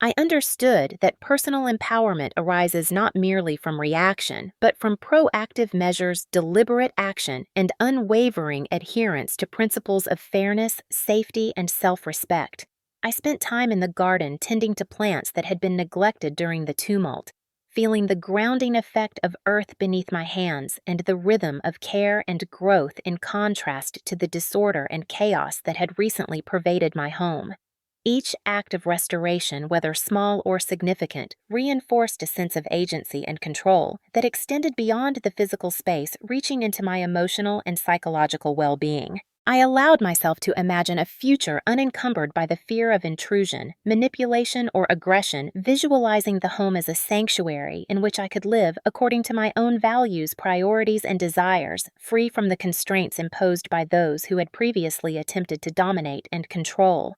S1: I understood that personal empowerment arises not merely from reaction, but from proactive measures, deliberate action, and unwavering adherence to principles of fairness, safety, and self-respect. I spent time in the garden tending to plants that had been neglected during the tumult, feeling the grounding effect of earth beneath my hands and the rhythm of care and growth in contrast to the disorder and chaos that had recently pervaded my home. Each act of restoration, whether small or significant, reinforced a sense of agency and control that extended beyond the physical space, reaching into my emotional and psychological well-being. I allowed myself to imagine a future unencumbered by the fear of intrusion, manipulation, or aggression, visualizing the home as a sanctuary in which I could live according to my own values, priorities, and desires, free from the constraints imposed by those who had previously attempted to dominate and control.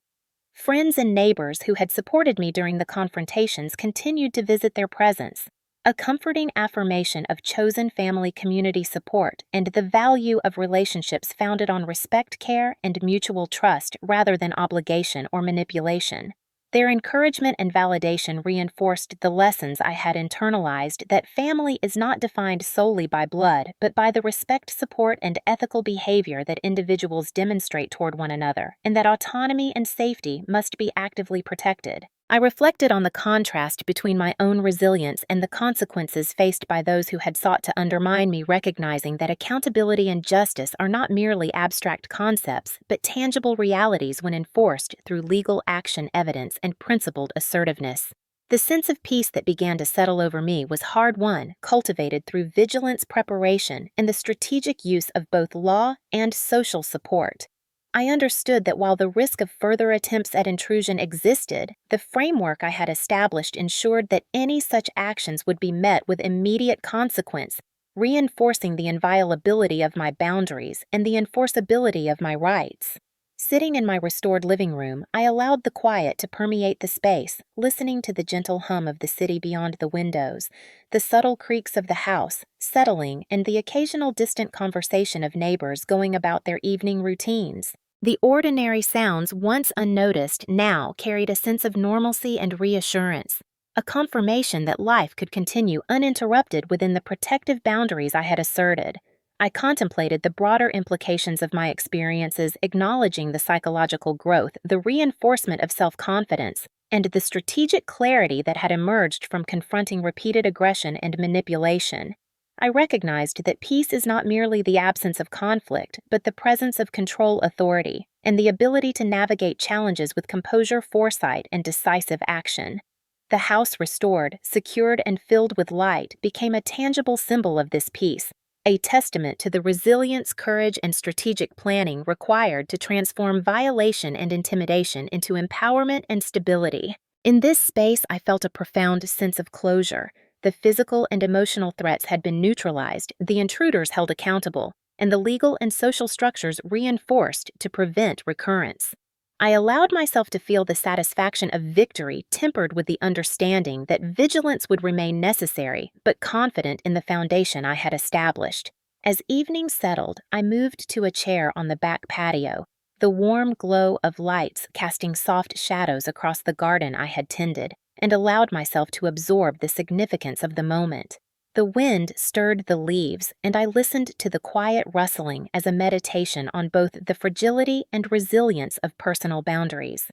S1: Friends and neighbors who had supported me during the confrontations continued to visit their presence, a comforting affirmation of chosen family community support and the value of relationships founded on respect, care, and mutual trust rather than obligation or manipulation. Their encouragement and validation reinforced the lessons I had internalized that family is not defined solely by blood, but by the respect, support, and ethical behavior that individuals demonstrate toward one another, and that autonomy and safety must be actively protected. I reflected on the contrast between my own resilience and the consequences faced by those who had sought to undermine me, recognizing that accountability and justice are not merely abstract concepts, but tangible realities when enforced through legal action, evidence, and principled assertiveness. The sense of peace that began to settle over me was hard-won, cultivated through vigilance, preparation, and the strategic use of both law and social support. I understood that while the risk of further attempts at intrusion existed, the framework I had established ensured that any such actions would be met with immediate consequence, reinforcing the inviolability of my boundaries and the enforceability of my rights. Sitting in my restored living room, I allowed the quiet to permeate the space, listening to the gentle hum of the city beyond the windows, the subtle creaks of the house settling, and the occasional distant conversation of neighbors going about their evening routines. The ordinary sounds, once unnoticed, now carried a sense of normalcy and reassurance, a confirmation that life could continue uninterrupted within the protective boundaries I had asserted. I contemplated the broader implications of my experiences, acknowledging the psychological growth, the reinforcement of self-confidence, and the strategic clarity that had emerged from confronting repeated aggression and manipulation. I recognized that peace is not merely the absence of conflict, but the presence of control authority, and the ability to navigate challenges with composure, foresight, and decisive action. The house restored, secured, and filled with light became a tangible symbol of this peace, a testament to the resilience, courage, and strategic planning required to transform violation and intimidation into empowerment and stability. In this space, I felt a profound sense of closure. The physical and emotional threats had been neutralized, the intruders held accountable, and the legal and social structures reinforced to prevent recurrence. I allowed myself to feel the satisfaction of victory tempered with the understanding that vigilance would remain necessary, but confident in the foundation I had established. As evening settled, I moved to a chair on the back patio, the warm glow of lights casting soft shadows across the garden I had tended, and allowed myself to absorb the significance of the moment. The wind stirred the leaves, and I listened to the quiet rustling as a meditation on both the fragility and resilience of personal boundaries.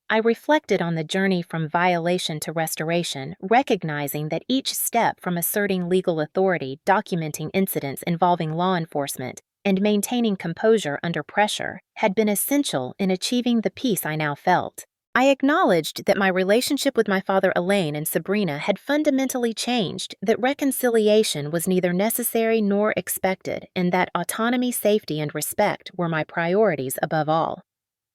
S1: I reflected on the journey from violation to restoration, recognizing that each step from asserting legal authority, documenting incidents involving law enforcement, and maintaining composure under pressure had been essential in achieving the peace I now felt. I acknowledged that my relationship with my father Elaine and Sabrina had fundamentally changed, that reconciliation was neither necessary nor expected, and that autonomy, safety, and respect were my priorities above all.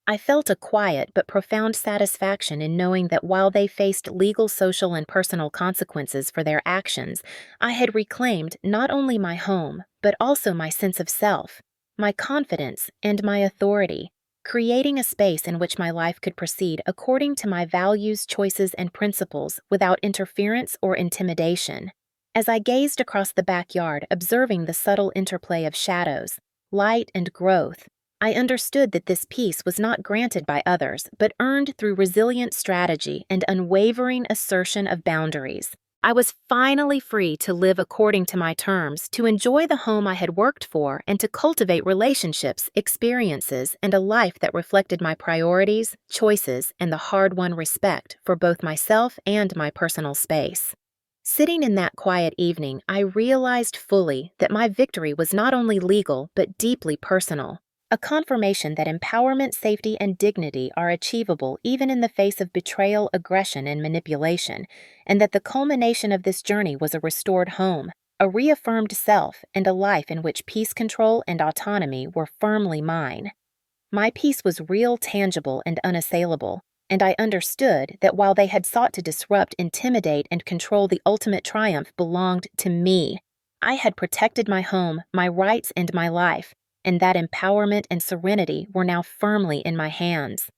S1: I felt a quiet but profound satisfaction in knowing that while they faced legal, social, and personal consequences for their actions, I had reclaimed not only my home, but also my sense of self, my confidence, and my authority, creating a space in which my life could proceed according to my values, choices, and principles without interference or intimidation. As I gazed across the backyard, observing the subtle interplay of shadows, light, and growth, I understood that this peace was not granted by others, but earned through resilient strategy and unwavering assertion of boundaries. I was finally free to live according to my terms, to enjoy the home I had worked for, and to cultivate relationships, experiences, and a life that reflected my priorities, choices, and the hard-won respect for both myself and my personal space. Sitting in that quiet evening, I realized fully that my victory was not only legal but deeply personal. A confirmation that empowerment, safety, and dignity are achievable even in the face of betrayal, aggression, and manipulation, and that the culmination of this journey was a restored home, a reaffirmed self, and a life in which peace, control, and autonomy were firmly mine. My peace was real, tangible, and unassailable, and I understood that while they had sought to disrupt, intimidate, and control, the ultimate triumph belonged to me. I had protected my home, my rights, and my life, and that empowerment and serenity were now firmly in my hands.